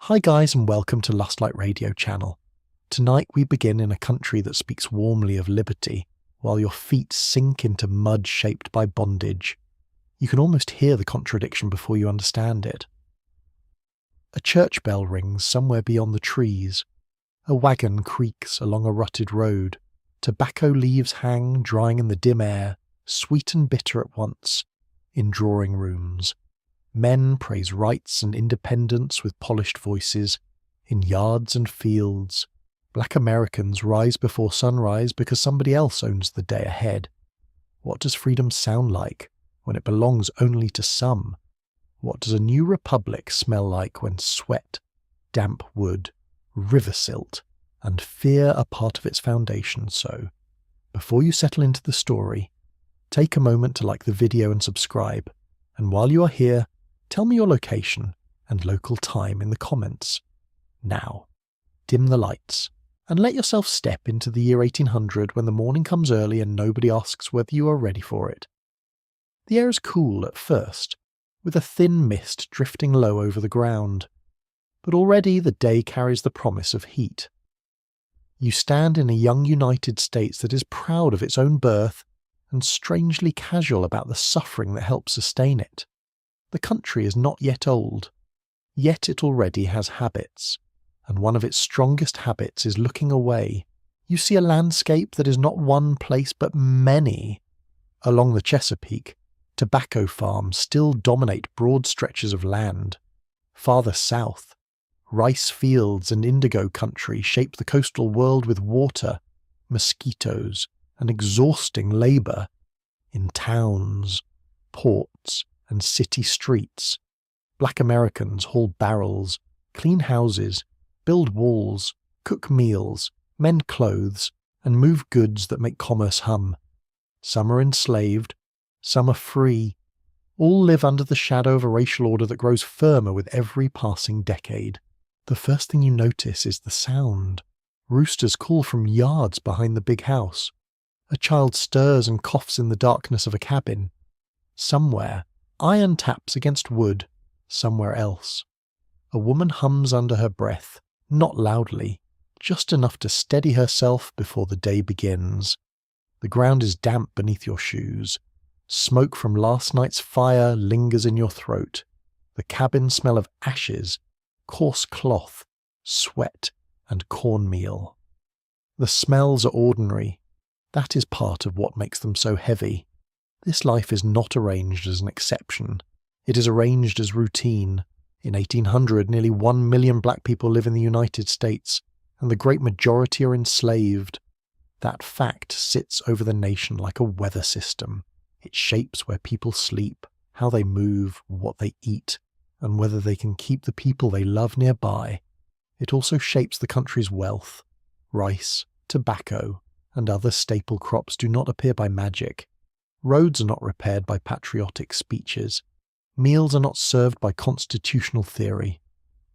Hi guys and welcome to Lustlight Radio channel. Tonight we begin in a country that speaks warmly of liberty, while your feet sink into mud shaped by bondage. You can almost hear the contradiction before you understand it. A church bell rings somewhere beyond the trees. A wagon creaks along a rutted road. Tobacco leaves hang, drying in the dim air, sweet and bitter at once, in drawing rooms. Men praise rights and independence with polished voices. In yards and fields, black Americans rise before sunrise because somebody else owns the day ahead. What does freedom sound like when it belongs only to some? What does a new republic smell like when sweat, damp wood, river silt, and fear are part of its foundation? So, before you settle into the story, take a moment to like the video and subscribe. And while you are here, tell me your location and local time in the comments. Now, dim the lights and let yourself step into the year 1800 when the morning comes early and nobody asks whether you are ready for it. The air is cool at first, with a thin mist drifting low over the ground, but already the day carries the promise of heat. You stand in a young United States that is proud of its own birth and strangely casual about the suffering that helps sustain it. The country is not yet old, yet it already has habits, and one of its strongest habits is looking away. You see a landscape that is not one place but many. Along the Chesapeake, tobacco farms still dominate broad stretches of land. Farther south, rice fields and indigo country shape the coastal world with water, mosquitoes, and exhausting labour. In towns, ports, and city streets, black Americans haul barrels, clean houses, build walls, cook meals, mend clothes, and move goods that make commerce hum. Some are enslaved, some are free. All live under the shadow of a racial order that grows firmer with every passing decade. The first thing you notice is the sound. Roosters call from yards behind the big house. A child stirs and coughs in the darkness of a cabin. Somewhere, iron taps against wood, somewhere else. A woman hums under her breath, not loudly, just enough to steady herself before the day begins. The ground is damp beneath your shoes. Smoke from last night's fire lingers in your throat. The cabin smell of ashes, coarse cloth, sweat, and cornmeal. The smells are ordinary. That is part of what makes them so heavy. This life is not arranged as an exception. It is arranged as routine. In 1800, nearly 1 million black people live in the United States, and the great majority are enslaved. That fact sits over the nation like a weather system. It shapes where people sleep, how they move, what they eat, and whether they can keep the people they love nearby. It also shapes the country's wealth. Rice, tobacco, and other staple crops do not appear by magic. Roads are not repaired by patriotic speeches. Meals are not served by constitutional theory.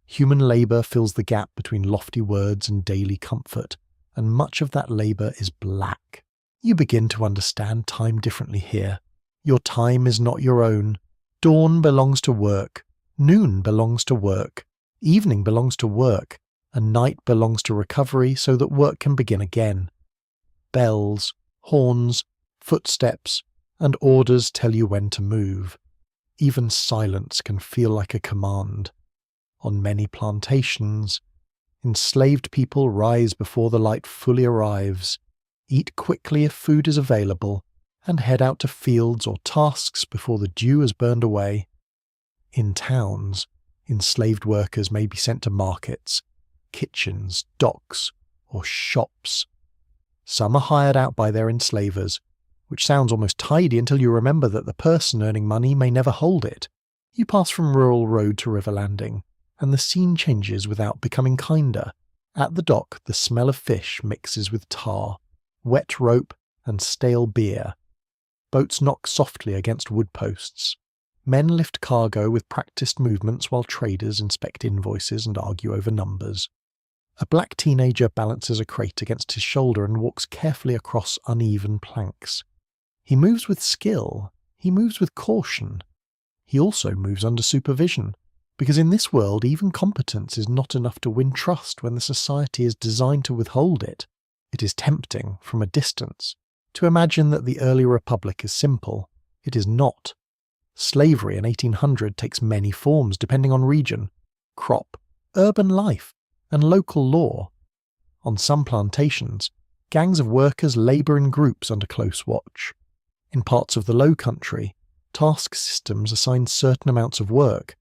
Human labour fills the gap between lofty words and daily comfort, and much of that labour is black. You begin to understand time differently here. Your time is not your own. Dawn belongs to work. Noon belongs to work. Evening belongs to work. And night belongs to recovery so that work can begin again. Bells, horns, footsteps, and orders tell you when to move. Even silence can feel like a command. On many plantations, enslaved people rise before the light fully arrives, eat quickly if food is available, and head out to fields or tasks before the dew has burned away. In towns, enslaved workers may be sent to markets, kitchens, docks, or shops. Some are hired out by their enslavers, which sounds almost tidy until you remember that the person earning money may never hold it. You pass from rural road to river landing, and the scene changes without becoming kinder. At the dock, the smell of fish mixes with tar, wet rope, and stale beer. Boats knock softly against wood posts. Men lift cargo with practiced movements while traders inspect invoices and argue over numbers. A black teenager balances a crate against his shoulder and walks carefully across uneven planks. He moves with skill. He moves with caution. He also moves under supervision. Because in this world, even competence is not enough to win trust when the society is designed to withhold it. It is tempting, from a distance, to imagine that the early republic is simple. It is not. Slavery in 1800 takes many forms depending on region, crop, urban life, and local law. On some plantations, gangs of workers labour in groups under close watch. In parts of the Low Country, task systems assign certain amounts of work,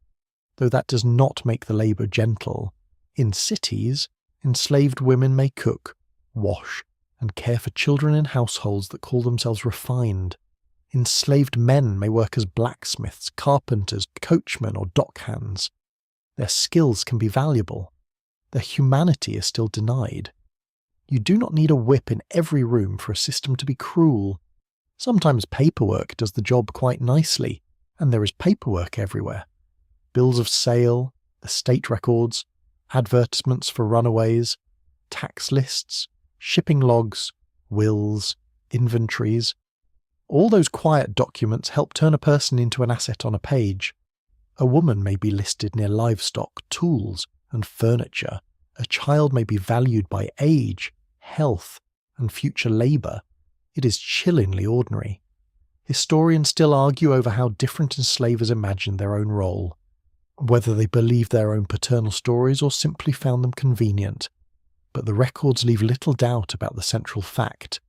though that does not make the labour gentle. In cities, enslaved women may cook, wash, and care for children in households that call themselves refined. Enslaved men may work as blacksmiths, carpenters, coachmen, or dockhands. Their skills can be valuable. Their humanity is still denied. You do not need a whip in every room for a system to be cruel. Sometimes paperwork does the job quite nicely, and there is paperwork everywhere. Bills of sale, estate records, advertisements for runaways, tax lists, shipping logs, wills, inventories. All those quiet documents help turn a person into an asset on a page. A woman may be listed near livestock, tools, and furniture. A child may be valued by age, health, and future labour. It is chillingly ordinary. Historians still argue over how different enslavers imagined their own role, whether they believed their own paternal stories or simply found them convenient. But the records leave little doubt about the central fact.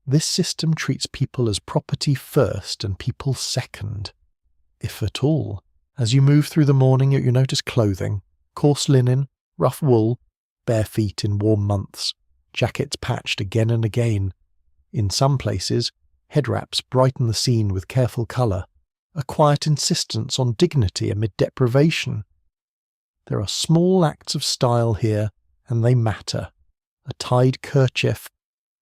This system treats people as property first and people second, if at all. As you move through the morning, you notice clothing, coarse linen, rough wool, bare feet in warm months, jackets patched again and again. In some places, head wraps brighten the scene with careful colour, a quiet insistence on dignity amid deprivation. There are small acts of style here, and they matter. A tied kerchief,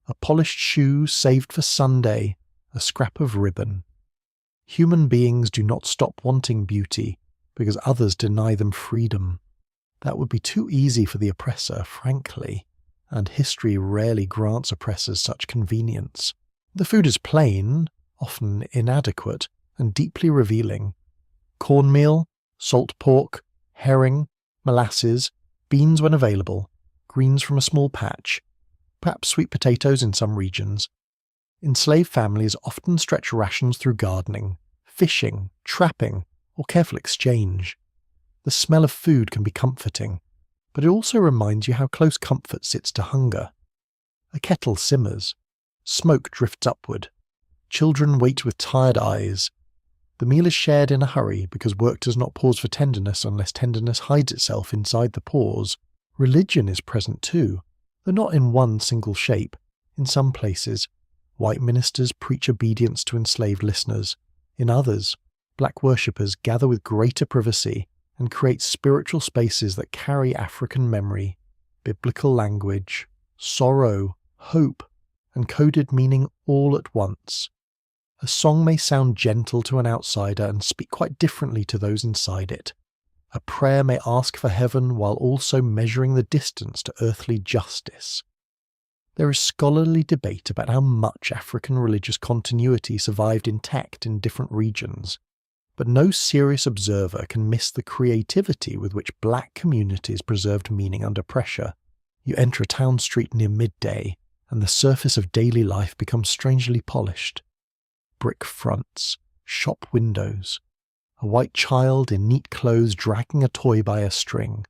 a polished shoe saved for Sunday, a scrap of ribbon. Human beings do not stop wanting beauty because others deny them freedom. That would be too easy for the oppressor, frankly, and history rarely grants oppressors such convenience. The food is plain, often inadequate, and deeply revealing. Cornmeal, salt pork, herring, molasses, beans when available, greens from a small patch, perhaps sweet potatoes in some regions. Enslaved families often stretch rations through gardening, fishing, trapping, or careful exchange. The smell of food can be comforting, but it also reminds you how close comfort sits to hunger. A kettle simmers. Smoke drifts upward. Children wait with tired eyes. The meal is shared in a hurry because work does not pause for tenderness unless tenderness hides itself inside the pause. Religion is present too, though not in one single shape. In some places, white ministers preach obedience to enslaved listeners. In others, black worshippers gather with greater privacy and create spiritual spaces that carry African memory, biblical language, sorrow, hope, and coded meaning all at once. A song may sound gentle to an outsider and speak quite differently to those inside it. A prayer may ask for heaven while also measuring the distance to earthly justice. There is scholarly debate about how much African religious continuity survived intact in different regions, but no serious observer can miss the creativity with which black communities preserved meaning under pressure. You enter a town street near midday, and the surface of daily life becomes strangely polished. Brick fronts, shop windows, a white child in neat clothes dragging a toy by a string,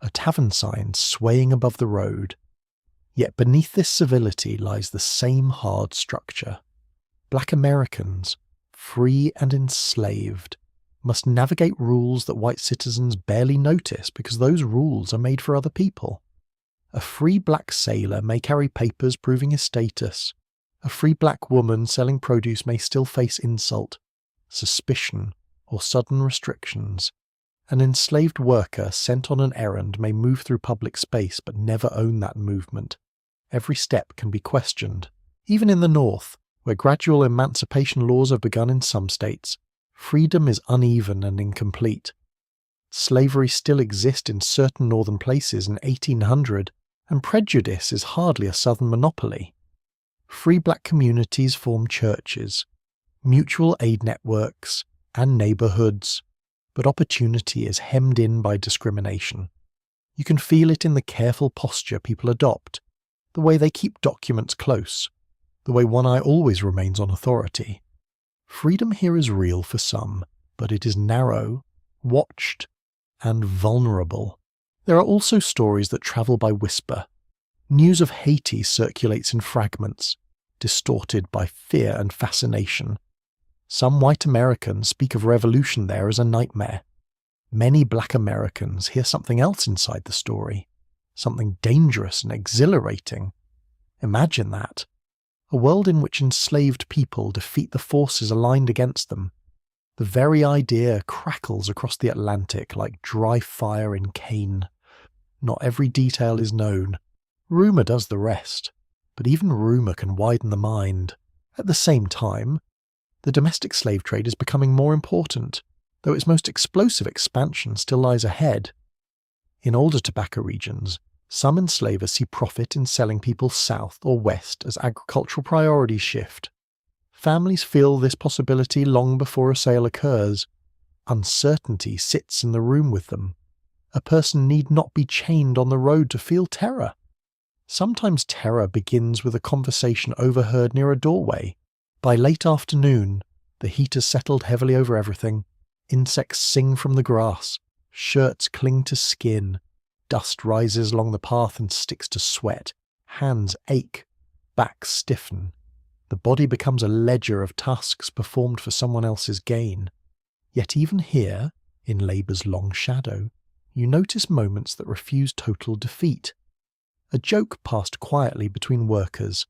a tavern sign swaying above the road. Yet beneath this civility lies the same hard structure. Black Americans, free and enslaved, must navigate rules that white citizens barely notice because those rules are made for other people. A free black sailor may carry papers proving his status. A free black woman selling produce may still face insult, suspicion, or sudden restrictions. An enslaved worker sent on an errand may move through public space but never own that movement. Every step can be questioned. Even in the North, where gradual emancipation laws have begun in some states, freedom is uneven and incomplete. Slavery still exists in certain northern places in 1800, and prejudice is hardly a southern monopoly. Free black communities form churches, mutual aid networks, and neighbourhoods. but opportunity is hemmed in by discrimination. You can feel it in the careful posture people adopt, the way they keep documents close, the way one eye always remains on authority. Freedom here is real for some, but it is narrow, watched, and vulnerable. There are also stories that travel by whisper. News of Haiti circulates in fragments, distorted by fear and fascination. Some white Americans speak of revolution there as a nightmare. Many black Americans hear something else inside the story, something dangerous and exhilarating. Imagine that. A world in which enslaved people defeat the forces aligned against them. The very idea crackles across the Atlantic like dry fire in Cain. Not every detail is known. Rumour does the rest, but even rumour can widen the mind. At the same time, the domestic slave trade is becoming more important, though its most explosive expansion still lies ahead. In older tobacco regions, some enslavers see profit in selling people south or west as agricultural priorities shift. Families feel this possibility long before a sale occurs. Uncertainty sits in the room with them. A person need not be chained on the road to feel terror. Sometimes terror begins with a conversation overheard near a doorway. By late afternoon, the heat has settled heavily over everything. Insects sing from the grass. Shirts cling to skin. Dust rises along the path and sticks to sweat. Hands ache. Backs stiffen. The body becomes a ledger of tasks performed for someone else's gain. Yet even here, in labour's long shadow, you notice moments that refuse total defeat. A joke passed quietly between workers,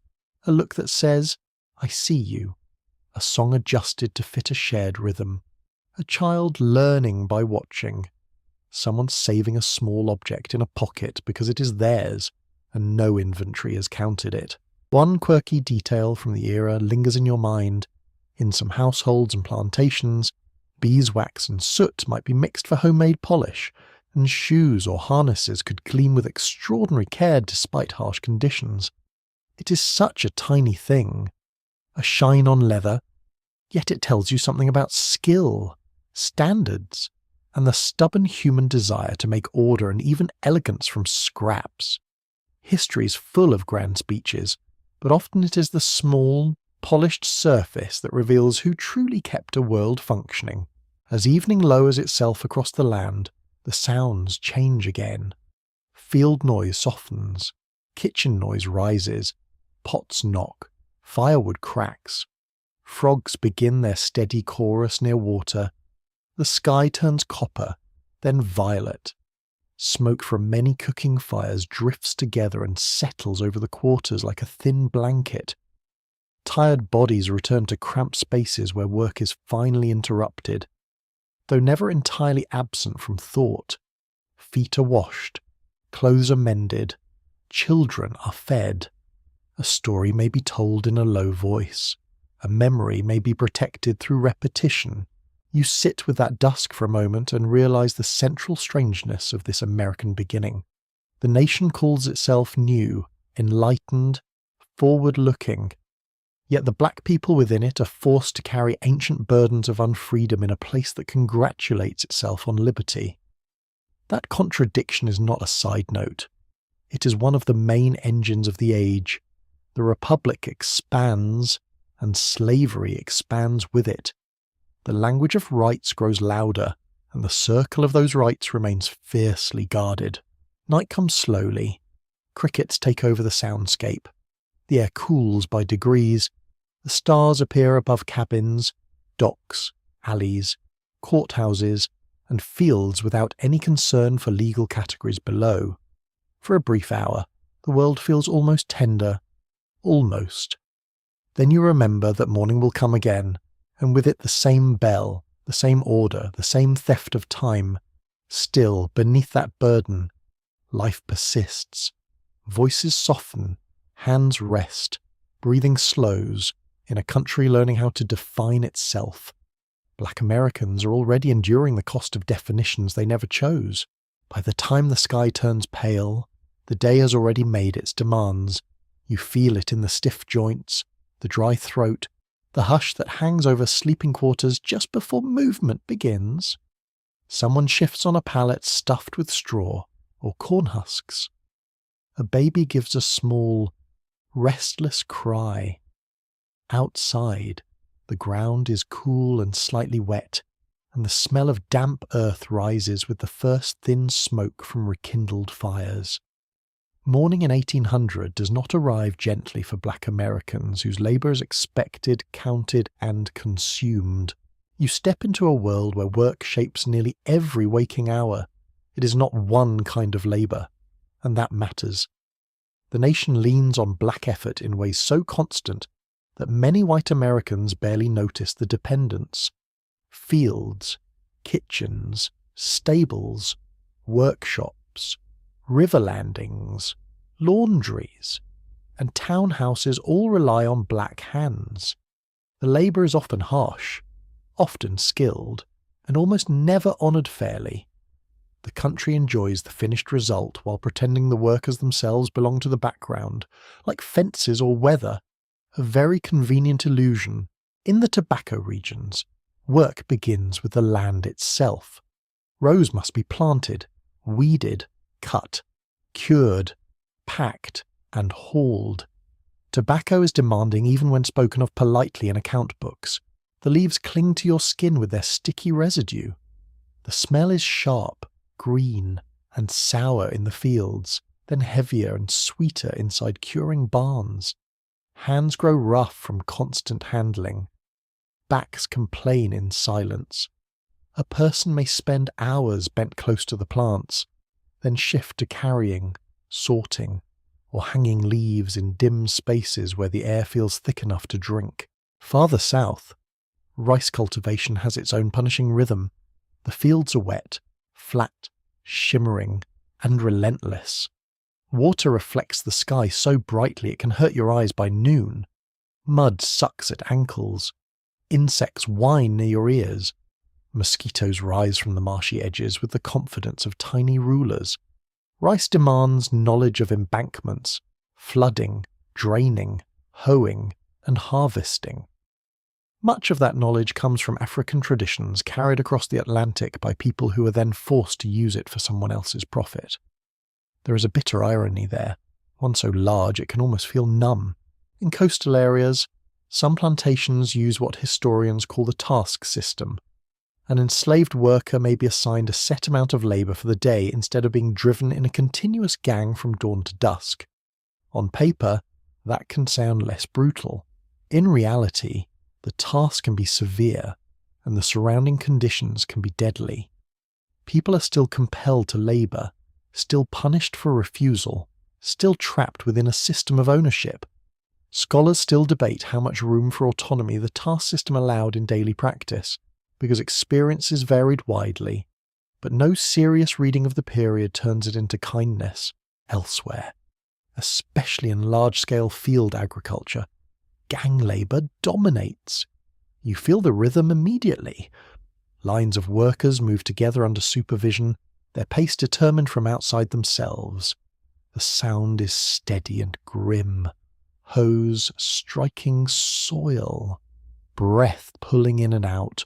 a look that says, "I see you," a song adjusted to fit a shared rhythm, a child learning by watching, someone saving a small object in a pocket because it is theirs and no inventory has counted it. One quirky detail from the era lingers in your mind. In some households and plantations, beeswax and soot might be mixed for homemade polish, and shoes or harnesses could gleam with extraordinary care despite harsh conditions. It is such a tiny thing, a shine on leather, yet it tells you something about skill, standards, and the stubborn human desire to make order and even elegance from scraps. History is full of grand speeches, but often it is the small, polished surface that reveals who truly kept a world functioning. As evening lowers itself across the land, the sounds change again. Field noise softens, kitchen noise rises, pots knock, firewood cracks. Frogs begin their steady chorus near water. The sky turns copper, then violet. Smoke from many cooking fires drifts together and settles over the quarters like a thin blanket. Tired bodies return to cramped spaces where work is finally interrupted. Though never entirely absent from thought, feet are washed, clothes are mended, children are fed. A story may be told in a low voice. A memory may be protected through repetition. You sit with that dusk for a moment and realize the central strangeness of this American beginning. The nation calls itself new, enlightened, forward-looking, yet the black people within it are forced to carry ancient burdens of unfreedom in a place that congratulates itself on liberty. That contradiction is not a side note. It is one of the main engines of the age. The Republic expands, and slavery expands with it. The language of rights grows louder, and the circle of those rights remains fiercely guarded. Night comes slowly. Crickets take over the soundscape. The air cools by degrees. The stars appear above cabins, docks, alleys, courthouses, and fields without any concern for legal categories below. For a brief hour, the world feels almost tender. Almost. Then you remember that morning will come again, and with it the same bell, the same order, the same theft of time. Still, beneath that burden, life persists. Voices soften, hands rest, breathing slows, in a country learning how to define itself. Black Americans are already enduring the cost of definitions they never chose. By the time the sky turns pale, the day has already made its demands. You feel it in the stiff joints, the dry throat, the hush that hangs over sleeping quarters just before movement begins. Someone shifts on a pallet stuffed with straw or corn husks. A baby gives a small, restless cry. Outside, the ground is cool and slightly wet, and the smell of damp earth rises with the first thin smoke from rekindled fires. Morning in 1800 does not arrive gently for black Americans whose labour is expected, counted, and consumed. You step into a world where work shapes nearly every waking hour. It is not one kind of labour, and that matters. The nation leans on black effort in ways so constant that many white Americans barely notice the dependence. Fields, kitchens, stables, workshops, river landings, laundries, and townhouses all rely on black hands. The labour is often harsh, often skilled, and almost never honoured fairly. The country enjoys the finished result while pretending the workers themselves belong to the background, like fences or weather, a very convenient illusion. In the tobacco regions, work begins with the land itself. Rows must be planted, weeded, cut, cured, packed, and hauled. Tobacco is demanding even when spoken of politely in account books. The leaves cling to your skin with their sticky residue. The smell is sharp, green, and sour in the fields, then heavier and sweeter inside curing barns. Hands grow rough from constant handling. Backs complain in silence. A person may spend hours bent close to the plants, then shift to carrying, sorting, or hanging leaves in dim spaces where the air feels thick enough to drink. Farther south, rice cultivation has its own punishing rhythm. The fields are wet, flat, shimmering, and relentless. Water reflects the sky so brightly it can hurt your eyes by noon. Mud sucks at ankles. Insects whine near your ears. Mosquitoes rise from the marshy edges with the confidence of tiny rulers. Rice demands knowledge of embankments, flooding, draining, hoeing, and harvesting. Much of that knowledge comes from African traditions carried across the Atlantic by people who are then forced to use it for someone else's profit. There is a bitter irony there, one so large it can almost feel numb. In coastal areas, some plantations use what historians call the task system. An enslaved worker may be assigned a set amount of labour for the day instead of being driven in a continuous gang from dawn to dusk. On paper, that can sound less brutal. In reality, the task can be severe, and the surrounding conditions can be deadly. People are still compelled to labour, still punished for refusal, still trapped within a system of ownership. Scholars still debate how much room for autonomy the task system allowed in daily practice, because experiences varied widely, but no serious reading of the period turns it into kindness elsewhere, especially in large-scale field agriculture. Gang labour dominates. You feel the rhythm immediately. Lines of workers move together under supervision, their pace determined from outside themselves. The sound is steady and grim. Hoes striking soil. Breath pulling in and out.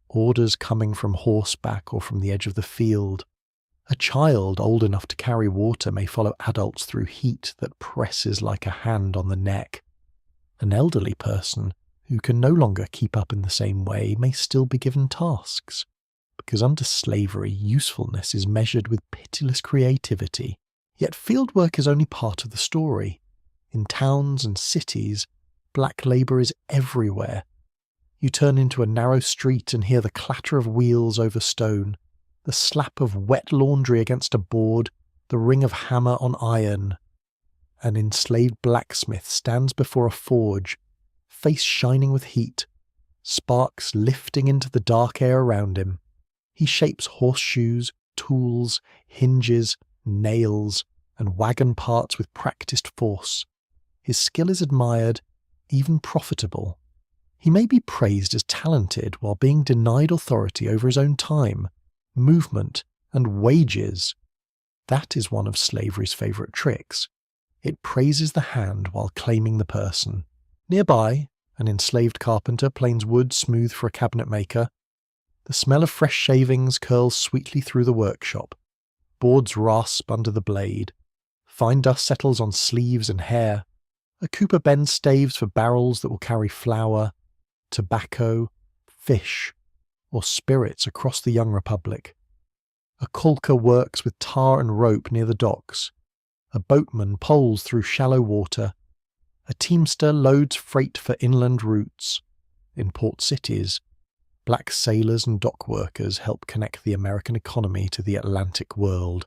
Orders coming from horseback or from the edge of the field. A child old enough to carry water may follow adults through heat that presses like a hand on the neck. An elderly person who can no longer keep up in the same way may still be given tasks, because under slavery usefulness is measured with pitiless creativity. Yet fieldwork is only part of the story. In towns and cities, black labour is everywhere. You turn into a narrow street and hear the clatter of wheels over stone, the slap of wet laundry against a board, the ring of hammer on iron. An enslaved blacksmith stands before a forge, face shining with heat, sparks lifting into the dark air around him. He shapes horseshoes, tools, hinges, nails, and wagon parts with practiced force. His skill is admired, even profitable. He may be praised as talented while being denied authority over his own time, movement, and wages. That is one of slavery's favourite tricks. It praises the hand while claiming the person. Nearby, an enslaved carpenter planes wood smooth for a cabinet maker. The smell of fresh shavings curls sweetly through the workshop. Boards rasp under the blade. Fine dust settles on sleeves and hair. A cooper bends staves for barrels that will carry flour, tobacco, fish, or spirits across the young republic. A caulker works with tar and rope near the docks. A boatman poles through shallow water. A teamster loads freight for inland routes. In port cities, black sailors and dock workers help connect the American economy to the Atlantic world,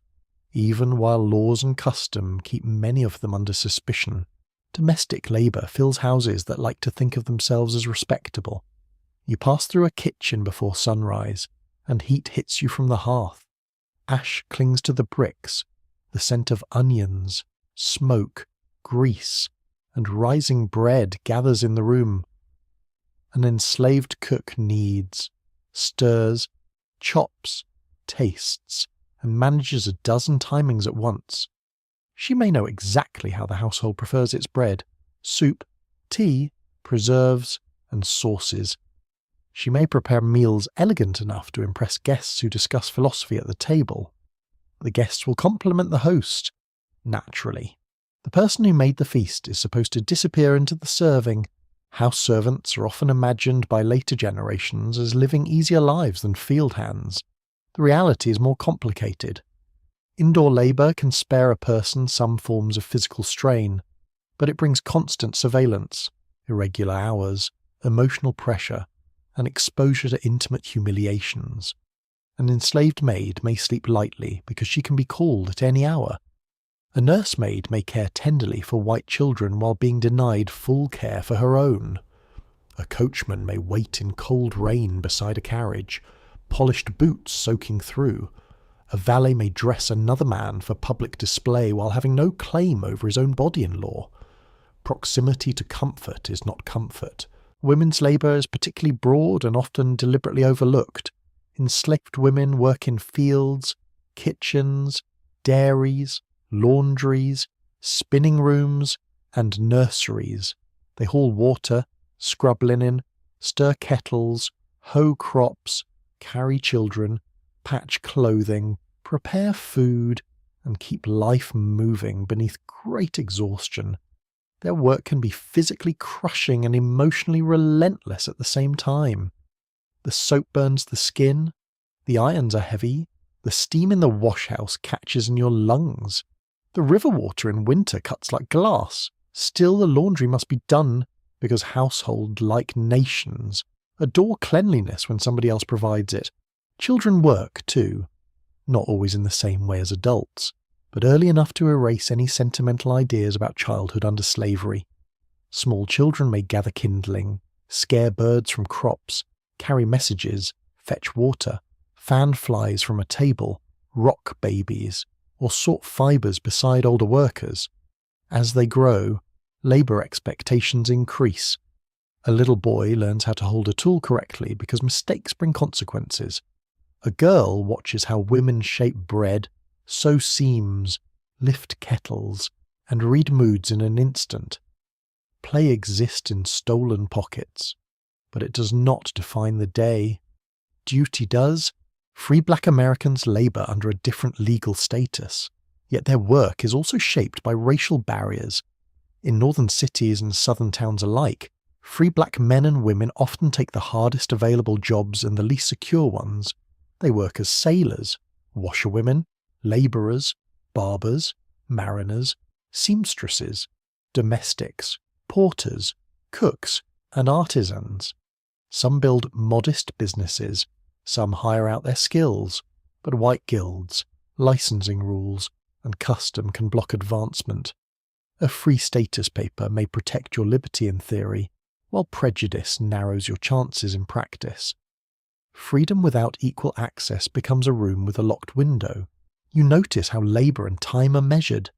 even while laws and custom keep many of them under suspicion. Domestic labour fills houses that like to think of themselves as respectable. You pass through a kitchen before sunrise, and heat hits you from the hearth. Ash clings to the bricks, the scent of onions, smoke, grease, and rising bread gathers in the room. An enslaved cook kneads, stirs, chops, tastes, and manages a dozen timings at once. She may know exactly how the household prefers its bread, soup, tea, preserves, and sauces. She may prepare meals elegant enough to impress guests who discuss philosophy at the table. The guests will compliment the host, naturally. The person who made the feast is supposed to disappear into the serving. House servants are often imagined by later generations as living easier lives than field hands. The reality is more complicated. Indoor labour can spare a person some forms of physical strain, but it brings constant surveillance, irregular hours, emotional pressure, and exposure to intimate humiliations. An enslaved maid may sleep lightly because she can be called at any hour. A nursemaid may care tenderly for white children while being denied full care for her own. A coachman may wait in cold rain beside a carriage, polished boots soaking through. A valet may dress another man for public display while having no claim over his own body-in-law. Proximity to comfort is not comfort. Women's labour is particularly broad and often deliberately overlooked. Enslaved women work in fields, kitchens, dairies, laundries, spinning rooms, and nurseries. They haul water, scrub linen, stir kettles, hoe crops, carry children, patch clothing, prepare food, and keep life moving beneath great exhaustion. Their work can be physically crushing and emotionally relentless at the same time. The soap burns the skin, the irons are heavy, the steam in the washhouse catches in your lungs. The river water in winter cuts like glass. Still the laundry must be done because households, like nations, adore cleanliness when somebody else provides it. Children work too, not always in the same way as adults, but early enough to erase any sentimental ideas about childhood under slavery. Small children may gather kindling, scare birds from crops, carry messages, fetch water, fan flies from a table, rock babies, or sort fibres beside older workers. As they grow, labour expectations increase. A little boy learns how to hold a tool correctly because mistakes bring consequences. A girl watches how women shape bread, sew seams, lift kettles, and read moods in an instant. Play exists in stolen pockets, but it does not define the day. Duty does. Free black Americans labour under a different legal status, yet their work is also shaped by racial barriers. In northern cities and southern towns alike, free black men and women often take the hardest available jobs and the least secure ones. They work as sailors, washerwomen, labourers, barbers, mariners, seamstresses, domestics, porters, cooks, and artisans. Some build modest businesses, some hire out their skills, but white guilds, licensing rules, and custom can block advancement. A free status paper may protect your liberty in theory, while prejudice narrows your chances in practice. Freedom without equal access becomes a room with a locked window. You notice how labour and time are measured.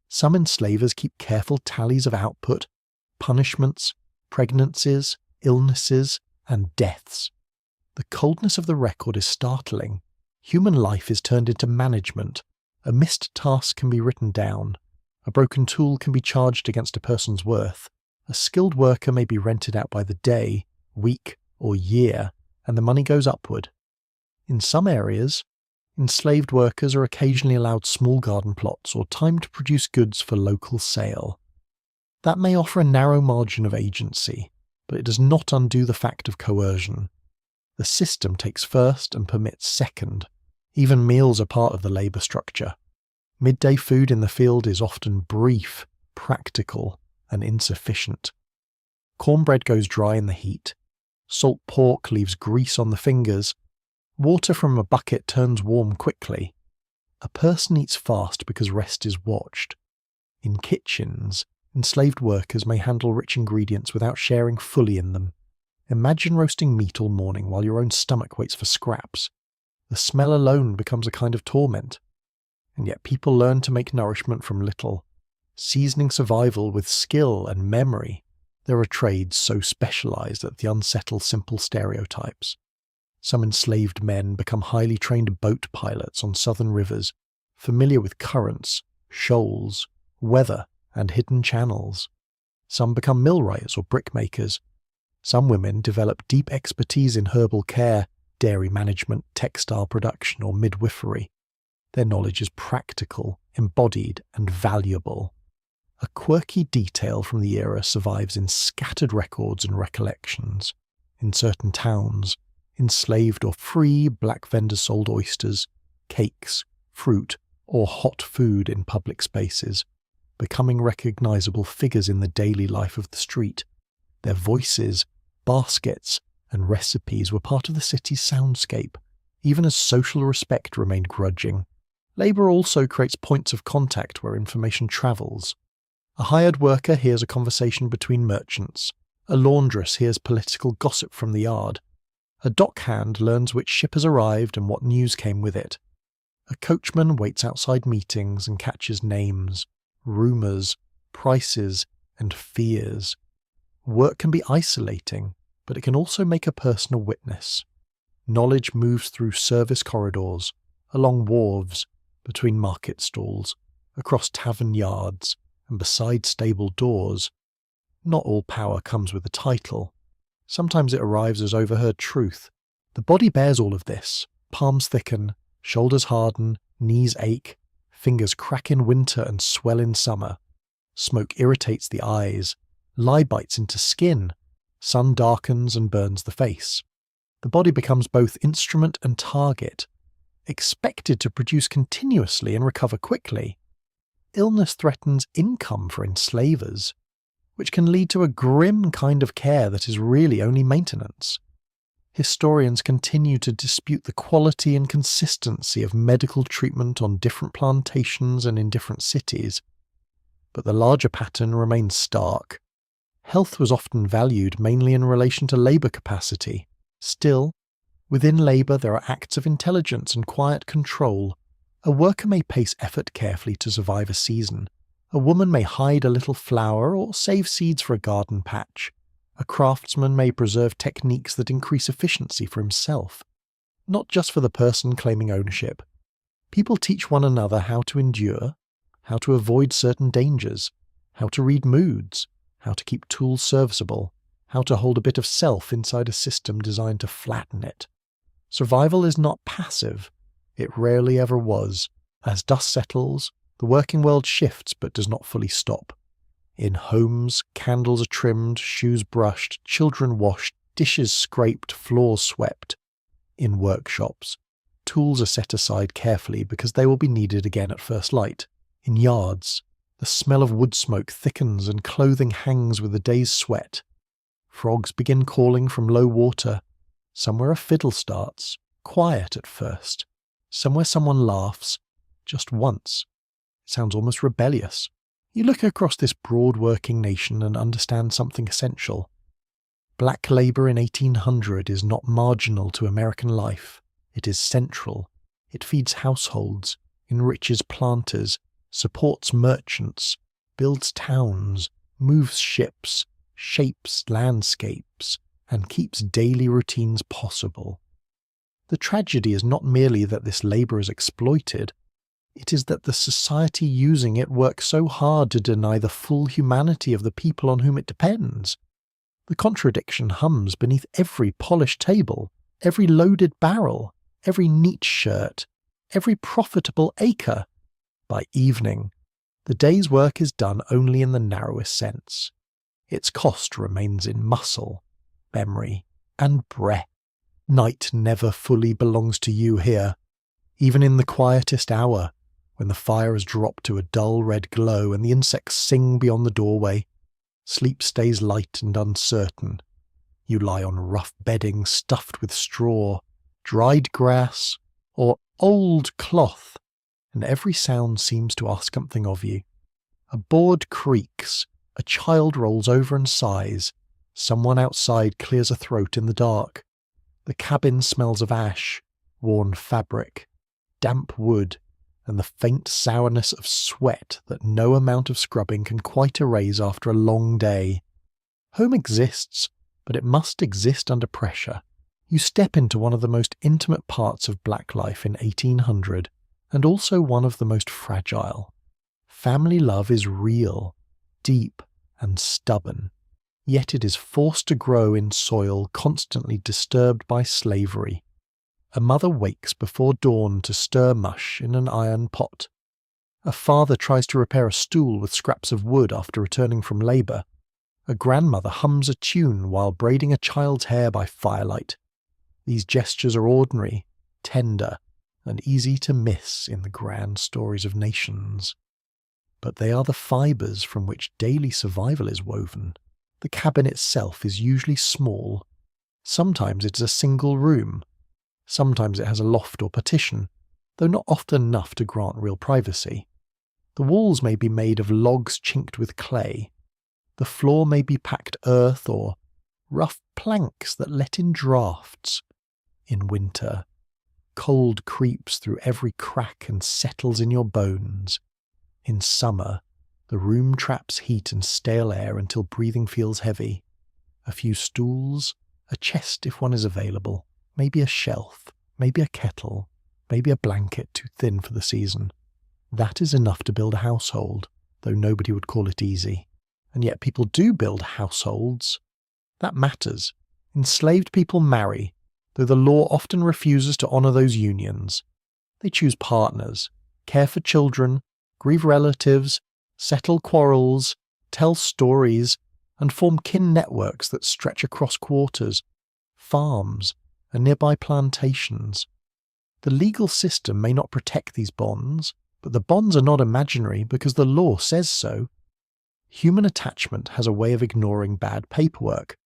Some enslavers keep careful tallies of output, punishments, pregnancies, illnesses, and deaths. The coldness of the record is startling. Human life is turned into management. A missed task can be written down. A broken tool can be charged against a person's worth. A skilled worker may be rented out by the day, week, or year, and the money goes upward. In some areas, enslaved workers are occasionally allowed small garden plots or time to produce goods for local sale. That may offer a narrow margin of agency, but it does not undo the fact of coercion. The system takes first and permits second. Even meals are part of the labour structure. Midday food in the field is often brief, practical, and insufficient. Cornbread goes dry in the heat. Salt pork leaves grease on the fingers. Water from a bucket turns warm quickly. A person eats fast because rest is watched. In kitchens, enslaved workers may handle rich ingredients without sharing fully in them. Imagine roasting meat all morning while your own stomach waits for scraps. The smell alone becomes a kind of torment. And yet people learn to make nourishment from little, seasoning survival with skill and memory. There are trades so specialized that they unsettle simple stereotypes. Some enslaved men become highly trained boat pilots on southern rivers, familiar with currents, shoals, weather, and hidden channels. Some become millwrights or brickmakers. Some women develop deep expertise in herbal care, dairy management, textile production, or midwifery. Their knowledge is practical, embodied, and valuable. A quirky detail from the era survives in scattered records and recollections. In certain towns, enslaved or free black vendors sold oysters, cakes, fruit, or hot food in public spaces, becoming recognizable figures in the daily life of the street. Their voices, baskets, and recipes were part of the city's soundscape, even as social respect remained grudging. Labour also creates points of contact where information travels. A hired worker hears a conversation between merchants. A laundress hears political gossip from the yard. A dockhand learns which ship has arrived and what news came with it. A coachman waits outside meetings and catches names, rumours, prices, and fears. Work can be isolating, but it can also make a person a witness. Knowledge moves through service corridors, along wharves, between market stalls, across tavern yards, and beside stable doors. Not all power comes with a title. Sometimes it arrives as overheard truth. The body bears all of this. Palms thicken, shoulders harden, knees ache, fingers crack in winter and swell in summer. Smoke irritates the eyes. Lie bites into skin. Sun darkens and burns the face. The body becomes both instrument and target, expected to produce continuously and recover quickly. Illness threatens income for enslavers, which can lead to a grim kind of care that is really only maintenance. Historians continue to dispute the quality and consistency of medical treatment on different plantations and in different cities, but the larger pattern remains stark. Health was often valued mainly in relation to labour capacity. Still, within labour there are acts of intelligence and quiet control. A worker may pace effort carefully to survive a season. A woman may hide a little flour or save seeds for a garden patch. A craftsman may preserve techniques that increase efficiency for himself, not just for the person claiming ownership. People teach one another how to endure, how to avoid certain dangers, how to read moods, how to keep tools serviceable, how to hold a bit of self inside a system designed to flatten it. Survival is not passive. It rarely ever was. As dust settles, the working world shifts but does not fully stop. In homes, candles are trimmed, shoes brushed, children washed, dishes scraped, floors swept. In workshops, tools are set aside carefully because they will be needed again at first light. In yards, the smell of wood smoke thickens and clothing hangs with the day's sweat. Frogs begin calling from low water. Somewhere a fiddle starts, quiet at first. Somewhere someone laughs, just once. It sounds almost rebellious. You look across this broad working nation and understand something essential. Black labour in 1800 is not marginal to American life. It is central. It feeds households, enriches planters, supports merchants, builds towns, moves ships, shapes landscapes, and keeps daily routines possible. The tragedy is not merely that this labour is exploited, it is that the society using it works so hard to deny the full humanity of the people on whom it depends. The contradiction hums beneath every polished table, every loaded barrel, every neat shirt, every profitable acre. By evening, the day's work is done only in the narrowest sense. Its cost remains in muscle, memory, and breath. Night never fully belongs to you here. Even in the quietest hour, when the fire has dropped to a dull red glow and the insects sing beyond the doorway, sleep stays light and uncertain. You lie on rough bedding stuffed with straw, dried grass, or old cloth, and every sound seems to ask something of you. A board creaks, a child rolls over and sighs, someone outside clears a throat in the dark. The cabin smells of ash, worn fabric, damp wood, and the faint sourness of sweat that no amount of scrubbing can quite erase after a long day. Home exists, but it must exist under pressure. You step into one of the most intimate parts of black life in 1800, and also one of the most fragile. Family love is real, deep, and stubborn, yet it is forced to grow in soil constantly disturbed by slavery. A mother wakes before dawn to stir mush in an iron pot. A father tries to repair a stool with scraps of wood after returning from labour. A grandmother hums a tune while braiding a child's hair by firelight. These gestures are ordinary, tender, and easy to miss in the grand stories of nations. But they are the fibres from which daily survival is woven. The cabin itself is usually small. Sometimes it is a single room. Sometimes it has a loft or partition, though not often enough to grant real privacy. The walls may be made of logs chinked with clay. The floor may be packed earth or rough planks that let in draughts. In winter, cold creeps through every crack and settles in your bones. In summer, the room traps heat and stale air until breathing feels heavy. A few stools, a chest if one is available, maybe a shelf, maybe a kettle, maybe a blanket too thin for the season. That is enough to build a household, though nobody would call it easy. And yet people do build households. That matters. Enslaved people marry, though the law often refuses to honour those unions. They choose partners, care for children, grieve relatives, settle quarrels, tell stories, and form kin networks that stretch across quarters, farms, and nearby plantations. The legal system may not protect these bonds, but the bonds are not imaginary because the law says so. Human attachment has a way of ignoring bad paperwork.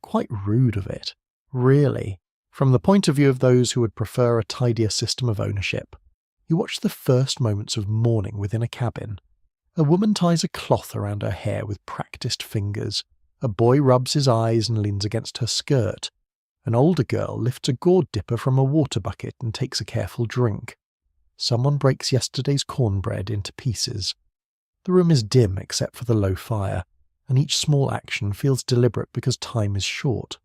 Quite rude of it, really, from the point of view of those who would prefer a tidier system of ownership. You watch the first moments of mourning within a cabin. A woman ties a cloth around her hair with practised fingers. A boy rubs his eyes and leans against her skirt. An older girl lifts a gourd dipper from a water bucket and takes a careful drink. Someone breaks yesterday's cornbread into pieces. The room is dim except for the low fire, and each small action feels deliberate because time is short.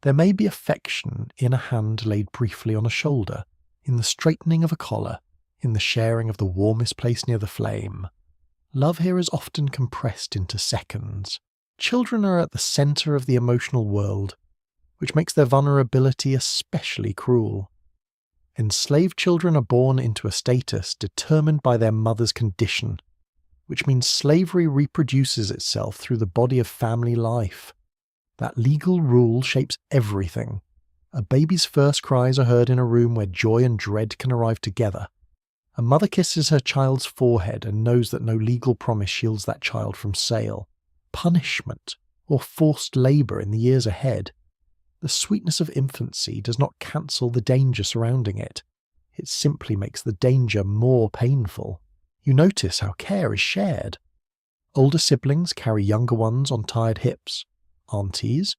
There may be affection in a hand laid briefly on a shoulder, in the straightening of a collar, in the sharing of the warmest place near the flame. Love here is often compressed into seconds. Children are at the centre of the emotional world, which makes their vulnerability especially cruel. Enslaved children are born into a status determined by their mother's condition, which means slavery reproduces itself through the body of family life. That legal rule shapes everything. A baby's first cries are heard in a room where joy and dread can arrive together. A mother kisses her child's forehead and knows that no legal promise shields that child from sale, punishment, or forced labour in the years ahead. The sweetness of infancy does not cancel the danger surrounding it. It simply makes the danger more painful. You notice how care is shared. Older siblings carry younger ones on tired hips. Aunties,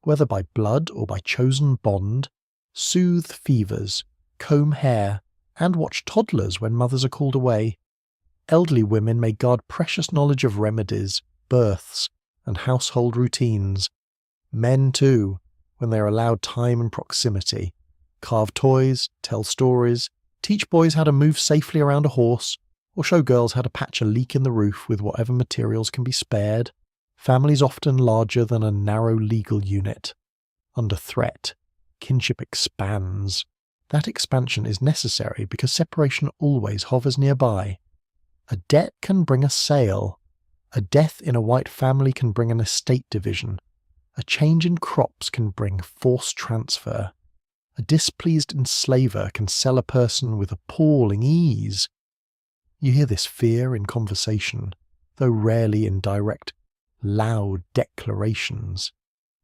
whether by blood or by chosen bond, soothe fevers, comb hair, and watch toddlers when mothers are called away. Elderly women may guard precious knowledge of remedies, births, and household routines. Men, too, when they are allowed time and proximity, carve toys, tell stories, teach boys how to move safely around a horse, or show girls how to patch a leak in the roof with whatever materials can be spared. Families often larger than a narrow legal unit. Under threat, kinship expands. That expansion is necessary because separation always hovers nearby. A debt can bring a sale. A death in a white family can bring an estate division. A change in crops can bring forced transfer. A displeased enslaver can sell a person with appalling ease. You hear this fear in conversation, though rarely in direct, loud declarations.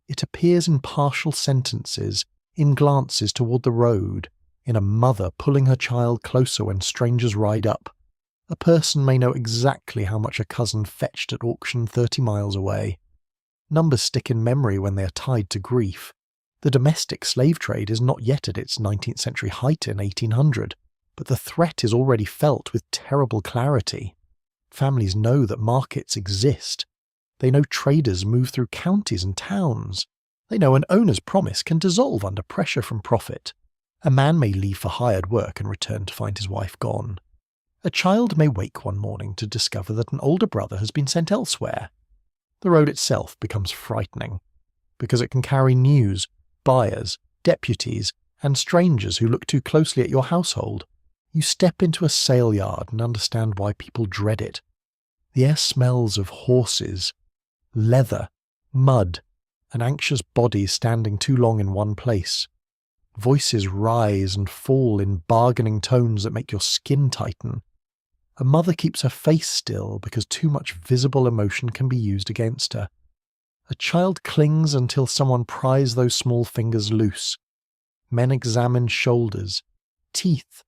It appears in partial sentences, in glances toward the road, in a mother pulling her child closer when strangers ride up. A person may know exactly how much a cousin fetched at auction 30 miles away. Numbers stick in memory when they are tied to grief. The domestic slave trade is not yet at its 19th century height in 1800, but the threat is already felt with terrible clarity. Families know that markets exist. They know traders move through counties and towns. They know an owner's promise can dissolve under pressure from profit. A man may leave for hired work and return to find his wife gone. A child may wake one morning to discover that an older brother has been sent elsewhere. The road itself becomes frightening, because it can carry news, buyers, deputies, and strangers who look too closely at your household. You step into a sale yard and understand why people dread it. The air smells of horses, leather, mud, and anxious bodies standing too long in one place. Voices rise and fall in bargaining tones that make your skin tighten. A mother keeps her face still because too much visible emotion can be used against her. A child clings until someone pries those small fingers loose. Men examine shoulders, teeth,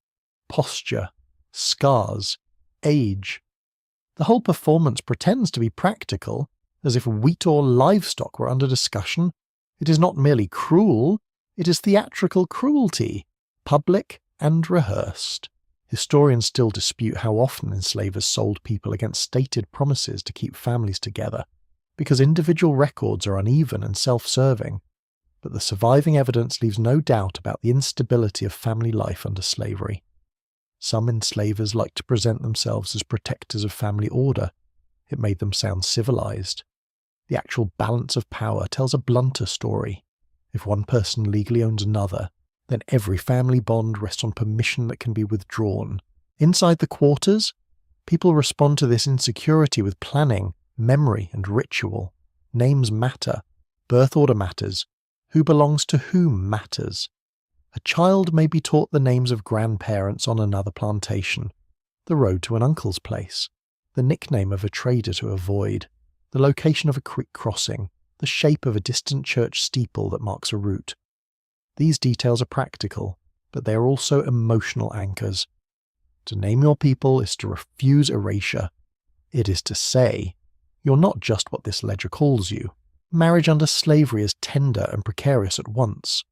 posture, scars, age. The whole performance pretends to be practical, as if wheat or livestock were under discussion. It is not merely cruel, it is theatrical cruelty, public and rehearsed. Historians still dispute how often enslavers sold people against stated promises to keep families together, because individual records are uneven and self-serving, but the surviving evidence leaves no doubt about the instability of family life under slavery. Some enslavers liked to present themselves as protectors of family order. It made them sound civilized. The actual balance of power tells a blunter story. If one person legally owns another, then every family bond rests on permission that can be withdrawn. Inside the quarters, people respond to this insecurity with planning, memory, and ritual. Names matter. Birth order matters. Who belongs to whom matters. A child may be taught the names of grandparents on another plantation, the road to an uncle's place, the nickname of a trader to avoid, the location of a creek crossing, the shape of a distant church steeple that marks a route. These details are practical, but they are also emotional anchors. To name your people is to refuse erasure. It is to say, you're not just what this ledger calls you. Marriage under slavery is tender and precarious at once.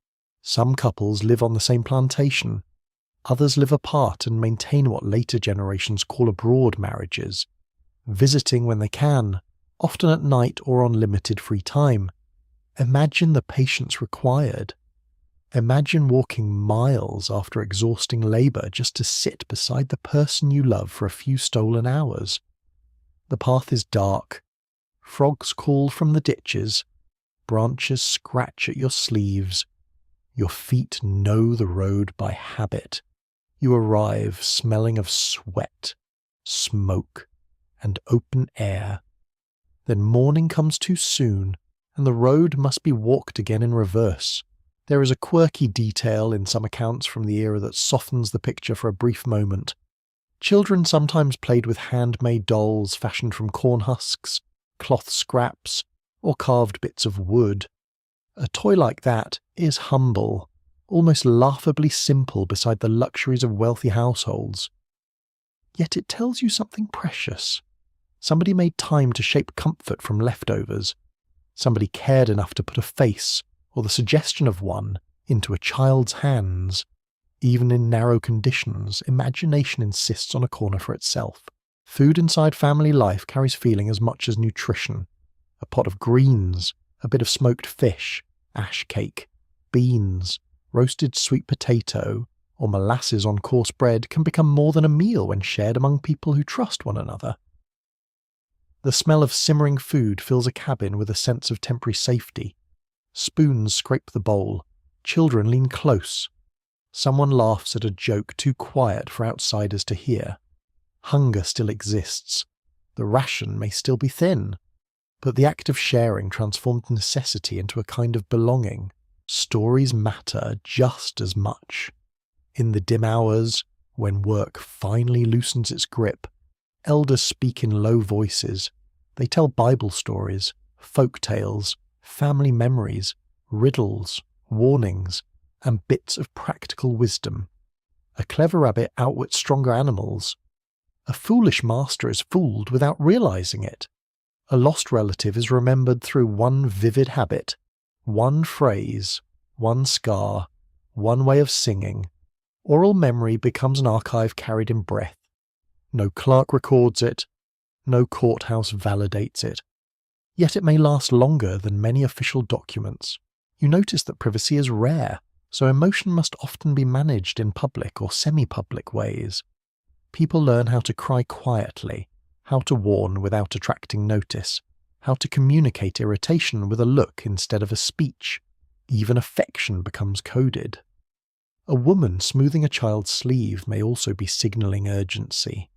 Some couples live on the same plantation. Others live apart and maintain what later generations call abroad marriages, visiting when they can, often at night or on limited free time. Imagine the patience required. Imagine walking miles after exhausting labour just to sit beside the person you love for a few stolen hours. The path is dark. Frogs call from the ditches. Branches scratch at your sleeves. Your feet know the road by habit. You arrive smelling of sweat, smoke, and open air. Then morning comes too soon, and the road must be walked again in reverse. There is a quirky detail in some accounts from the era that softens the picture for a brief moment. Children sometimes played with handmade dolls fashioned from corn husks, cloth scraps, or carved bits of wood. A toy like that is humble, almost laughably simple beside the luxuries of wealthy households. Yet it tells you something precious. Somebody made time to shape comfort from leftovers. Somebody cared enough to put a face, or the suggestion of one, into a child's hands. Even in narrow conditions, imagination insists on a corner for itself. Food inside family life carries feeling as much as nutrition. A pot of greens, a bit of smoked fish, ash cake, beans, roasted sweet potato, or molasses on coarse bread can become more than a meal when shared among people who trust one another. The smell of simmering food fills a cabin with a sense of temporary safety. Spoons scrape the bowl. Children lean close. Someone laughs at a joke too quiet for outsiders to hear. Hunger still exists. The ration may still be thin. But the act of sharing transformed necessity into a kind of belonging. Stories matter just as much. In the dim hours, when work finally loosens its grip, elders speak in low voices. They tell Bible stories, folk tales, family memories, riddles, warnings, and bits of practical wisdom. A clever rabbit outwits stronger animals. A foolish master is fooled without realizing it. A lost relative is remembered through one vivid habit, one phrase, one scar, one way of singing. Oral memory becomes an archive carried in breath. No clerk records it, no courthouse validates it. Yet it may last longer than many official documents. You notice that privacy is rare, so emotion must often be managed in public or semi-public ways. People learn how to cry quietly, how to warn without attracting notice, how to communicate irritation with a look instead of a speech. Even affection becomes coded. A woman smoothing a child's sleeve may also be signalling urgency.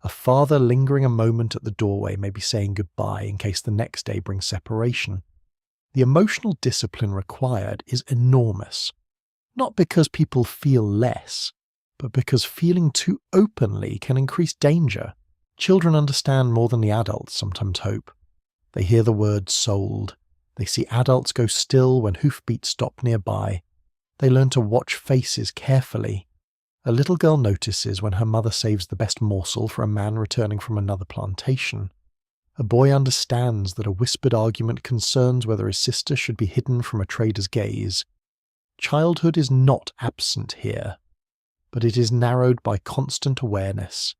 A father lingering a moment at the doorway may be saying goodbye in case the next day brings separation. The emotional discipline required is enormous, not because people feel less, but because feeling too openly can increase danger. Children understand more than the adults sometimes hope. They hear the word sold. They see adults go still when hoofbeats stop nearby. They learn to watch faces carefully. A little girl notices when her mother saves the best morsel for a man returning from another plantation. A boy understands that a whispered argument concerns whether his sister should be hidden from a trader's gaze. Childhood is not absent here, but it is narrowed by constant awareness.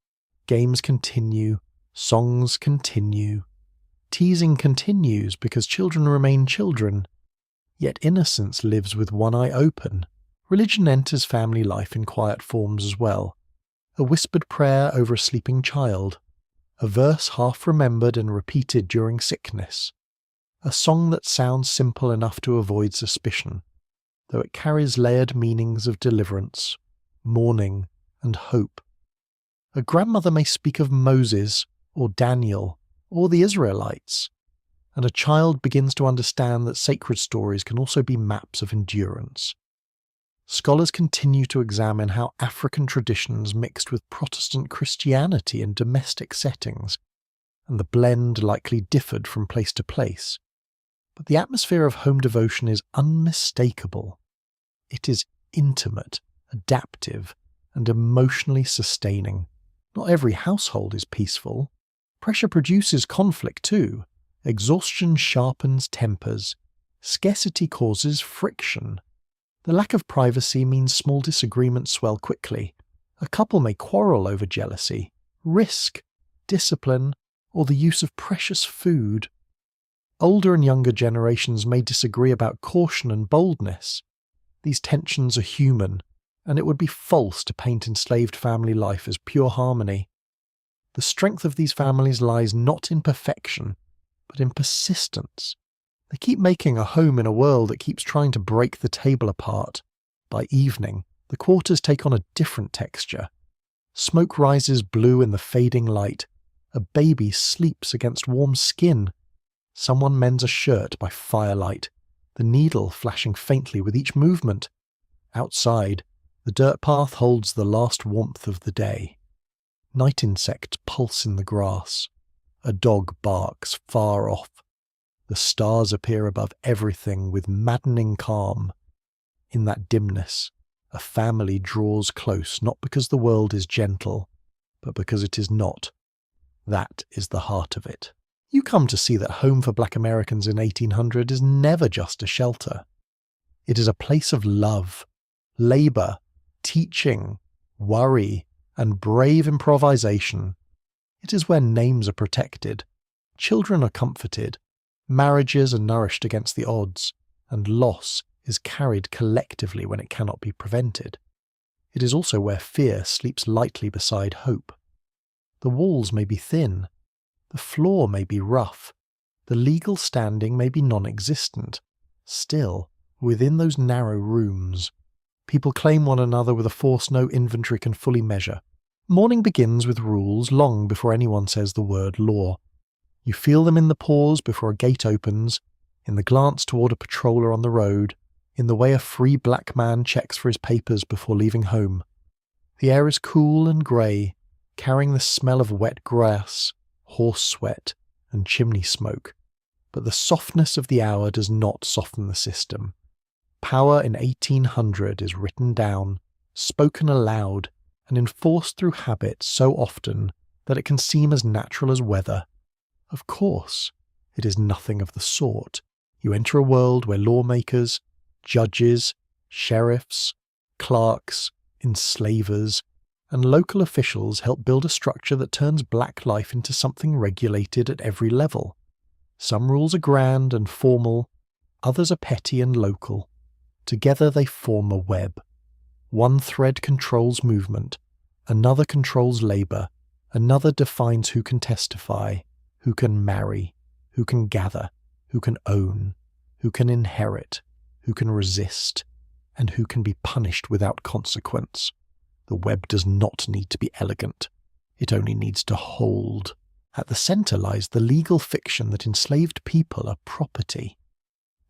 Games continue, songs continue. Teasing continues because children remain children. Yet innocence lives with one eye open. Religion enters family life in quiet forms as well. A whispered prayer over a sleeping child. A verse half remembered and repeated during sickness. A song that sounds simple enough to avoid suspicion, though it carries layered meanings of deliverance, mourning, and hope. A grandmother may speak of Moses, or Daniel, or the Israelites, and a child begins to understand that sacred stories can also be maps of endurance. Scholars continue to examine how African traditions mixed with Protestant Christianity in domestic settings, and the blend likely differed from place to place. But the atmosphere of home devotion is unmistakable. It is intimate, adaptive, and emotionally sustaining. Not every household is peaceful. Pressure produces conflict too. Exhaustion sharpens tempers. Scarcity causes friction. The lack of privacy means small disagreements swell quickly. A couple may quarrel over jealousy, risk, discipline, or the use of precious food. Older and younger generations may disagree about caution and boldness. These tensions are human, and it would be false to paint enslaved family life as pure harmony. The strength of these families lies not in perfection, but in persistence. They keep making a home in a world that keeps trying to break the table apart. By evening, the quarters take on a different texture. Smoke rises blue in the fading light. A baby sleeps against warm skin. Someone mends a shirt by firelight, the needle flashing faintly with each movement. Outside, the dirt path holds the last warmth of the day. Night insects pulse in the grass. A dog barks far off. The stars appear above everything with maddening calm. In that dimness, a family draws close not because the world is gentle, but because it is not. That is the heart of it. You come to see that home for Black Americans in 1800 is never just a shelter. It is a place of love, labour, teaching, worry, and brave improvisation. It is where names are protected, children are comforted, marriages are nourished against the odds, and loss is carried collectively when it cannot be prevented. It is also where fear sleeps lightly beside hope. The walls may be thin, the floor may be rough, the legal standing may be non-existent. Still, within those narrow rooms, People claim one another with a force no inventory can fully measure. Morning begins with rules long before anyone says the word law. You feel them in the pause before a gate opens, in the glance toward a patroller on the road, in the way a free black man checks for his papers before leaving home. The air is cool and grey, carrying the smell of wet grass, horse sweat, and chimney smoke. But the softness of the hour does not soften the system. Power in 1800 is written down, spoken aloud, and enforced through habit so often that it can seem as natural as weather. Of course, it is nothing of the sort. You enter a world where lawmakers, judges, sheriffs, clerks, enslavers, and local officials help build a structure that turns black life into something regulated at every level. Some rules are grand and formal, others are petty and local. Together they form a web. One thread controls movement, another controls labour, another defines who can testify, who can marry, who can gather, who can own, who can inherit, who can resist, and who can be punished without consequence. The web does not need to be elegant. It only needs to hold. At the centre lies the legal fiction that enslaved people are property.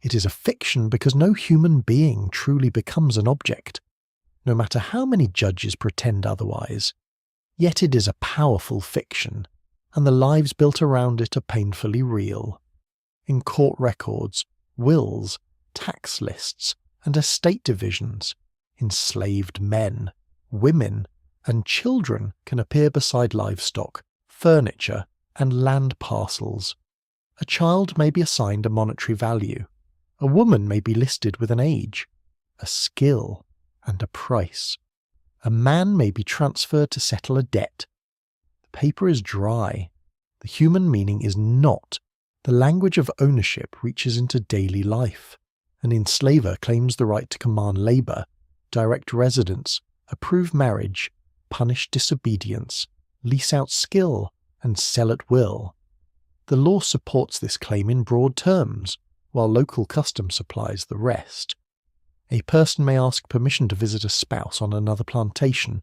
It is a fiction because no human being truly becomes an object, no matter how many judges pretend otherwise. Yet it is a powerful fiction, and the lives built around it are painfully real. In court records, wills, tax lists, and estate divisions, enslaved men, women, and children can appear beside livestock, furniture, and land parcels. A child may be assigned a monetary value. A woman may be listed with an age, a skill, and a price. A man may be transferred to settle a debt. The paper is dry. The human meaning is not. The language of ownership reaches into daily life. An enslaver claims the right to command labour, direct residence, approve marriage, punish disobedience, lease out skill, and sell at will. The law supports this claim in broad terms, while local custom supplies the rest. A person may ask permission to visit a spouse on another plantation.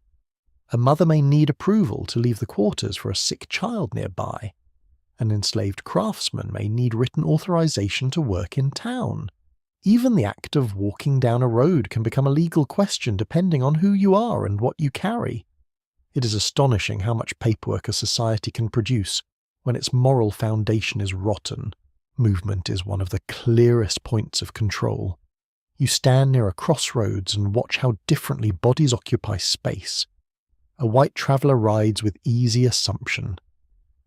A mother may need approval to leave the quarters for a sick child nearby. An enslaved craftsman may need written authorization to work in town. Even the act of walking down a road can become a legal question depending on who you are and what you carry. It is astonishing how much paperwork a society can produce when its moral foundation is rotten. Movement is one of the clearest points of control. You stand near a crossroads and watch how differently bodies occupy space. A white traveller rides with easy assumption.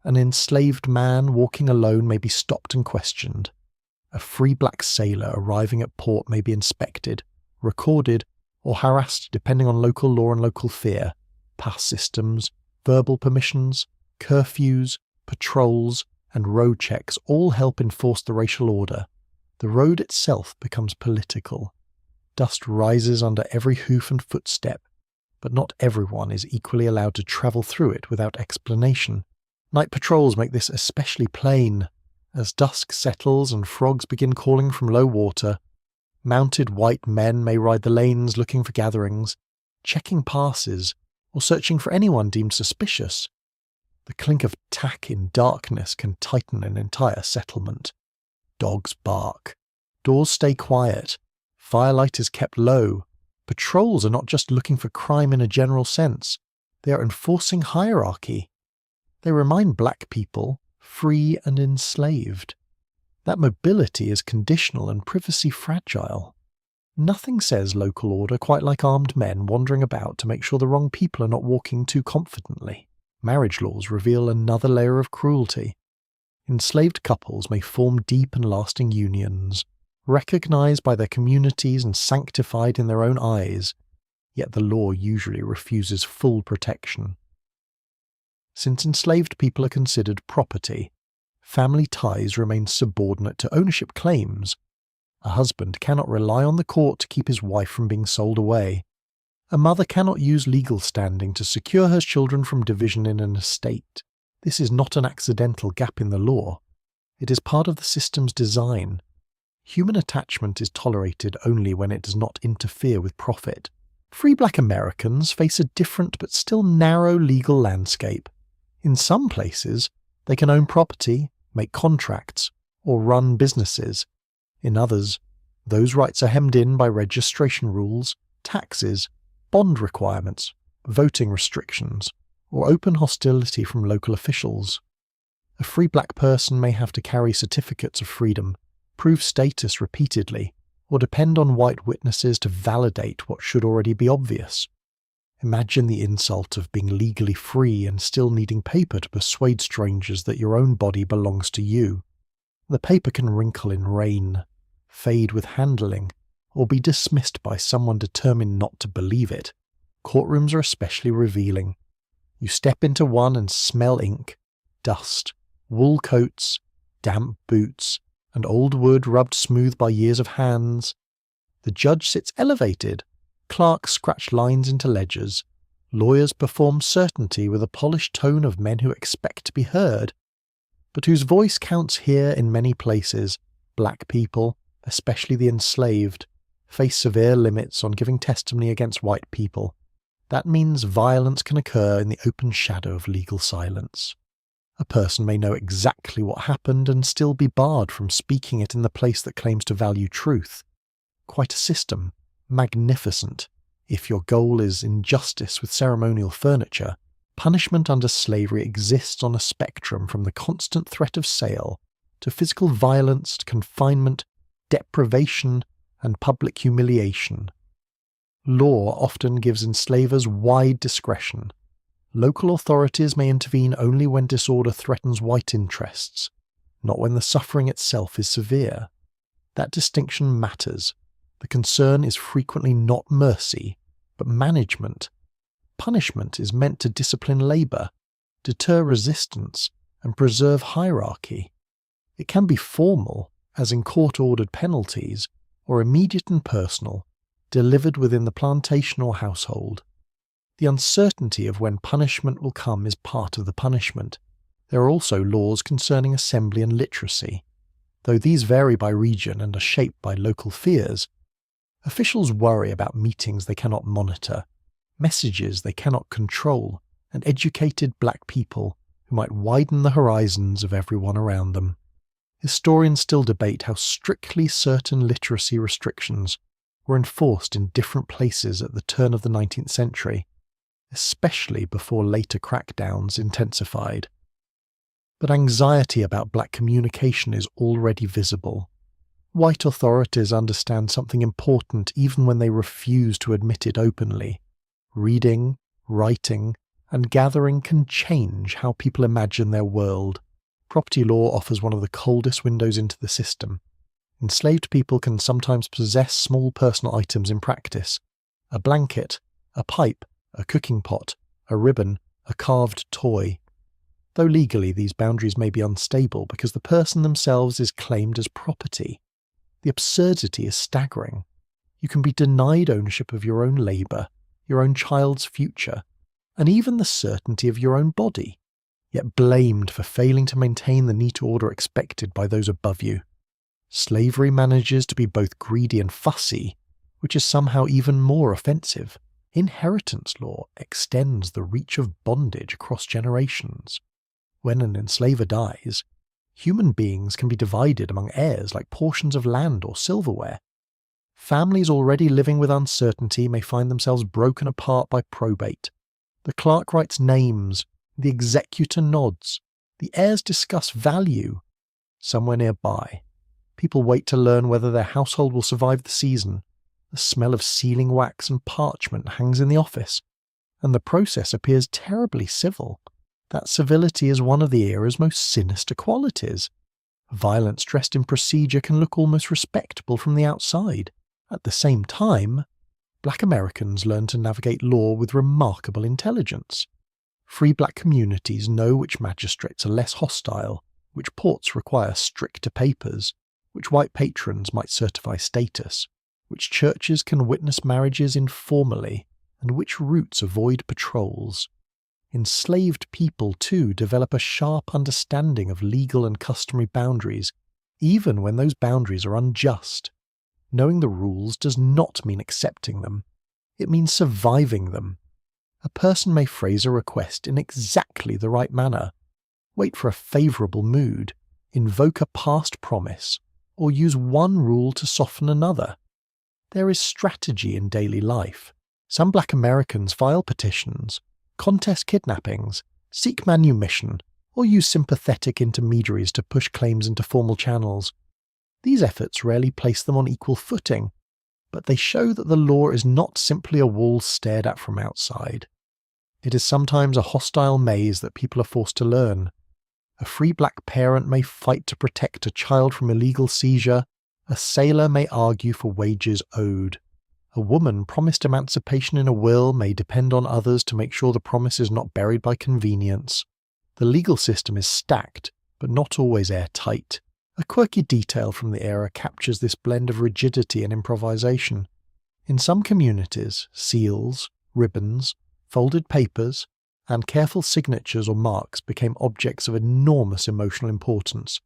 An enslaved man walking alone may be stopped and questioned. A free black sailor arriving at port may be inspected, recorded, or harassed depending on local law and local fear. Pass systems, verbal permissions, curfews, patrols, and road checks all help enforce the racial order. The road itself becomes political. Dust rises under every hoof and footstep, but not everyone is equally allowed to travel through it without explanation. Night patrols make this especially plain. As dusk settles and frogs begin calling from low water, mounted white men may ride the lanes looking for gatherings, checking passes, or searching for anyone deemed suspicious. The clink of tack in darkness can tighten an entire settlement. Dogs bark. Doors stay quiet. Firelight is kept low. Patrols are not just looking for crime in a general sense. They are enforcing hierarchy. They remind black people, free and enslaved, that mobility is conditional and privacy fragile. Nothing says local order quite like armed men wandering about to make sure the wrong people are not walking too confidently. Marriage laws reveal another layer of cruelty. Enslaved couples may form deep and lasting unions, recognized by their communities and sanctified in their own eyes, yet the law usually refuses full protection. Since enslaved people are considered property, family ties remain subordinate to ownership claims. A husband cannot rely on the court to keep his wife from being sold away. A mother cannot use legal standing to secure her children from division in an estate. This is not an accidental gap in the law. It is part of the system's design. Human attachment is tolerated only when it does not interfere with profit. Free black Americans face a different but still narrow legal landscape. In some places, they can own property, make contracts, or run businesses. In others, those rights are hemmed in by registration rules, taxes, bond requirements, voting restrictions, or open hostility from local officials. A free black person may have to carry certificates of freedom, prove status repeatedly, or depend on white witnesses to validate what should already be obvious. Imagine the insult of being legally free and still needing paper to persuade strangers that your own body belongs to you. The paper can wrinkle in rain, fade with handling, or be dismissed by someone determined not to believe it. Courtrooms are especially revealing. You step into one and smell ink, dust, wool coats, damp boots, and old wood rubbed smooth by years of hands. The judge sits elevated. Clerks scratch lines into ledgers. Lawyers perform certainty with a polished tone of men who expect to be heard, but whose voice counts here in many places. Black people, especially the enslaved, face severe limits on giving testimony against white people. That means violence can occur in the open shadow of legal silence. A person may know exactly what happened and still be barred from speaking it in the place that claims to value truth. Quite a system. Magnificent. If your goal is injustice with ceremonial furniture, punishment under slavery exists on a spectrum from the constant threat of sale to physical violence, to confinement, deprivation, and public humiliation. Law often gives enslavers wide discretion. Local authorities may intervene only when disorder threatens white interests, not when the suffering itself is severe. That distinction matters. The concern is frequently not mercy, but management. Punishment is meant to discipline labour, deter resistance, and preserve hierarchy. It can be formal, as in court-ordered penalties, or immediate and personal, delivered within the plantation or household. The uncertainty of when punishment will come is part of the punishment. There are also laws concerning assembly and literacy. Though these vary by region and are shaped by local fears, officials worry about meetings they cannot monitor, messages they cannot control, and educated black people who might widen the horizons of everyone around them. Historians still debate how strictly certain literacy restrictions were enforced in different places at the turn of the 19th century, especially before later crackdowns intensified. But anxiety about black communication is already visible. White authorities understand something important even when they refuse to admit it openly. Reading, writing, and gathering can change how people imagine their world. Property law offers one of the coldest windows into the system. Enslaved people can sometimes possess small personal items in practice: a blanket, a pipe, a cooking pot, a ribbon, a carved toy. Though legally these boundaries may be unstable because the person themselves is claimed as property, the absurdity is staggering. You can be denied ownership of your own labour, your own child's future, and even the certainty of your own body, yet blamed for failing to maintain the neat order expected by those above you. Slavery manages to be both greedy and fussy, which is somehow even more offensive. Inheritance law extends the reach of bondage across generations. When an enslaver dies, human beings can be divided among heirs like portions of land or silverware. Families already living with uncertainty may find themselves broken apart by probate. The clerk writes names, the executor nods, the heirs discuss value. Somewhere nearby, people wait to learn whether their household will survive the season. The smell of sealing wax and parchment hangs in the office, and the process appears terribly civil. That civility is one of the era's most sinister qualities. Violence dressed in procedure can look almost respectable from the outside. At the same time, black Americans learn to navigate law with remarkable intelligence. Free black communities know which magistrates are less hostile, which ports require stricter papers, which white patrons might certify status, which churches can witness marriages informally, and which routes avoid patrols. Enslaved people, too, develop a sharp understanding of legal and customary boundaries, even when those boundaries are unjust. Knowing the rules does not mean accepting them. It means surviving them. A person may phrase a request in exactly the right manner, wait for a favourable mood, invoke a past promise, or use one rule to soften another. There is strategy in daily life. Some Black Americans file petitions, contest kidnappings, seek manumission, or use sympathetic intermediaries to push claims into formal channels. These efforts rarely place them on equal footing, but they show that the law is not simply a wall stared at from outside. It is sometimes a hostile maze that people are forced to learn. A free black parent may fight to protect a child from illegal seizure. A sailor may argue for wages owed. A woman promised emancipation in a will may depend on others to make sure the promise is not buried by convenience. The legal system is stacked, but not always airtight. A quirky detail from the era captures this blend of rigidity and improvisation. In some communities, seals, ribbons, folded papers, and careful signatures or marks became objects of enormous emotional importance,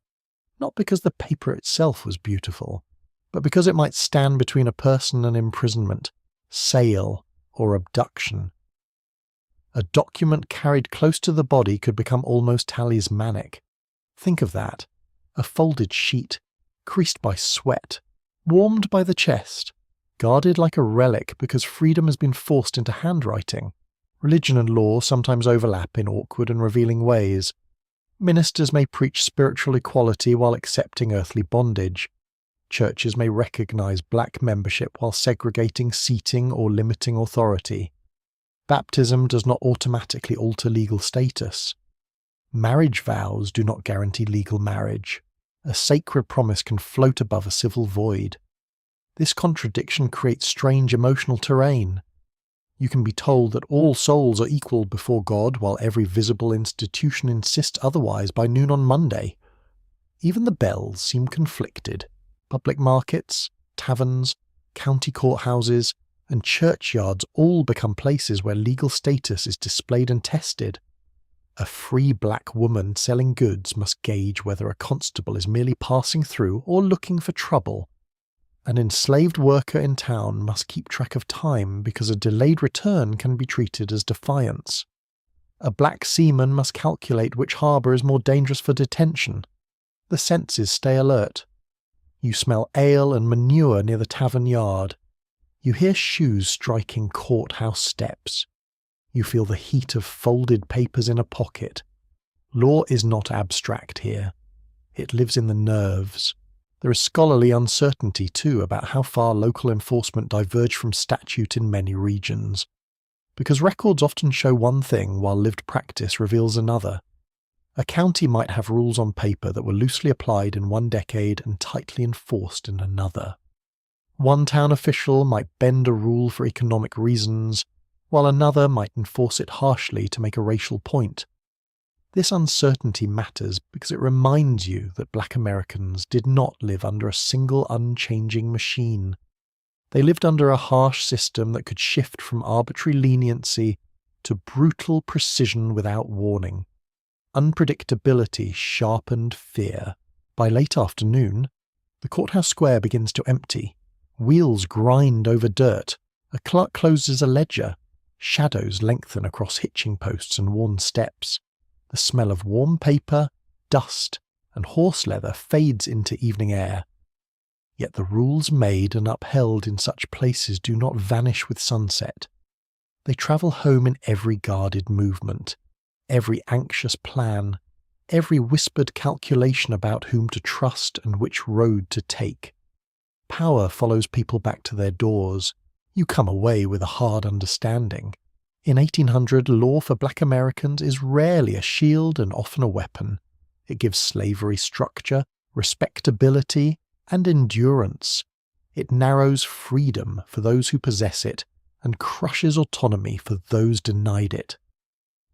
not because the paper itself was beautiful, but because it might stand between a person and imprisonment, sale, or abduction. A document carried close to the body could become almost talismanic. Think of that. A folded sheet, creased by sweat, warmed by the chest, guarded like a relic because freedom has been forced into handwriting. Religion and law sometimes overlap in awkward and revealing ways. Ministers may preach spiritual equality while accepting earthly bondage. Churches may recognize black membership while segregating seating or limiting authority. Baptism does not automatically alter legal status. Marriage vows do not guarantee legal marriage. A sacred promise can float above a civil void. This contradiction creates strange emotional terrain. You can be told that all souls are equal before God while every visible institution insists otherwise by noon on Monday. Even the bells seem conflicted. Public markets, taverns, county courthouses, and churchyards all become places where legal status is displayed and tested. A free black woman selling goods must gauge whether a constable is merely passing through or looking for trouble. An enslaved worker in town must keep track of time because a delayed return can be treated as defiance. A black seaman must calculate which harbour is more dangerous for detention. The senses stay alert. You smell ale and manure near the tavern yard. You hear shoes striking courthouse steps. You feel the heat of folded papers in a pocket. Law is not abstract here. It lives in the nerves. There is scholarly uncertainty, too, about how far local enforcement diverged from statute in many regions. Because records often show one thing while lived practice reveals another. A county might have rules on paper that were loosely applied in one decade and tightly enforced in another. One town official might bend a rule for economic reasons, while another might enforce it harshly to make a racial point. This uncertainty matters because it reminds you that black Americans did not live under a single unchanging machine. They lived under a harsh system that could shift from arbitrary leniency to brutal precision without warning. Unpredictability sharpened fear. By late afternoon, the courthouse square begins to empty. Wheels grind over dirt. A clerk closes a ledger. Shadows lengthen across hitching posts and worn steps. The smell of warm paper, dust, and horse leather fades into evening air. Yet the rules made and upheld in such places do not vanish with sunset. They travel home in every guarded movement, every anxious plan, every whispered calculation about whom to trust and which road to take. Power follows people back to their doors. You come away with a hard understanding. In 1800, law for black Americans is rarely a shield and often a weapon. It gives slavery structure, respectability, and endurance. It narrows freedom for those who possess it and crushes autonomy for those denied it.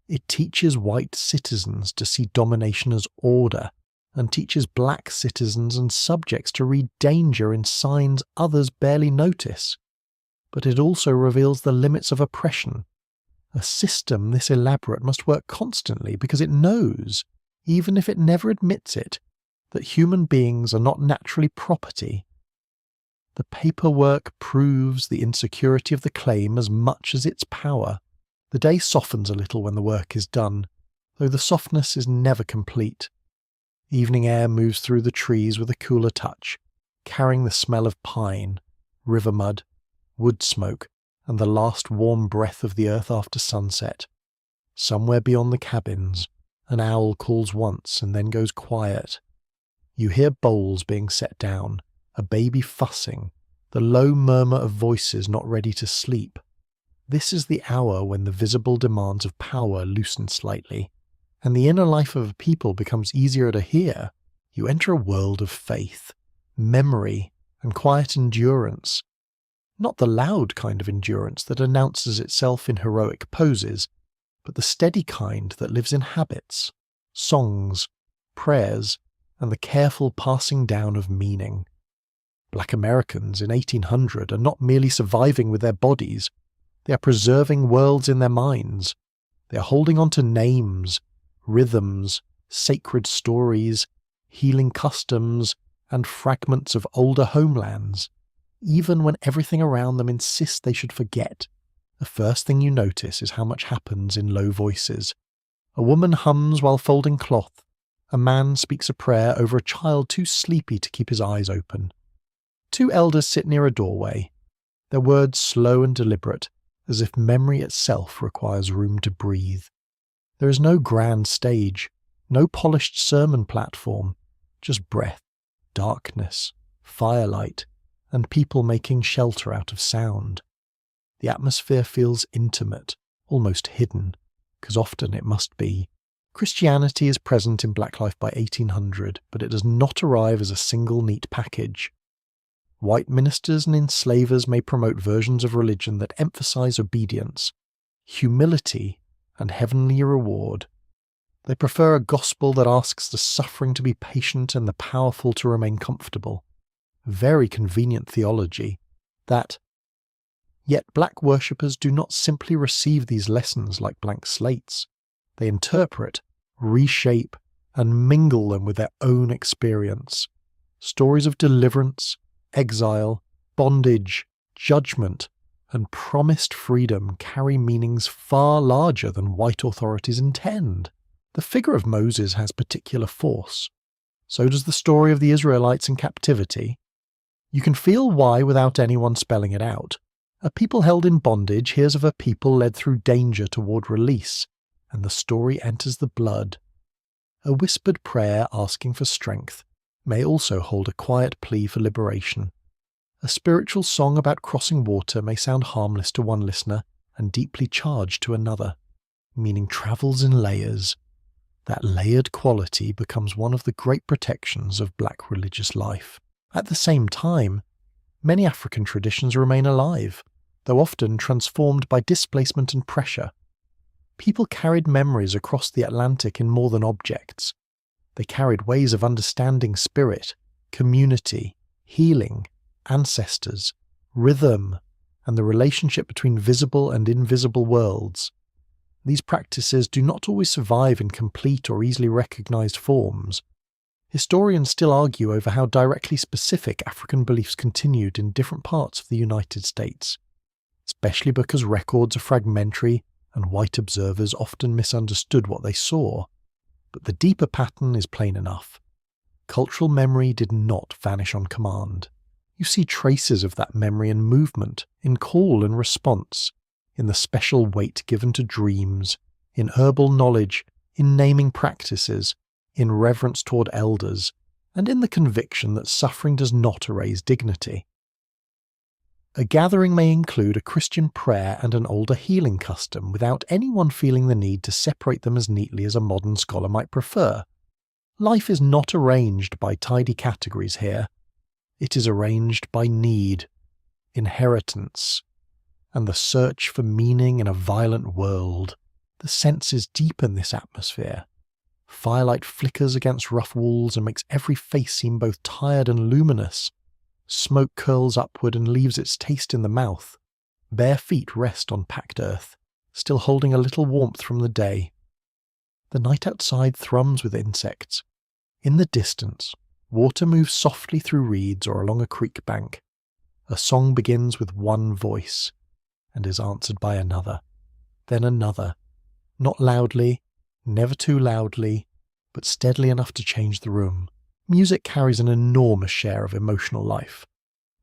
It teaches white citizens to see domination as order and teaches black citizens and subjects to read danger in signs others barely notice. But it also reveals the limits of oppression. A system this elaborate must work constantly because it knows, even if it never admits it, that human beings are not naturally property. The paperwork proves the insecurity of the claim as much as its power. The day softens a little when the work is done, though the softness is never complete. Evening air moves through the trees with a cooler touch, carrying the smell of pine, river mud, wood smoke, and the last warm breath of the earth after sunset. Somewhere beyond the cabins, an owl calls once and then goes quiet. You hear bowls being set down, a baby fussing, the low murmur of voices not ready to sleep. This is the hour when the visible demands of power loosen slightly, and the inner life of a people becomes easier to hear. You enter a world of faith, memory, and quiet endurance. Not the loud kind of endurance that announces itself in heroic poses, but the steady kind that lives in habits, songs, prayers, and the careful passing down of meaning. Black Americans in 1800 are not merely surviving with their bodies, they are preserving worlds in their minds. They are holding on to names, rhythms, sacred stories, healing customs, and fragments of older homelands. Even when everything around them insists they should forget, the first thing you notice is how much happens in low voices. A woman hums while folding cloth. A man speaks a prayer over a child too sleepy to keep his eyes open. Two elders sit near a doorway, their words slow and deliberate, as if memory itself requires room to breathe. There is no grand stage, no polished sermon platform, just breath, darkness, firelight, and people making shelter out of sound. The atmosphere feels intimate, almost hidden, because often it must be. Christianity is present in Black Life by 1800, but it does not arrive as a single neat package. White ministers and enslavers may promote versions of religion that emphasize obedience, humility, and heavenly reward. They prefer a gospel that asks the suffering to be patient and the powerful to remain comfortable. Very convenient theology, that. Yet black worshippers do not simply receive these lessons like blank slates. They interpret, reshape, and mingle them with their own experience. Stories of deliverance, exile, bondage, judgment, and promised freedom carry meanings far larger than white authorities intend. The figure of Moses has particular force. So does the story of the Israelites in captivity. You can feel why without anyone spelling it out. A people held in bondage hears of a people led through danger toward release, and the story enters the blood. A whispered prayer asking for strength may also hold a quiet plea for liberation. A spiritual song about crossing water may sound harmless to one listener and deeply charged to another. Meaning travels in layers. That layered quality becomes one of the great protections of black religious life. At the same time, many African traditions remain alive, though often transformed by displacement and pressure. People carried memories across the Atlantic in more than objects. They carried ways of understanding spirit, community, healing, ancestors, rhythm, and the relationship between visible and invisible worlds. These practices do not always survive in complete or easily recognized forms. Historians still argue over how directly specific African beliefs continued in different parts of the United States, especially because records are fragmentary and white observers often misunderstood what they saw. But the deeper pattern is plain enough. Cultural memory did not vanish on command. You see traces of that memory and movement, in call and response, in the special weight given to dreams, in herbal knowledge, in naming practices, in reverence toward elders, and in the conviction that suffering does not erase dignity. A gathering may include a Christian prayer and an older healing custom without anyone feeling the need to separate them as neatly as a modern scholar might prefer. Life is not arranged by tidy categories here. It is arranged by need, inheritance, and the search for meaning in a violent world. The senses deepen this atmosphere. Firelight flickers against rough walls and makes every face seem both tired and luminous. Smoke curls upward and leaves its taste in the mouth. Bare feet rest on packed earth, still holding a little warmth from the day. The night outside thrums with insects. In the distance, water moves softly through reeds or along a creek bank. A song begins with one voice and is answered by another, then another, not loudly, never too loudly, but steadily enough to change the room. Music carries an enormous share of emotional life.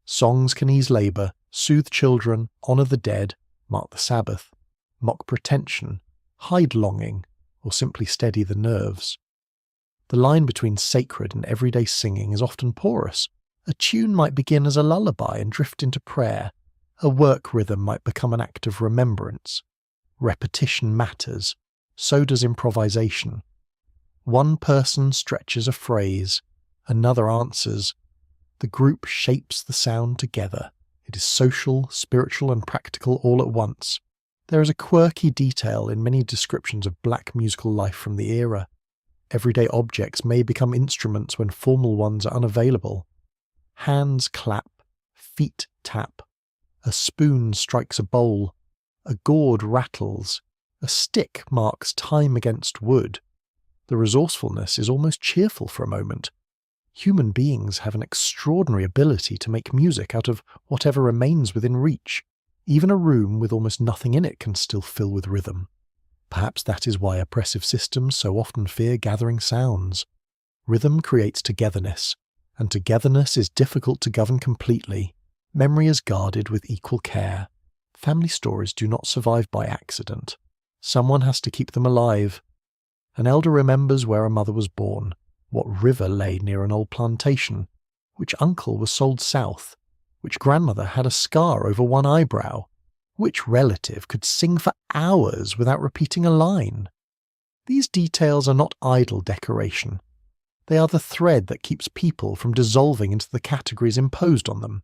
Songs can ease labour, soothe children, honour the dead, mark the Sabbath, mock pretension, hide longing, or simply steady the nerves. The line between sacred and everyday singing is often porous. A tune might begin as a lullaby and drift into prayer. A work rhythm might become an act of remembrance. Repetition matters. So does improvisation. One person stretches a phrase, another answers. The group shapes the sound together. It is social, spiritual, and practical all at once. There is a quirky detail in many descriptions of black musical life from the era. Everyday objects may become instruments when formal ones are unavailable. Hands clap, feet tap. A spoon strikes a bowl. A gourd rattles. A stick marks time against wood. The resourcefulness is almost cheerful for a moment. Human beings have an extraordinary ability to make music out of whatever remains within reach. Even a room with almost nothing in it can still fill with rhythm. Perhaps that is why oppressive systems so often fear gathering sounds. Rhythm creates togetherness, and togetherness is difficult to govern completely. Memory is guarded with equal care. Family stories do not survive by accident. Someone has to keep them alive. An elder remembers where a mother was born, what river lay near an old plantation, which uncle was sold south, which grandmother had a scar over one eyebrow, which relative could sing for hours without repeating a line. These details are not idle decoration. They are the thread that keeps people from dissolving into the categories imposed on them.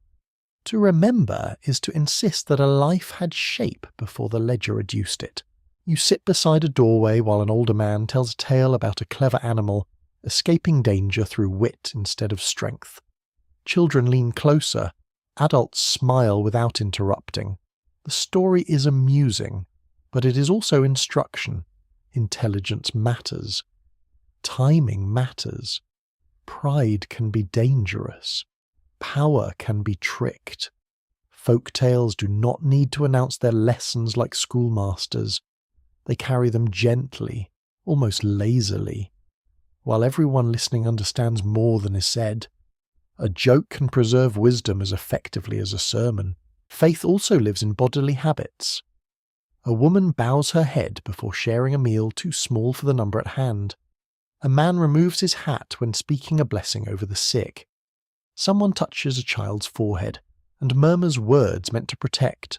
To remember is to insist that a life had shape before the ledger reduced it. You sit beside a doorway while an older man tells a tale about a clever animal escaping danger through wit instead of strength. Children lean closer. Adults smile without interrupting. The story is amusing, but it is also instruction. Intelligence matters. Timing matters. Pride can be dangerous. Power can be tricked. Folk tales do not need to announce their lessons like schoolmasters. They carry them gently, almost lazily, while everyone listening understands more than is said. A joke can preserve wisdom as effectively as a sermon. Faith also lives in bodily habits. A woman bows her head before sharing a meal too small for the number at hand. A man removes his hat when speaking a blessing over the sick. Someone touches a child's forehead and murmurs words meant to protect.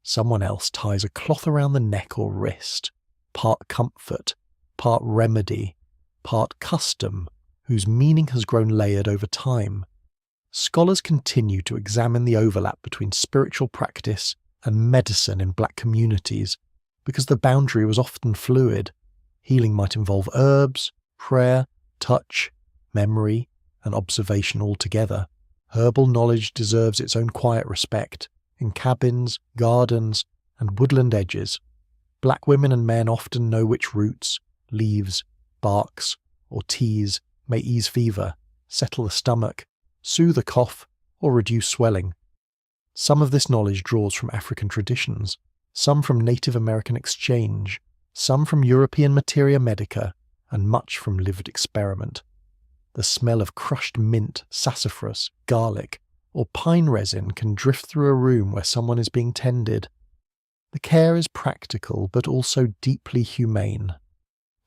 Someone else ties a cloth around the neck or wrist, part comfort, part remedy, part custom, whose meaning has grown layered over time. Scholars continue to examine the overlap between spiritual practice and medicine in black communities, because the boundary was often fluid. Healing might involve herbs, prayer, touch, memory, and observation altogether. Herbal knowledge deserves its own quiet respect. In cabins, gardens, and woodland edges, black women and men often know which roots, leaves, barks, or teas may ease fever, settle the stomach, soothe a cough, or reduce swelling. Some of this knowledge draws from African traditions, some from Native American exchange, some from European materia medica, and much from lived experiment. The smell of crushed mint, sassafras, garlic, or pine resin can drift through a room where someone is being tended. The care is practical but also deeply humane.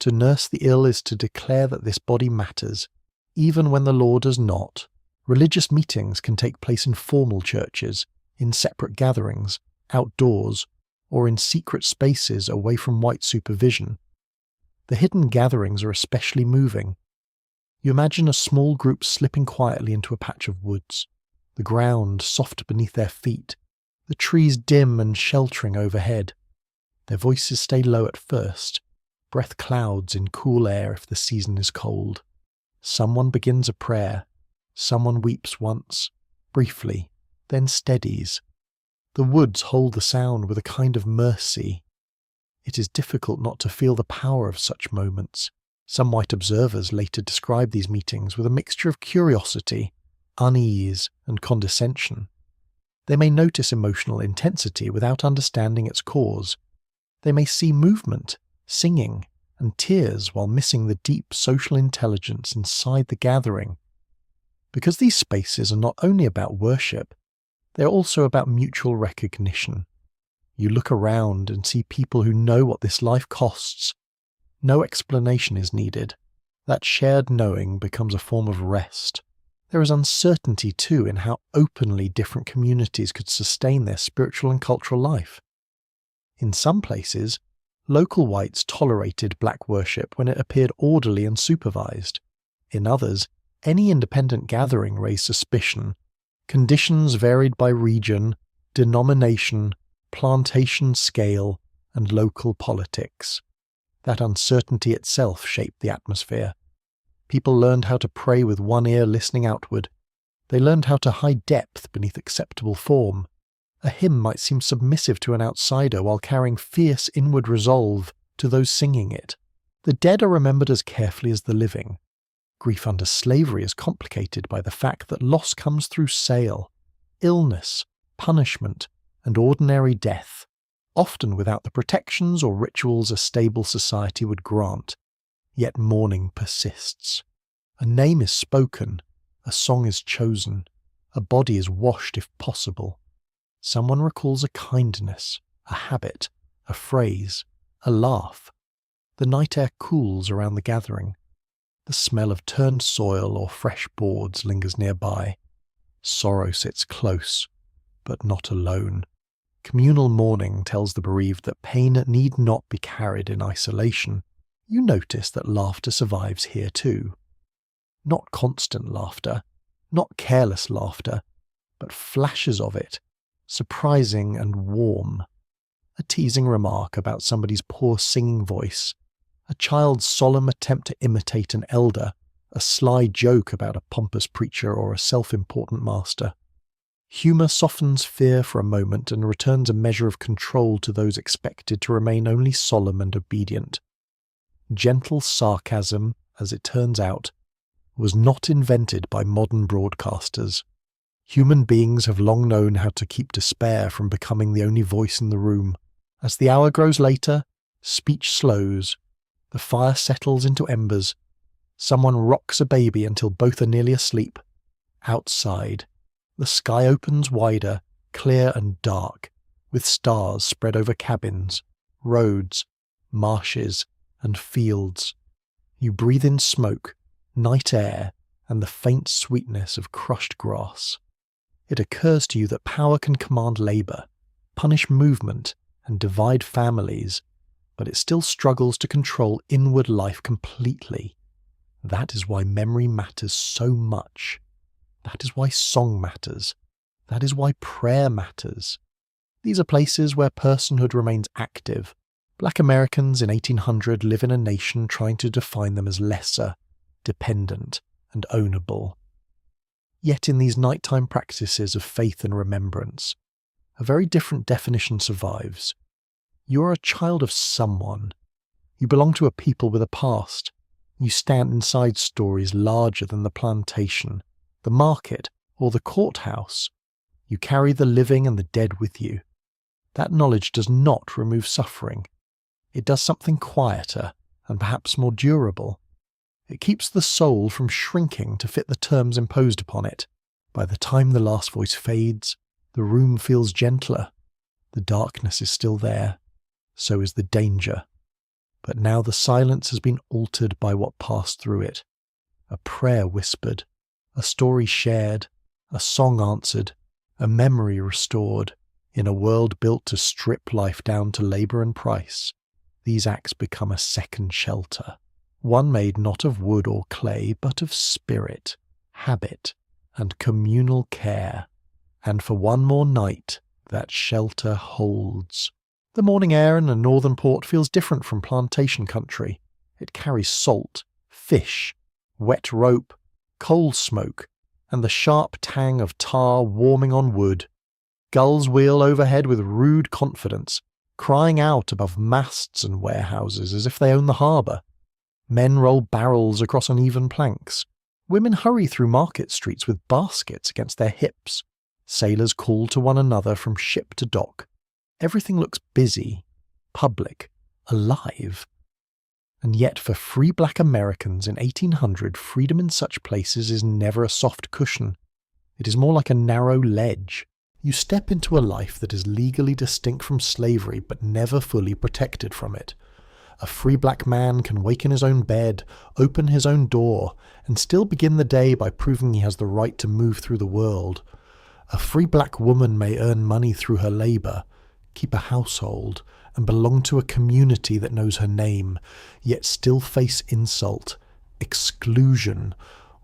To nurse the ill is to declare that this body matters, even when the law does not. Religious meetings can take place in formal churches, in separate gatherings, outdoors, or in secret spaces away from white supervision. The hidden gatherings are especially moving. You imagine a small group slipping quietly into a patch of woods, the ground soft beneath their feet, the trees dim and sheltering overhead. Their voices stay low at first, breath clouds in cool air if the season is cold. Someone begins a prayer. Someone weeps once, briefly, then steadies. The woods hold the sound with a kind of mercy. It is difficult not to feel the power of such moments. Some white observers later describe these meetings with a mixture of curiosity, unease, and condescension. They may notice emotional intensity without understanding its cause. They may see movement, singing, and tears while missing the deep social intelligence inside the gathering. Because these spaces are not only about worship, they are also about mutual recognition. You look around and see people who know what this life costs. No explanation is needed. That shared knowing becomes a form of rest. There is uncertainty too in how openly different communities could sustain their spiritual and cultural life. In some places, local whites tolerated black worship when it appeared orderly and supervised. In others, any independent gathering raised suspicion. Conditions varied by region, denomination, plantation scale, and local politics. That uncertainty itself shaped the atmosphere. People learned how to pray with one ear listening outward. They learned how to hide depth beneath acceptable form. A hymn might seem submissive to an outsider while carrying fierce inward resolve to those singing it. The dead are remembered as carefully as the living. Grief under slavery is complicated by the fact that loss comes through sale, illness, punishment, and ordinary death, often without the protections or rituals a stable society would grant. Yet mourning persists. A name is spoken, a song is chosen, a body is washed if possible. Someone recalls a kindness, a habit, a phrase, a laugh. The night air cools around the gathering. The smell of turned soil or fresh boards lingers nearby. Sorrow sits close, but not alone. Communal mourning tells the bereaved that pain need not be carried in isolation. You notice that laughter survives here too. Not constant laughter, not careless laughter, but flashes of it, surprising and warm. A teasing remark about somebody's poor singing voice, a child's solemn attempt to imitate an elder, a sly joke about a pompous preacher or a self-important master. Humour softens fear for a moment and returns a measure of control to those expected to remain only solemn and obedient. Gentle sarcasm, as it turns out, was not invented by modern broadcasters. Human beings have long known how to keep despair from becoming the only voice in the room. As the hour grows later, speech slows, the fire settles into embers. Someone rocks a baby until both are nearly asleep. Outside, the sky opens wider, clear and dark, with stars spread over cabins, roads, marshes, and fields. You breathe in smoke, night air, and the faint sweetness of crushed grass. It occurs to you that power can command labour, punish movement, and divide families, but it still struggles to control inward life completely. That is why memory matters so much. That is why song matters. That is why prayer matters. These are places where personhood remains active. Black Americans in 1800 live in a nation trying to define them as lesser, dependent, and ownable. Yet in these nighttime practices of faith and remembrance, a very different definition survives. You are a child of someone. You belong to a people with a past. You stand inside stories larger than the plantation, the market, or the courthouse. You carry the living and the dead with you. That knowledge does not remove suffering. It does something quieter and perhaps more durable. It keeps the soul from shrinking to fit the terms imposed upon it. By the time the last voice fades, the room feels gentler. The darkness is still there. So is the danger. But now the silence has been altered by what passed through it. A prayer whispered, a story shared, a song answered, a memory restored. In a world built to strip life down to labour and price, these acts become a second shelter, one made not of wood or clay, but of spirit, habit, and communal care. And for one more night, that shelter holds. The morning air in a northern port feels different from plantation country. It carries salt, fish, wet rope, coal smoke, and the sharp tang of tar warming on wood. Gulls wheel overhead with rude confidence, crying out above masts and warehouses as if they own the harbour. Men roll barrels across uneven planks. Women hurry through market streets with baskets against their hips. Sailors call to one another from ship to dock. Everything looks busy, public, alive. And yet for free black Americans in 1800, freedom in such places is never a soft cushion. It is more like a narrow ledge. You step into a life that is legally distinct from slavery but never fully protected from it. A free black man can wake in his own bed, open his own door, and still begin the day by proving he has the right to move through the world. A free black woman may earn money through her labour, keep a household, and belong to a community that knows her name, yet still face insult, exclusion,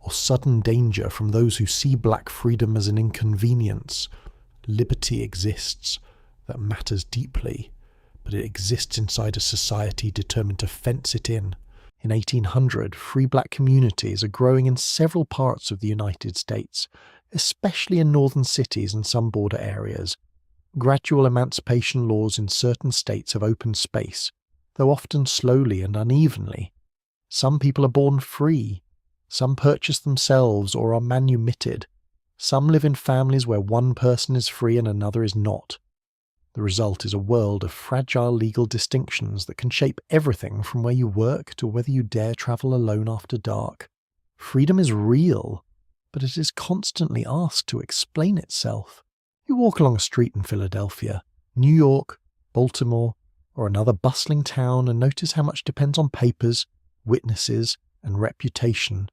or sudden danger from those who see black freedom as an inconvenience. Liberty exists, that matters deeply, but it exists inside a society determined to fence it in. In 1800, free black communities are growing in several parts of the United States, especially in northern cities and some border areas. Gradual emancipation laws in certain states have opened space, though often slowly and unevenly. Some people are born free, some purchase themselves or are manumitted, some live in families where one person is free and another is not. The result is a world of fragile legal distinctions that can shape everything from where you work to whether you dare travel alone after dark. Freedom is real, but it is constantly asked to explain itself. You walk along a street in Philadelphia, New York, Baltimore, or another bustling town and notice how much depends on papers, witnesses, and reputation.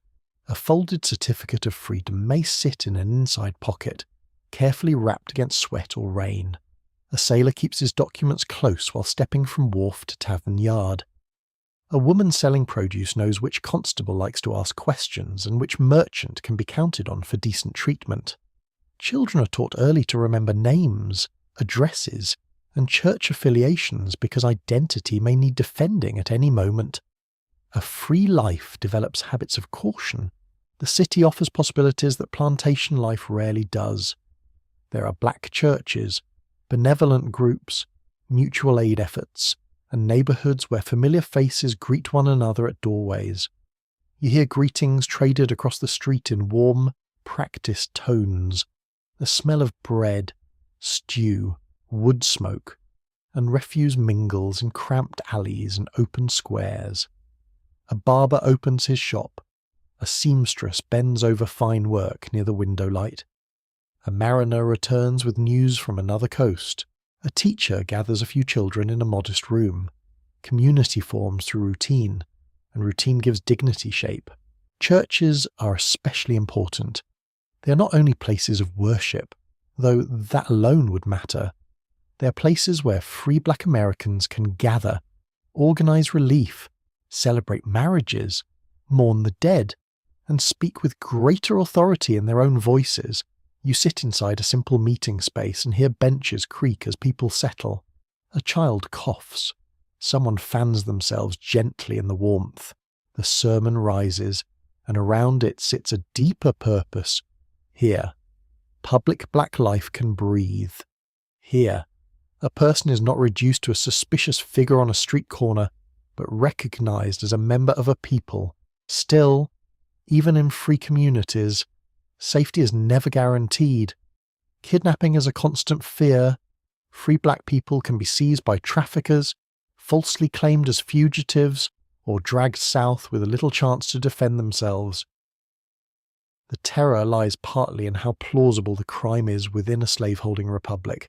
A folded certificate of freedom may sit in an inside pocket, carefully wrapped against sweat or rain. A sailor keeps his documents close while stepping from wharf to tavern yard. A woman selling produce knows which constable likes to ask questions and which merchant can be counted on for decent treatment. Children are taught early to remember names, addresses, and church affiliations because identity may need defending at any moment. A free life develops habits of caution. The city offers possibilities that plantation life rarely does. There are black churches, benevolent groups, mutual aid efforts, and neighbourhoods where familiar faces greet one another at doorways. You hear greetings traded across the street in warm, practiced tones. The smell of bread, stew, wood smoke, and refuse mingles in cramped alleys and open squares. A barber opens his shop. A seamstress bends over fine work near the window light. A mariner returns with news from another coast. A teacher gathers a few children in a modest room. Community forms through routine, and routine gives dignity shape. Churches are especially important. They are not only places of worship, though that alone would matter. They are places where free black Americans can gather, organize relief, celebrate marriages, mourn the dead, and speak with greater authority in their own voices. You sit inside a simple meeting space and hear benches creak as people settle. A child coughs. Someone fans themselves gently in the warmth. The sermon rises, and around it sits a deeper purpose. Here, public black life can breathe. Here, a person is not reduced to a suspicious figure on a street corner, but recognized as a member of a people. Still, even in free communities, safety is never guaranteed. Kidnapping is a constant fear. Free black people can be seized by traffickers, falsely claimed as fugitives, or dragged south with a little chance to defend themselves. The terror lies partly in how plausible the crime is within a slaveholding republic.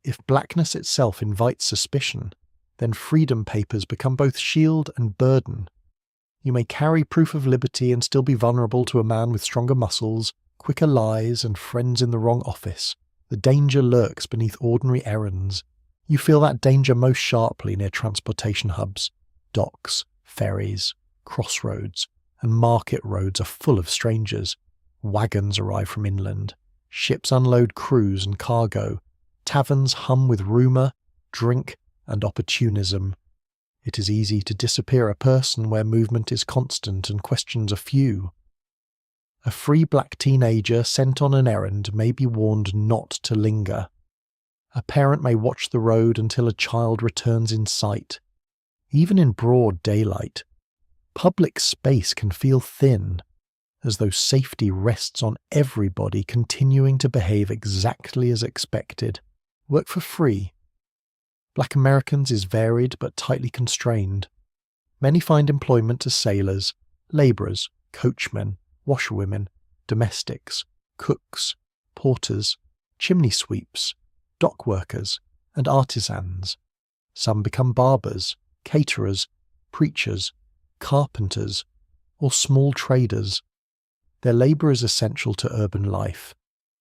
If blackness itself invites suspicion, then freedom papers become both shield and burden. You may carry proof of liberty and still be vulnerable to a man with stronger muscles, quicker lies, and friends in the wrong office. The danger lurks beneath ordinary errands. You feel that danger most sharply near transportation hubs. Docks, ferries, crossroads, and market roads are full of strangers. Wagons arrive from inland. Ships unload crews and cargo. Taverns hum with rumour, drink, and opportunism. It is easy to disappear a person where movement is constant and questions are few. A free black teenager sent on an errand may be warned not to linger. A parent may watch the road until a child returns in sight. Even in broad daylight, public space can feel thin. as though safety rests on everybody continuing to behave exactly as expected. Work for free. Black Americans is varied but tightly constrained. Many find employment as sailors, labourers, coachmen, washerwomen, domestics, cooks, porters, chimney sweeps, dock workers, and artisans. Some become barbers, caterers, preachers, carpenters, or small traders. Their labour is essential to urban life,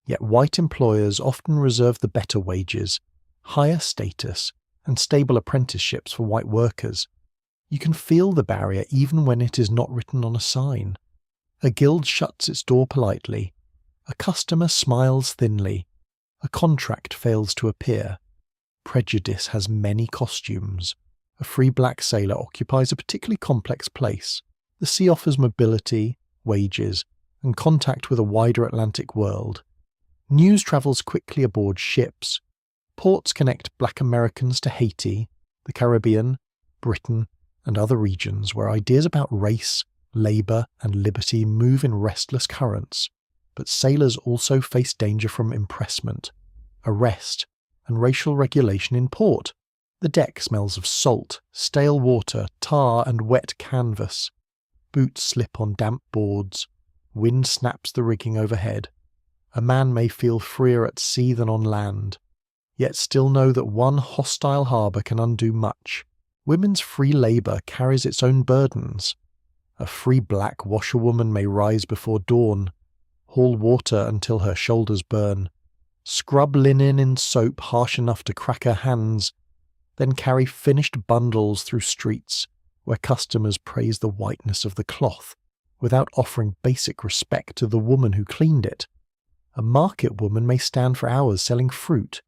yet white employers often reserve the better wages, higher status, and stable apprenticeships for white workers. You can feel the barrier even when it is not written on a sign. A guild shuts its door politely, a customer smiles thinly, a contract fails to appear. Prejudice has many costumes. A free black sailor occupies a particularly complex place. The sea offers mobility, wages, and contact with a wider Atlantic world. News travels quickly aboard ships. Ports connect black Americans to Haiti, the Caribbean, Britain, and other regions where ideas about race, labour, and liberty move in restless currents. But sailors also face danger from impressment, arrest, and racial regulation in port. The deck smells of salt, stale water, tar, and wet canvas. Boots slip on damp boards. Wind snaps the rigging overhead. A man may feel freer at sea than on land, yet still know that one hostile harbour can undo much. Women's free labour carries its own burdens. A free black washerwoman may rise before dawn, haul water until her shoulders burn, scrub linen in soap harsh enough to crack her hands, then carry finished bundles through streets where customers praise the whiteness of the cloth without offering basic respect to the woman who cleaned it. A market woman may stand for hours selling fruit,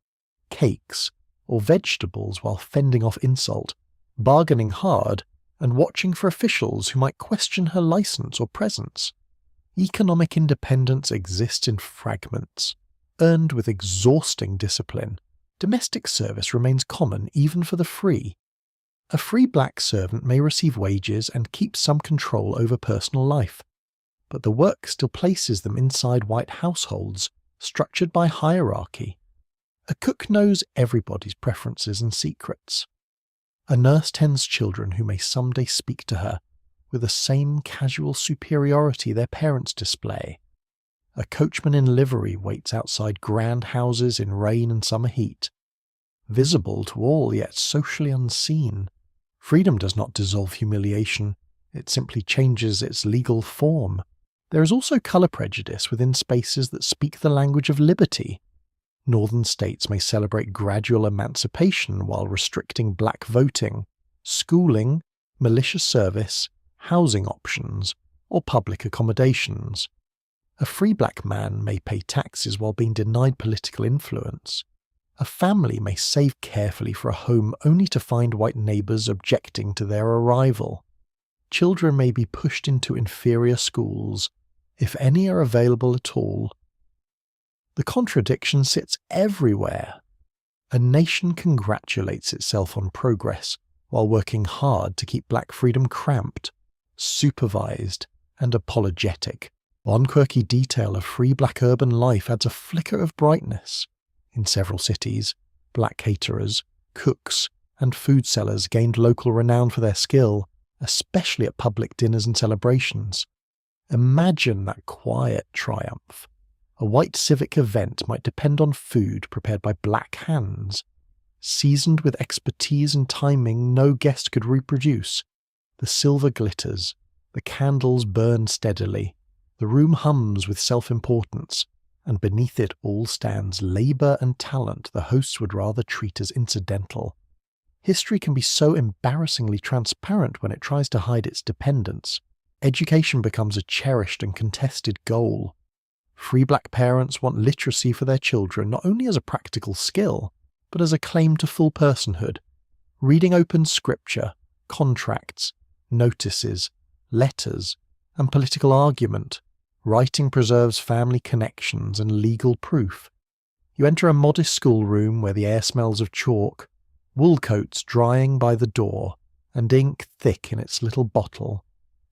cakes, or vegetables while fending off insult, bargaining hard and watching for officials who might question her license or presence. Economic independence exists in fragments, earned with exhausting discipline. Domestic service remains common even for the free. A free black servant may receive wages and keep some control over personal life, but the work still places them inside white households, structured by hierarchy. A cook knows everybody's preferences and secrets. A nurse tends children who may someday speak to her with the same casual superiority their parents display. A coachman in livery waits outside grand houses in rain and summer heat. Visible to all, yet socially unseen. Freedom does not dissolve humiliation, it simply changes its legal form. There is also colour prejudice within spaces that speak the language of liberty. Northern states may celebrate gradual emancipation while restricting black voting, schooling, militia service, housing options, or public accommodations. A free black man may pay taxes while being denied political influence. A family may save carefully for a home only to find white neighbours objecting to their arrival. Children may be pushed into inferior schools, if any are available at all. The contradiction sits everywhere. A nation congratulates itself on progress while working hard to keep black freedom cramped, supervised, and apologetic. One quirky detail of free black urban life adds a flicker of brightness. In several cities, black caterers, cooks, and food sellers gained local renown for their skill, especially at public dinners and celebrations. Imagine that quiet triumph. A white civic event might depend on food prepared by black hands, seasoned with expertise and timing no guest could reproduce. The silver glitters, the candles burn steadily, the room hums with self-importance, and beneath it all stands labour and talent the hosts would rather treat as incidental. History can be so embarrassingly transparent when it tries to hide its dependence. Education becomes a cherished and contested goal. Free black parents want literacy for their children not only as a practical skill, but as a claim to full personhood. Reading opens scripture, contracts, notices, letters, and political argument. Writing preserves family connections and legal proof. You enter a modest schoolroom where the air smells of chalk, wool coats drying by the door, and ink thick in its little bottle.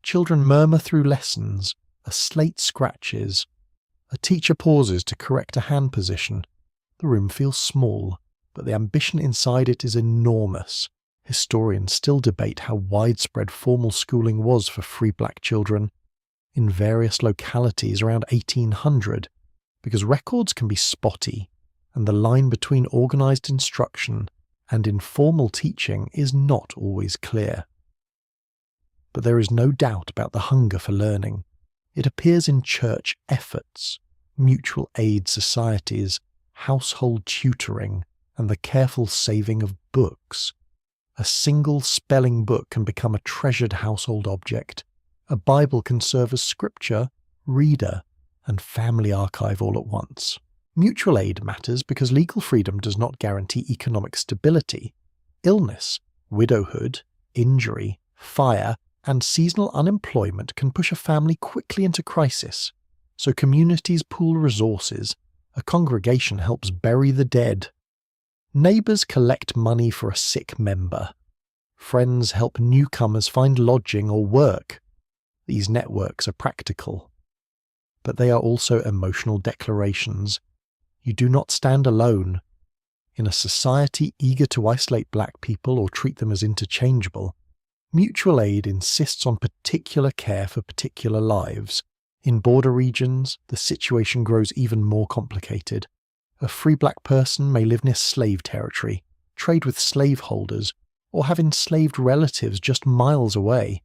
Children murmur through lessons, A slate scratches. A teacher pauses to correct a hand position. The room feels small, but the ambition inside it is enormous. Historians still debate how widespread formal schooling was for free black children in various localities around 1800, because records can be spotty, and the line between organised instruction and informal teaching is not always clear. But there is no doubt about the hunger for learning. It appears in church efforts, mutual aid societies, household tutoring, and the careful saving of books. A single spelling book can become a treasured household object. A Bible can serve as scripture, reader, and family archive all at once. Mutual aid matters because legal freedom does not guarantee economic stability. Illness, widowhood, injury, fire, and seasonal unemployment can push a family quickly into crisis. So communities pool resources. A congregation helps bury the dead. Neighbours collect money for a sick member. Friends help newcomers find lodging or work. These networks are practical. But they are also emotional declarations. You do not stand alone. In a society eager to isolate black people or treat them as interchangeable, mutual aid insists on particular care for particular lives. In border regions, the situation grows even more complicated. A free black person may live near slave territory, trade with slaveholders, or have enslaved relatives just miles away.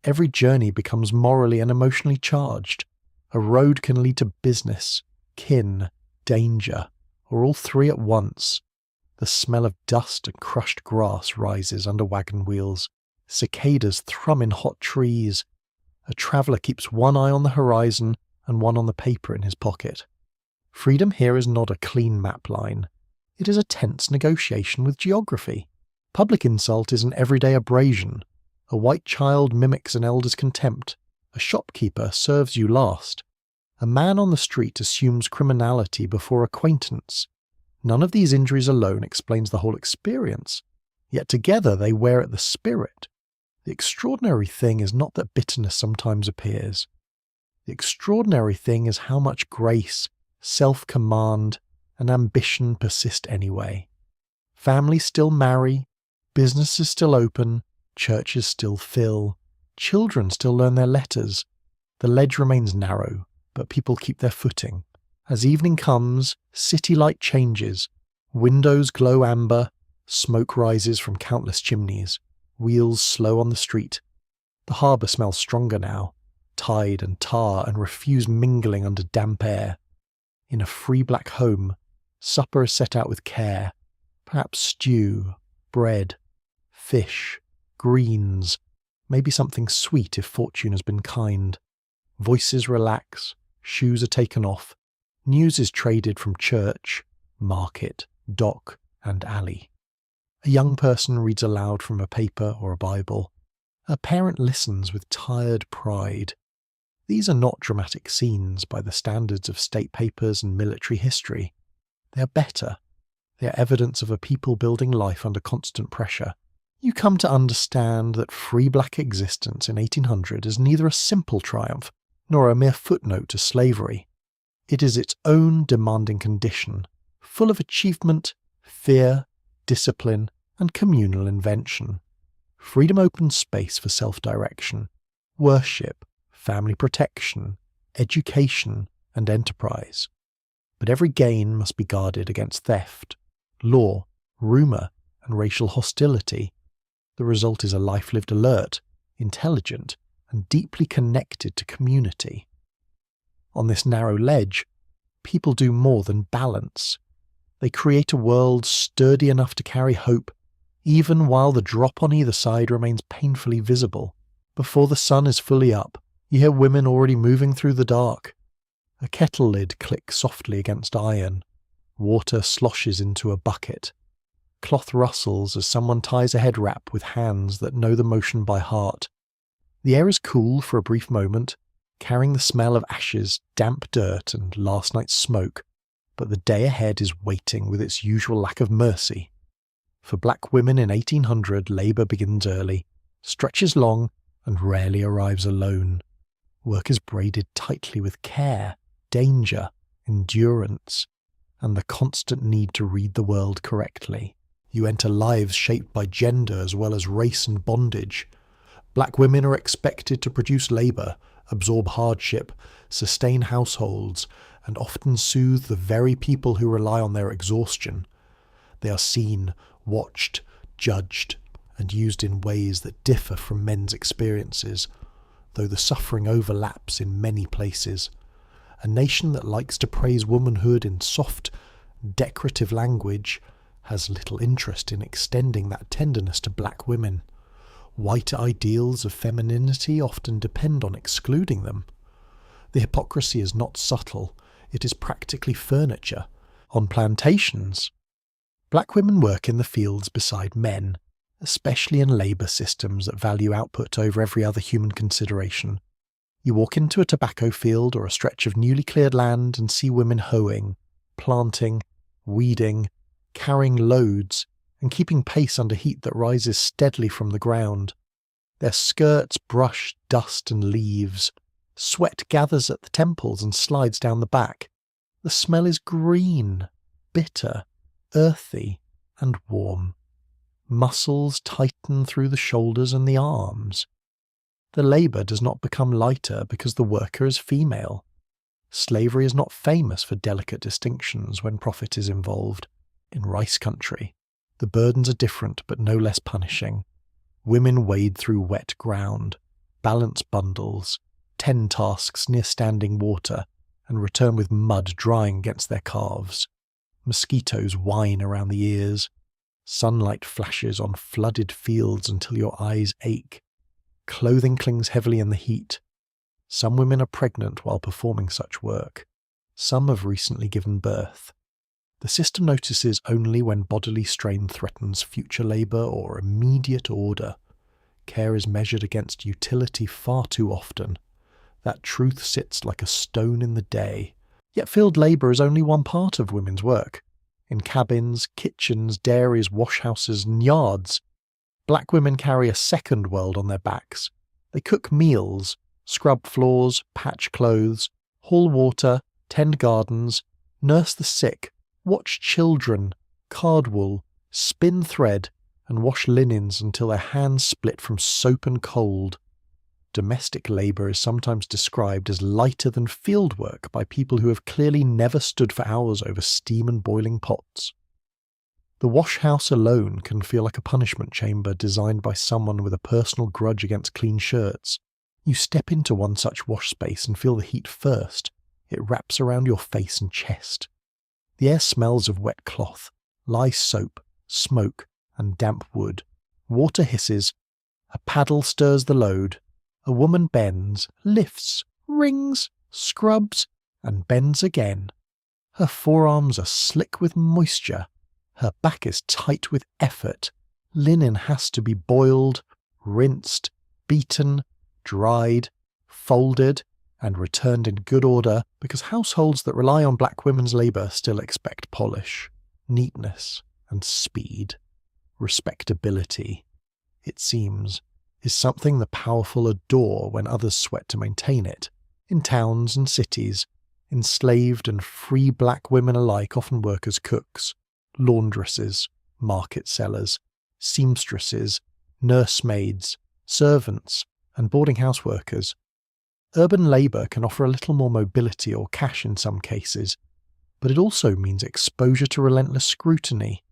Every journey becomes morally and emotionally charged. A road can lead to business, kin, danger, or all three at once. The smell of dust and crushed grass rises under wagon wheels. Cicadas thrum in hot trees. A traveller keeps one eye on the horizon and one on the paper in his pocket. Freedom here is not a clean map line. It is a tense negotiation with geography. Public insult is an everyday abrasion. A white child mimics an elder's contempt. A shopkeeper serves you last. A man on the street assumes criminality before acquaintance. None of these injuries alone explains the whole experience, yet together they wear at the spirit. The extraordinary thing is not that bitterness sometimes appears. The extraordinary thing is how much grace, self-command, and ambition persist anyway. Families still marry, businesses still open, churches still fill, children still learn their letters. The ledge remains narrow, but people keep their footing. As evening comes, city light changes. Windows glow amber, smoke rises from countless chimneys. Wheels slow on the street. The harbour smells stronger now. Tide and tar and refuse mingling under damp air. In a free black home, supper is set out with care. Perhaps stew, bread, fish, greens, maybe something sweet if fortune has been kind. Voices relax, shoes are taken off. News is traded from church, market, dock, and alley. A young person reads aloud from a paper or a Bible. A parent listens with tired pride. These are not dramatic scenes by the standards of state papers and military history. They are better. They are evidence of a people building life under constant pressure. You come to understand that free black existence in 1800 is neither a simple triumph nor a mere footnote to slavery. It is its own demanding condition, full of achievement, fear, discipline, and communal invention. Freedom opens space for self-direction, worship, family protection, education, and enterprise. But every gain must be guarded against theft, law, rumour, and racial hostility. The result is a life lived alert, intelligent, and deeply connected to community. On this narrow ledge, people do more than balance. They create a world sturdy enough to carry hope, even while the drop on either side remains painfully visible. Before the sun is fully up, you hear women already moving through the dark. A kettle lid clicks softly against iron. Water sloshes into a bucket. Cloth rustles as someone ties a head wrap with hands that know the motion by heart. The air is cool for a brief moment, carrying the smell of ashes, damp dirt, and last night's smoke. But the day ahead is waiting with its usual lack of mercy. For black women in 1800, labour begins early, stretches long, and rarely arrives alone. Work is braided tightly with care, danger, endurance, and the constant need to read the world correctly. You enter lives shaped by gender as well as race and bondage. Black women are expected to produce labour, absorb hardship, sustain households, and often soothe the very people who rely on their exhaustion. They are seen, watched, judged, and used in ways that differ from men's experiences, though the suffering overlaps in many places. A nation that likes to praise womanhood in soft, decorative language has little interest in extending that tenderness to black women. White ideals of femininity often depend on excluding them. The hypocrisy is not subtle, it is practically furniture. On plantations, black women work in the fields beside men, especially in labour systems that value output over every other human consideration. You walk into a tobacco field or a stretch of newly cleared land and see women hoeing, planting, weeding, carrying loads, and keeping pace under heat that rises steadily from the ground. Their skirts brush dust and leaves. Sweat gathers at the temples and slides down the back. The smell is green, bitter, earthy, and warm. Muscles tighten through the shoulders and the arms. The labour does not become lighter because the worker is female. Slavery is not famous for delicate distinctions when profit is involved. In rice country, the burdens are different but no less punishing. Women wade through wet ground, balance bundles, tend tasks near standing water, and return with mud drying against their calves. Mosquitoes whine around the ears. Sunlight flashes on flooded fields until your eyes ache. Clothing clings heavily in the heat. Some women are pregnant while performing such work. Some have recently given birth. The system notices only when bodily strain threatens future labour or immediate order. Care is measured against utility far too often. That truth sits like a stone in the day. Yet field labour is only one part of women's work. In cabins, kitchens, dairies, washhouses, and yards, black women carry a second world on their backs. They cook meals, scrub floors, patch clothes, haul water, tend gardens, nurse the sick, watch children, card wool, spin thread, and wash linens until their hands split from soap and cold. Domestic labour is sometimes described as lighter than field work by people who have clearly never stood for hours over steam and boiling pots. The wash house alone can feel like a punishment chamber designed by someone with a personal grudge against clean shirts. You step into one such wash space and feel the heat first. It wraps around your face and chest. The air smells of wet cloth, lye soap, smoke, and damp wood. Water hisses. A paddle stirs the load. A woman bends, lifts, rings, scrubs, and bends again. Her forearms are slick with moisture. Her back is tight with effort. Linen has to be boiled, rinsed, beaten, dried, folded, and returned in good order because households that rely on black women's labour still expect polish, neatness, and speed. Respectability, it seems, is something the powerful adore when others sweat to maintain it. In towns and cities, enslaved and free black women alike often work as cooks, laundresses, market sellers, seamstresses, nursemaids, servants, and boarding house workers. Urban labour can offer a little more mobility or cash in some cases, but it also means exposure to relentless scrutiny.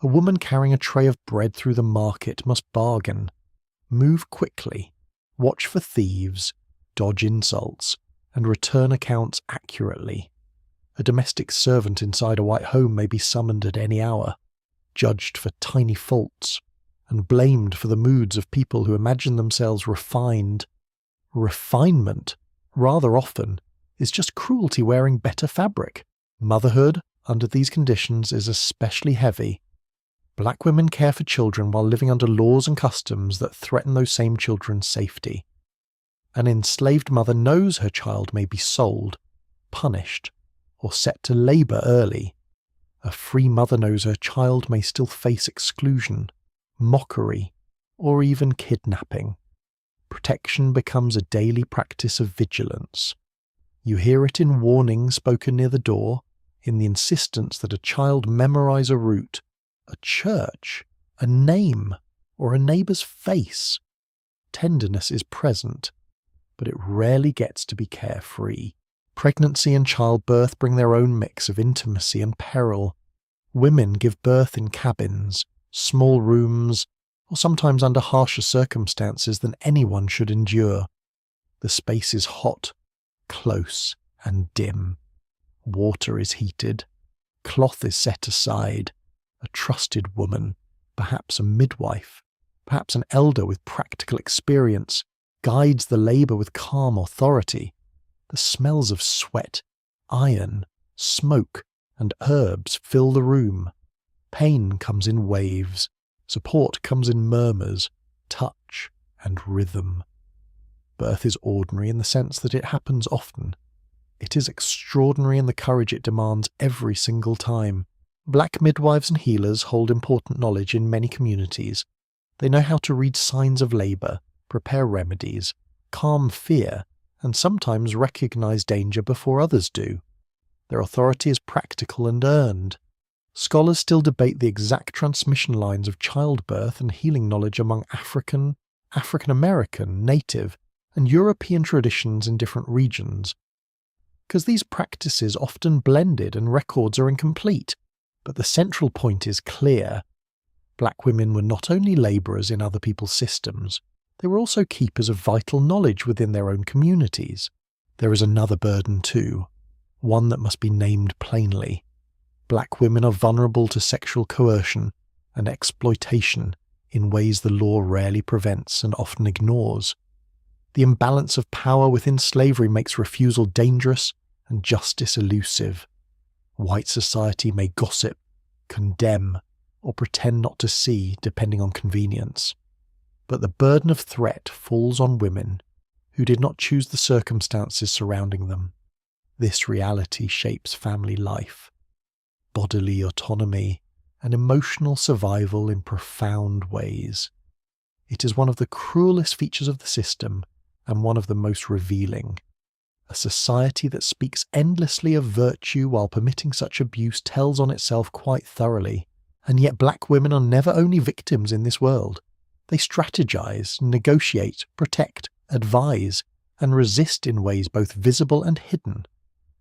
A woman carrying a tray of bread through the market must bargain, move quickly, watch for thieves, dodge insults, and return accounts accurately. A domestic servant inside a white home may be summoned at any hour, judged for tiny faults, and blamed for the moods of people who imagine themselves refined. Refinement, rather often, is just cruelty wearing better fabric. Motherhood, under these conditions, is especially heavy. Black women care for children while living under laws and customs that threaten those same children's safety. An enslaved mother knows her child may be sold, punished, or set to labour early. A free mother knows her child may still face exclusion, mockery, or even kidnapping. protection becomes a daily practice of vigilance. You hear it in warnings spoken near the door, in the insistence that a child memorize a route, a church, a name, or a neighbour's face. Tenderness is present, but it rarely gets to be carefree. Pregnancy and childbirth bring their own mix of intimacy and peril. Women give birth in cabins, small rooms, or sometimes under harsher circumstances than anyone should endure. The space is hot, close, and dim. Water is heated. Cloth is set aside. A trusted woman, perhaps a midwife, perhaps an elder with practical experience, guides the labour with calm authority. The smells of sweat, iron, smoke, and herbs fill the room. Pain comes in waves. Support comes in murmurs, touch, and rhythm. Birth is ordinary in the sense that it happens often. It is extraordinary in the courage it demands every single time. Black midwives and healers hold important knowledge in many communities. They know how to read signs of labour, prepare remedies, calm fear, and sometimes recognise danger before others do. Their authority is practical and earned. Scholars still debate the exact transmission lines of childbirth and healing knowledge among African, African-American, Native, and European traditions in different regions. Because these practices often blended and records are incomplete, but the central point is clear. Black women were not only labourers in other people's systems, they were also keepers of vital knowledge within their own communities. There is another burden too, one that must be named plainly. Black women are vulnerable to sexual coercion and exploitation in ways the law rarely prevents and often ignores. The imbalance of power within slavery makes refusal dangerous and justice elusive. White society may gossip, condemn, or pretend not to see, depending on convenience. But the burden of threat falls on women who did not choose the circumstances surrounding them. This reality shapes family life, bodily autonomy, and emotional survival in profound ways. It is one of the cruelest features of the system and one of the most revealing. A society that speaks endlessly of virtue while permitting such abuse tells on itself quite thoroughly, and yet black women are never only victims in this world. They strategize, negotiate, protect, advise, and resist in ways both visible and hidden.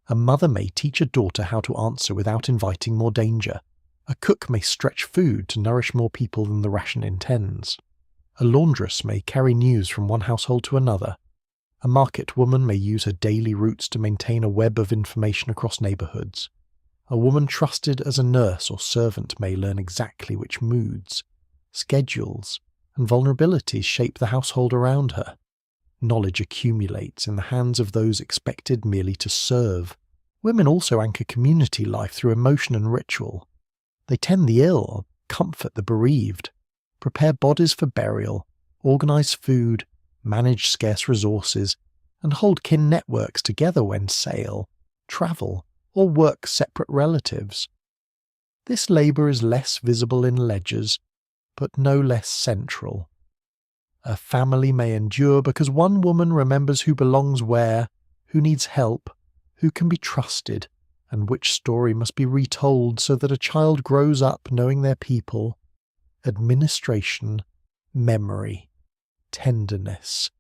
A mother may teach a daughter how to answer without inviting more danger. A cook may stretch food to nourish more people than the ration intends. A laundress may carry news from one household to another. A market woman may use her daily routes to maintain a web of information across neighbourhoods. A woman trusted as a nurse or servant may learn exactly which moods, schedules, and vulnerabilities shape the household around her. Knowledge accumulates in the hands of those expected merely to serve. Women also anchor community life through emotion and ritual. They tend the ill, comfort the bereaved, prepare bodies for burial, organise food, manage scarce resources, and hold kin networks together when sail, travel, or work separate relatives. This labour is less visible in ledgers, but no less central. A family may endure because one woman remembers who belongs where, who needs help, who can be trusted, and which story must be retold so that a child grows up knowing their people. Administration, memory, tenderness,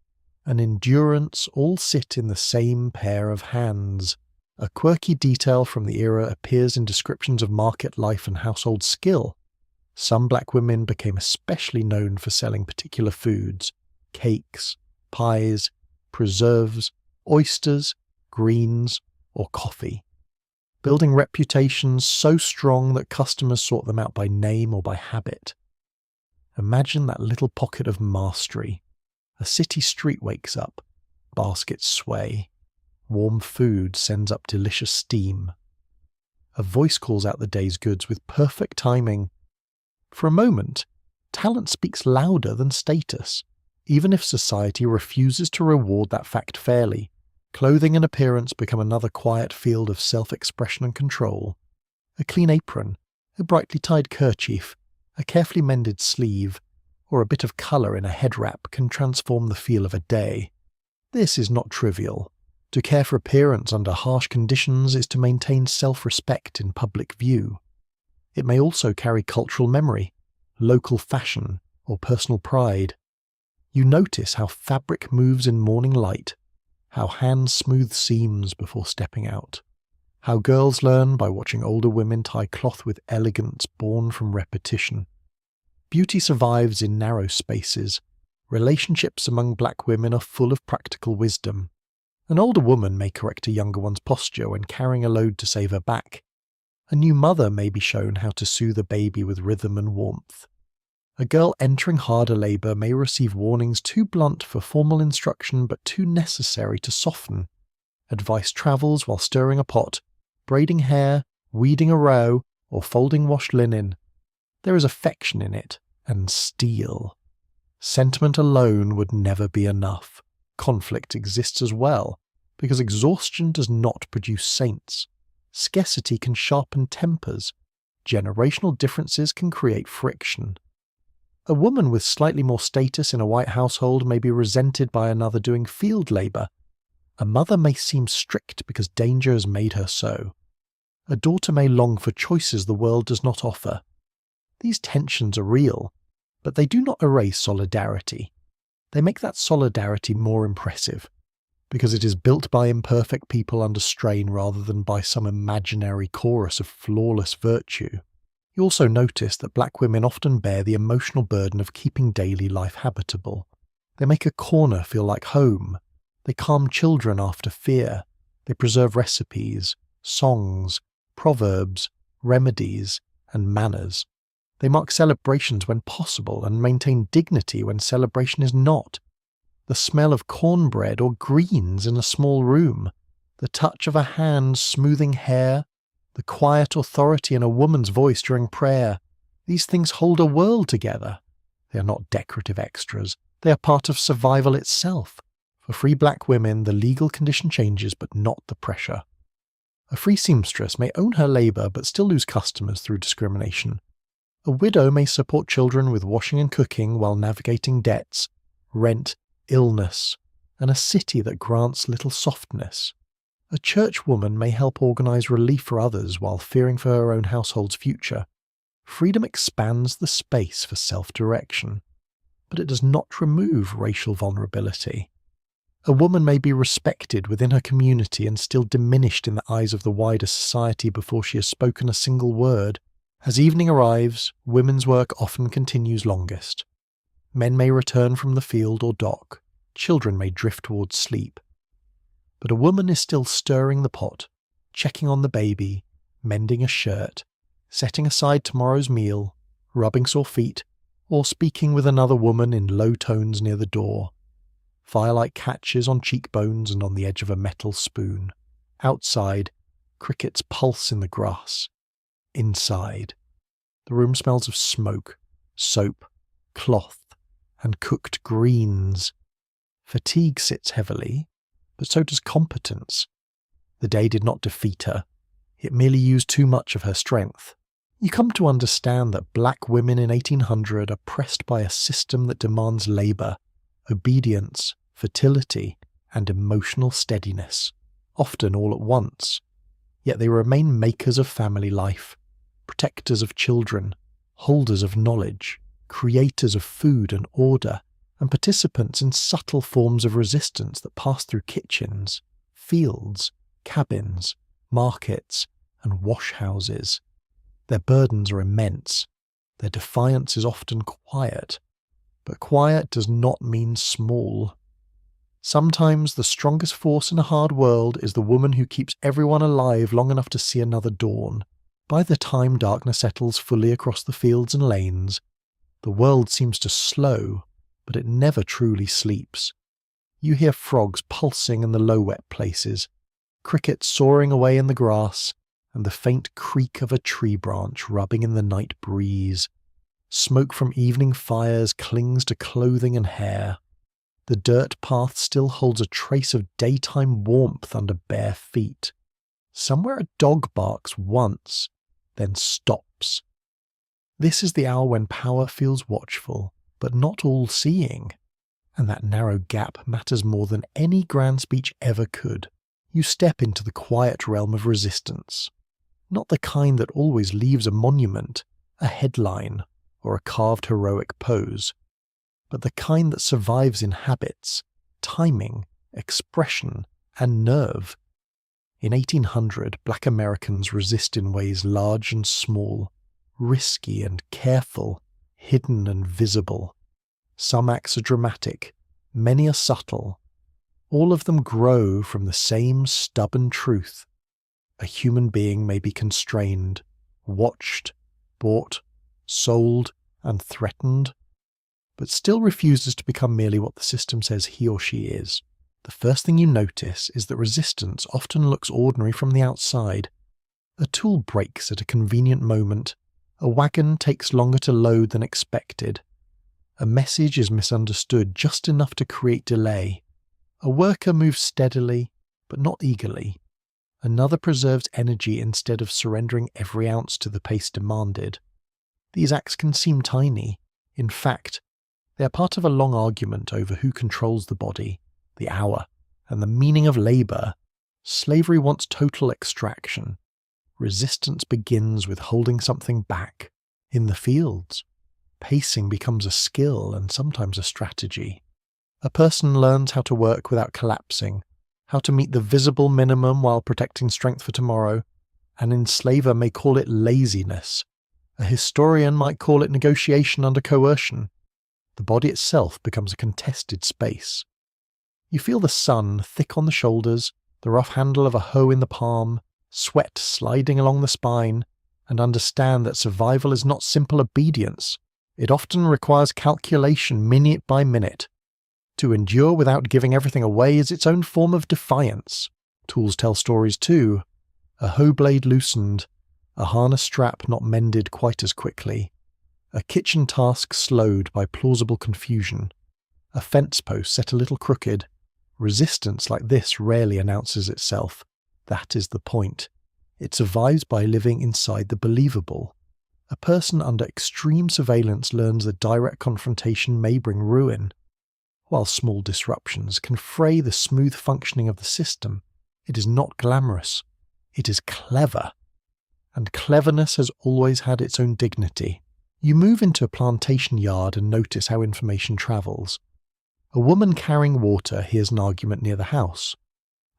and endurance all sit in the same pair of hands. A quirky detail from the era appears in descriptions of market life and household skill. Some black women became especially known for selling particular foods, cakes, pies, preserves, oysters, greens, or coffee, building reputations so strong that customers sought them out by name or by habit. Imagine that little pocket of mastery. A city street wakes up, baskets sway, warm food sends up delicious steam. A voice calls out the day's goods with perfect timing. For a moment, talent speaks louder than status, even if society refuses to reward that fact fairly. Clothing and appearance become another quiet field of self-expression and control. A clean apron, a brightly tied kerchief, a carefully mended sleeve, or a bit of colour in a head wrap can transform the feel of a day. This is not trivial. To care for appearance under harsh conditions is to maintain self-respect in public view. It may also carry cultural memory, local fashion, or personal pride. You notice how fabric moves in morning light, how hands smooth seams before stepping out, how girls learn by watching older women tie cloth with elegance born from repetition. Beauty survives in narrow spaces. Relationships among black women are full of practical wisdom. An older woman may correct a younger one's posture when carrying a load to save her back. A new mother may be shown how to soothe a baby with rhythm and warmth. A girl entering harder labour may receive warnings too blunt for formal instruction but too necessary to soften. Advice travels while stirring a pot, braiding hair, weeding a row, or folding washed linen. There is affection in it, and steel. Sentiment alone would never be enough. Conflict exists as well, because exhaustion does not produce saints. Scarcity can sharpen tempers. Generational differences can create friction. A woman with slightly more status in a white household may be resented by another doing field labour. A mother may seem strict because danger has made her so. A daughter may long for choices the world does not offer. These tensions are real, but they do not erase solidarity. They make that solidarity more impressive, because it is built by imperfect people under strain rather than by some imaginary chorus of flawless virtue. You also notice that black women often bear the emotional burden of keeping daily life habitable. They make a corner feel like home. They calm children after fear. They preserve recipes, songs, proverbs, remedies, and manners. They mark celebrations when possible and maintain dignity when celebration is not. The smell of cornbread or greens in a small room, the touch of a hand smoothing hair, the quiet authority in a woman's voice during prayer, these things hold a world together. They are not decorative extras. They are part of survival itself. For free black women, the legal condition changes, but not the pressure. A free seamstress may own her labour but still lose customers through discrimination. A widow may support children with washing and cooking while navigating debts, rent, illness, and a city that grants little softness. A churchwoman may help organise relief for others while fearing for her own household's future. Freedom expands the space for self-direction, but it does not remove racial vulnerability. A woman may be respected within her community and still diminished in the eyes of the wider society before she has spoken a single word. As evening arrives, women's work often continues longest. Men may return from the field or dock. Children may drift towards sleep. But a woman is still stirring the pot, checking on the baby, mending a shirt, setting aside tomorrow's meal, rubbing sore feet, or speaking with another woman in low tones near the door. Firelight catches on cheekbones and on the edge of a metal spoon. Outside, crickets pulse in the grass. Inside, the room smells of smoke, soap, cloth, and cooked greens. Fatigue sits heavily, but so does competence. The day did not defeat her. It merely used too much of her strength. You come to understand that black women in 1800 are pressed by a system that demands labour, obedience, fertility, and emotional steadiness, often all at once. Yet they remain makers of family life, protectors of children, holders of knowledge, creators of food and order, and participants in subtle forms of resistance that pass through kitchens, fields, cabins, markets, and wash-houses. Their burdens are immense. Their defiance is often quiet. But quiet does not mean small. Sometimes the strongest force in a hard world is the woman who keeps everyone alive long enough to see another dawn. By the time darkness settles fully across the fields and lanes, the world seems to slow, but it never truly sleeps. You hear frogs pulsing in the low wet places, crickets soaring away in the grass, and the faint creak of a tree branch rubbing in the night breeze. Smoke from evening fires clings to clothing and hair. The dirt path still holds a trace of daytime warmth under bare feet. Somewhere a dog barks once, then stops. This is the hour when power feels watchful, but not all-seeing. And that narrow gap matters more than any grand speech ever could. You step into the quiet realm of resistance. Not the kind that always leaves a monument, a headline, or a carved heroic pose, but the kind that survives in habits, timing, expression, and nerve. In 1800, black Americans resist in ways large and small, risky and careful, hidden and visible. Some acts are dramatic, many are subtle. All of them grow from the same stubborn truth. A human being may be constrained, watched, bought, sold, and threatened, but still refuses to become merely what the system says he or she is. The first thing you notice is that resistance often looks ordinary from the outside. A tool breaks at a convenient moment. A wagon takes longer to load than expected. A message is misunderstood just enough to create delay. A worker moves steadily, but not eagerly. Another preserves energy instead of surrendering every ounce to the pace demanded. These acts can seem tiny. In fact, they are part of a long argument over who controls the body, the hour, and the meaning of labour. Slavery wants total extraction. Resistance begins with holding something back. In the fields, pacing becomes a skill and sometimes a strategy. A person learns how to work without collapsing, how to meet the visible minimum while protecting strength for tomorrow. An enslaver may call it laziness. A historian might call it negotiation under coercion. The body itself becomes a contested space. You feel the sun thick on the shoulders, the rough handle of a hoe in the palm, sweat sliding along the spine, and understand that survival is not simple obedience. It often requires calculation minute by minute. To endure without giving everything away is its own form of defiance. Tools tell stories too. A hoe blade loosened, a harness strap not mended quite as quickly, a kitchen task slowed by plausible confusion, a fence post set a little crooked. Resistance like this rarely announces itself. That is the point. It survives by living inside the believable. A person under extreme surveillance learns that direct confrontation may bring ruin. While small disruptions can fray the smooth functioning of the system, it is not glamorous. It is clever. And cleverness has always had its own dignity. You move into a plantation yard and notice how information travels. A woman carrying water hears an argument near the house.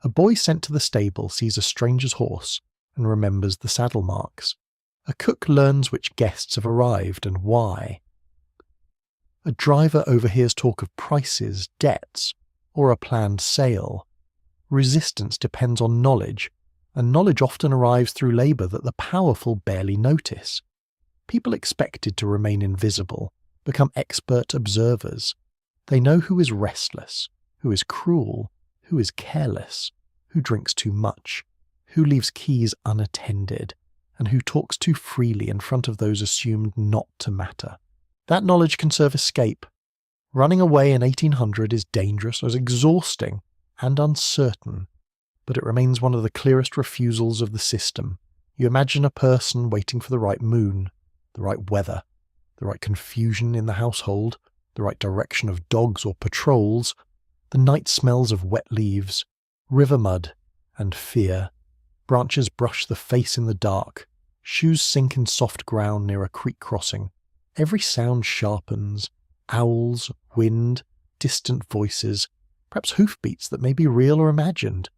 A boy sent to the stable sees a stranger's horse and remembers the saddle marks. A cook learns which guests have arrived and why. A driver overhears talk of prices, debts, or a planned sale. Resistance depends on knowledge, and knowledge often arrives through labour that the powerful barely notice. People expected to remain invisible, become expert observers. They know who is restless, who is cruel, who is careless, who drinks too much, who leaves keys unattended, and who talks too freely in front of those assumed not to matter. That knowledge can serve escape. Running away in 1800 is dangerous, as exhausting, and uncertain, but it remains one of the clearest refusals of the system. You imagine a person waiting for the right moon, the right weather, the right confusion in the household, the right direction of dogs or patrols, the night smells of wet leaves, river mud, and fear. Branches brush the face in the dark, shoes sink in soft ground near a creek crossing. Every sound sharpens, owls, wind, distant voices, perhaps hoofbeats that may be real or imagined.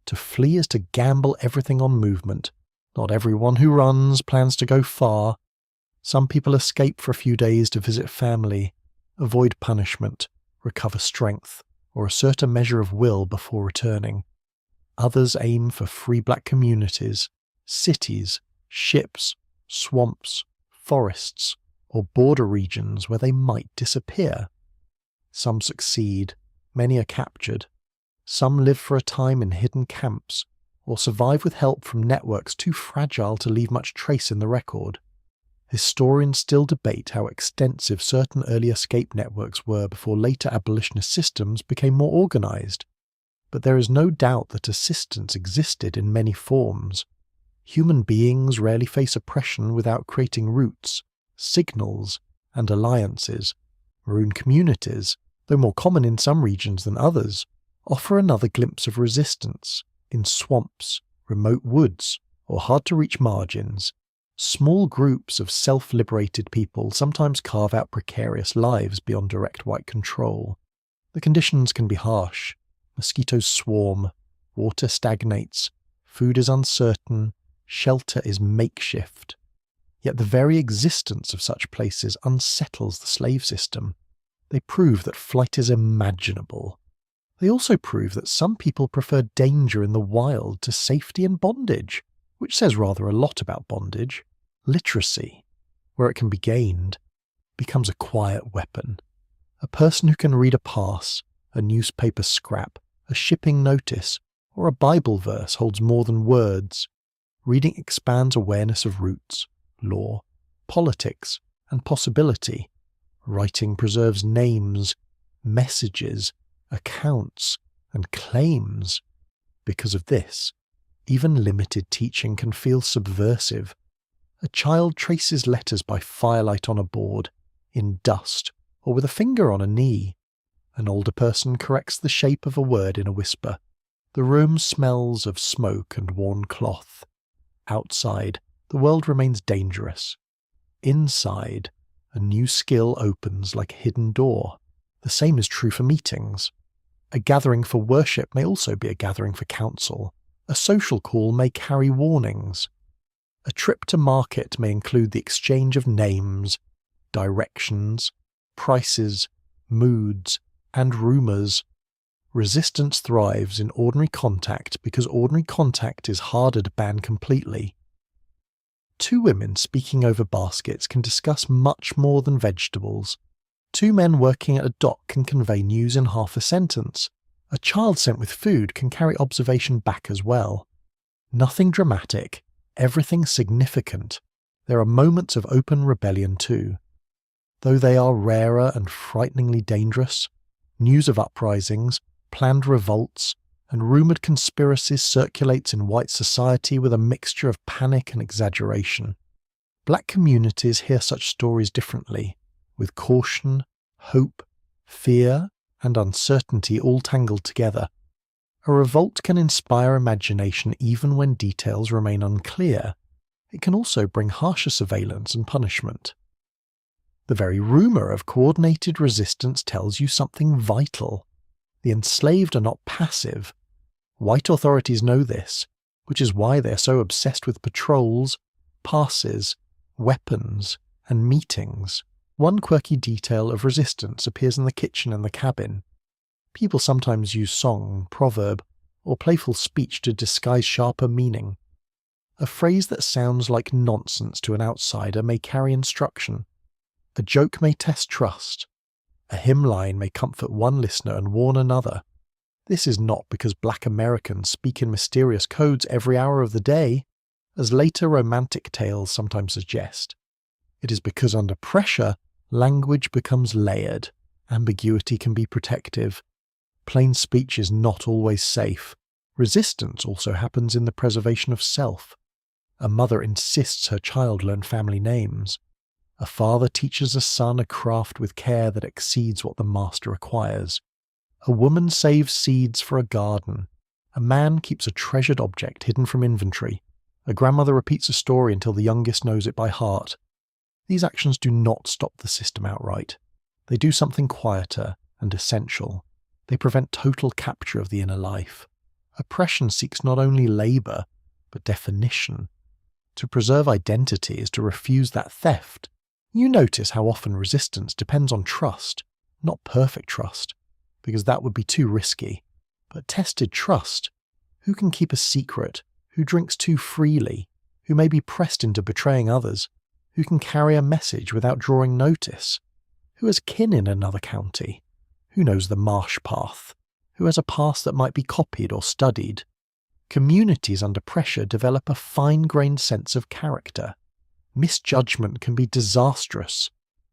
To flee is to gamble everything on movement. Not everyone who runs plans to go far. Some people escape for a few days to visit family, avoid punishment, recover strength, or assert a measure of will before returning. Others aim for free black communities, cities, ships, swamps, forests, or border regions where they might disappear. Some succeed, many are captured. Some live for a time in hidden camps, or survive with help from networks too fragile to leave much trace in the record. Historians still debate how extensive certain early escape networks were before later abolitionist systems became more organized, but there is no doubt that assistance existed in many forms. Human beings rarely face oppression without creating routes, signals, and alliances. Maroon communities, though more common in some regions than others, offer another glimpse of resistance in swamps, remote woods, or hard-to-reach margins. Small groups of self-liberated people sometimes carve out precarious lives beyond direct white control. The conditions can be harsh. Mosquitoes swarm, water stagnates, food is uncertain, shelter is makeshift. Yet the very existence of such places unsettles the slave system. They prove that flight is imaginable. They also prove that some people prefer danger in the wild to safety in bondage, which says rather a lot about bondage. Literacy, where it can be gained, becomes a quiet weapon. A person who can read a pass, a newspaper scrap, a shipping notice, or a Bible verse holds more than words. Reading expands awareness of roots, law, politics, and possibility. Writing preserves names, messages, accounts, and claims. Because of this, even limited teaching can feel subversive. A child traces letters by firelight on a board, in dust, or with a finger on a knee. An older person corrects the shape of a word in a whisper. The room smells of smoke and worn cloth. Outside, the world remains dangerous. Inside, a new skill opens like a hidden door. The same is true for meetings. A gathering for worship may also be a gathering for counsel. A social call may carry warnings. A trip to market may include the exchange of names, directions, prices, moods, and rumours. Resistance thrives in ordinary contact because ordinary contact is harder to ban completely. Two women speaking over baskets can discuss much more than vegetables. Two men working at a dock can convey news in half a sentence. A child sent with food can carry observation back as well. Nothing dramatic, everything significant. There are moments of open rebellion too. Though they are rarer and frighteningly dangerous, news of uprisings, planned revolts, and rumoured conspiracies circulates in white society with a mixture of panic and exaggeration. Black communities hear such stories differently, with caution, hope, fear, and uncertainty all tangled together. A revolt can inspire imagination even when details remain unclear. It can also bring harsher surveillance and punishment. The very rumour of coordinated resistance tells you something vital. The enslaved are not passive. White authorities know this, which is why they are so obsessed with patrols, passes, weapons, and meetings. One quirky detail of resistance appears in the kitchen and the cabin. People sometimes use song, proverb, or playful speech to disguise sharper meaning. A phrase that sounds like nonsense to an outsider may carry instruction. A joke may test trust. A hymn line may comfort one listener and warn another. This is not because Black Americans speak in mysterious codes every hour of the day, as later romantic tales sometimes suggest. It is because under pressure, language becomes layered. Ambiguity can be protective. Plain speech is not always safe. Resistance also happens in the preservation of self. A mother insists her child learn family names. A father teaches a son a craft with care that exceeds what the master requires. A woman saves seeds for a garden. A man keeps a treasured object hidden from inventory. A grandmother repeats a story until the youngest knows it by heart. These actions do not stop the system outright. They do something quieter and essential. They prevent total capture of the inner life. Oppression seeks not only labour, but definition. To preserve identity is to refuse that theft. You notice how often resistance depends on trust, not perfect trust, because that would be too risky, but tested trust. Who can keep a secret? Who drinks too freely? Who may be pressed into betraying others? Who can carry a message without drawing notice? Who has kin in another county? Who knows the marsh path? Who has a past that might be copied or studied? Communities under pressure develop a fine-grained sense of character. Misjudgment can be disastrous.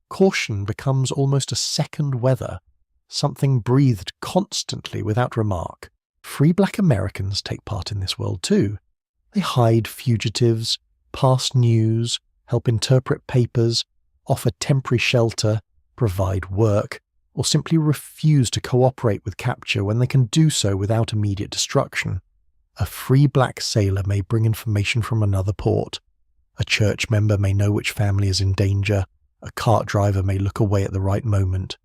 Caution becomes almost a second weather, something breathed constantly without remark. Free Black Americans take part in this world too. They hide fugitives, pass news, help interpret papers, offer temporary shelter, provide work, or simply refuse to cooperate with capture when they can do so without immediate destruction. A free black sailor may bring information from another port. A church member may know which family is in danger. A cart driver may look away at the right moment.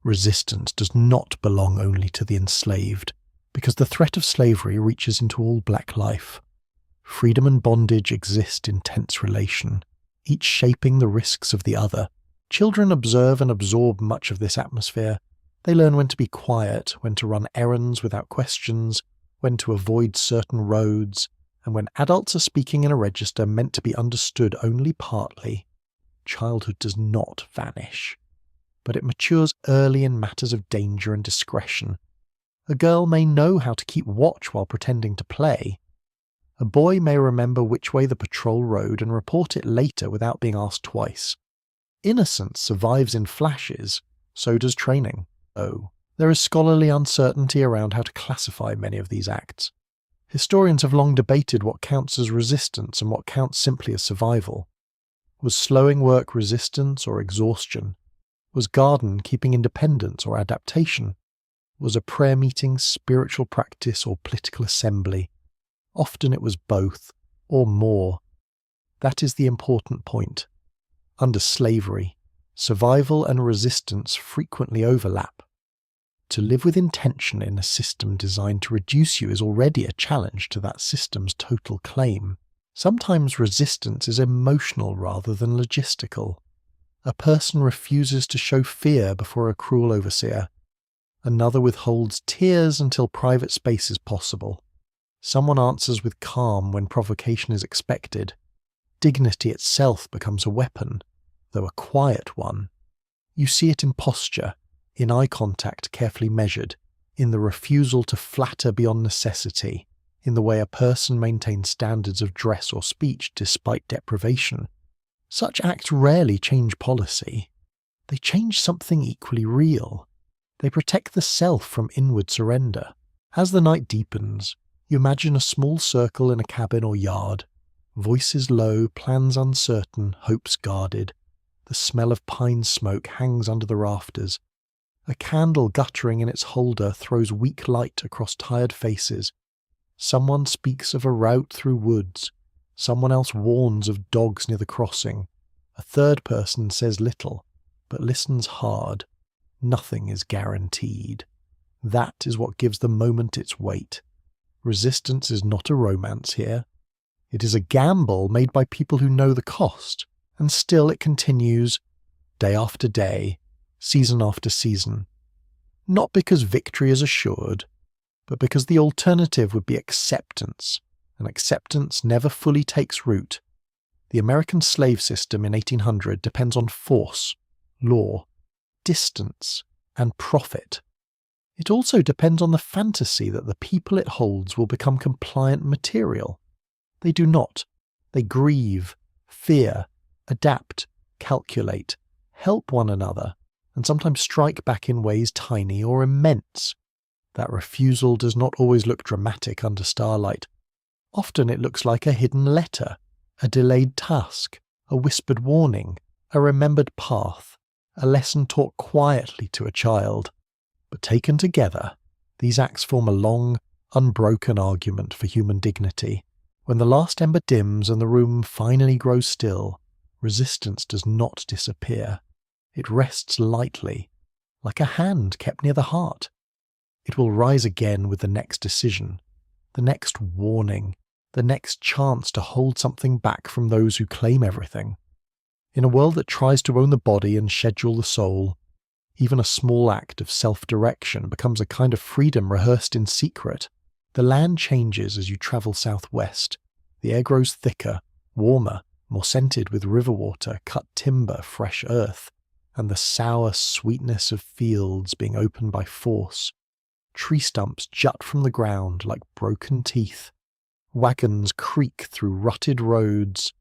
Resistance does not belong only to the enslaved, because the threat of slavery reaches into all black life. Freedom and bondage exist in tense relation, each shaping the risks of the other. Children observe and absorb much of this atmosphere. They learn when to be quiet, when to run errands without questions, when to avoid certain roads, and when adults are speaking in a register meant to be understood only partly. Childhood does not vanish, but it matures early in matters of danger and discretion. A girl may know how to keep watch while pretending to play. A boy may remember which way the patrol rode and report it later without being asked twice. Innocence survives in flashes, so does training. Oh, there is scholarly uncertainty around how to classify many of these acts. Historians have long debated what counts as resistance and what counts simply as survival. Was slowing work resistance or exhaustion? Was garden keeping independence or adaptation? Was a prayer meeting spiritual practice or political assembly? Often it was both, or more. That is the important point. Under slavery, survival and resistance frequently overlap. To live with intention in a system designed to reduce you is already a challenge to that system's total claim. Sometimes resistance is emotional rather than logistical. A person refuses to show fear before a cruel overseer. Another withholds tears until private space is possible. Someone answers with calm when provocation is expected. Dignity itself becomes a weapon, though a quiet one. You see it in posture, in eye contact carefully measured, in the refusal to flatter beyond necessity, in the way a person maintains standards of dress or speech despite deprivation. Such acts rarely change policy. They change something equally real. They protect the self from inward surrender. As the night deepens, you imagine a small circle in a cabin or yard. Voices low, plans uncertain, hopes guarded. The smell of pine smoke hangs under the rafters. A candle guttering in its holder throws weak light across tired faces. Someone speaks of a route through woods. Someone else warns of dogs near the crossing. A third person says little, but listens hard. Nothing is guaranteed. That is what gives the moment its weight. Resistance is not a romance here. It is a gamble made by people who know the cost, and still it continues, day after day, season after season. Not because victory is assured, but because the alternative would be acceptance, and acceptance never fully takes root. The American slave system in 1800 depends on force, law, distance, and profit. It also depends on the fantasy that the people it holds will become compliant material. They do not. They grieve, fear, adapt, calculate, help one another, and sometimes strike back in ways tiny or immense. That refusal does not always look dramatic under starlight. Often it looks like a hidden letter, a delayed task, a whispered warning, a remembered path, a lesson taught quietly to a child. But taken together, these acts form a long, unbroken argument for human dignity. When the last ember dims and the room finally grows still, resistance does not disappear. It rests lightly, like a hand kept near the heart. It will rise again with the next decision, the next warning, the next chance to hold something back from those who claim everything. In a world that tries to own the body and schedule the soul, even a small act of self-direction becomes a kind of freedom rehearsed in secret. The land changes as you travel southwest. The air grows thicker, warmer, more scented with river water, cut timber, fresh earth, and the sour sweetness of fields being opened by force. Tree stumps jut from the ground like broken teeth. Wagons creak through rutted roads,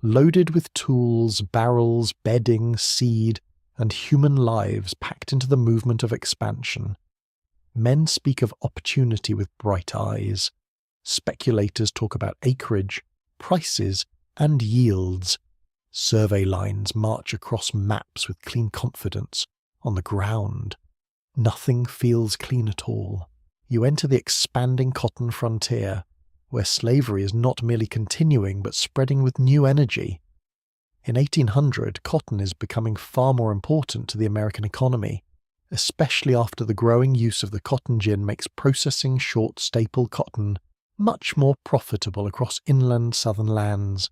loaded with tools, barrels, bedding, seed, and human lives packed into the movement of expansion. Men speak of opportunity with bright eyes. Speculators talk about acreage, prices, and yields. Survey lines march across maps with clean confidence. on the ground. Nothing feels clean at all. You enter the expanding cotton frontier, where slavery is not merely continuing but spreading with new energy. In 1800, cotton is becoming far more important to the American economy, especially after the growing use of the cotton gin makes processing short staple cotton much more profitable across inland southern lands.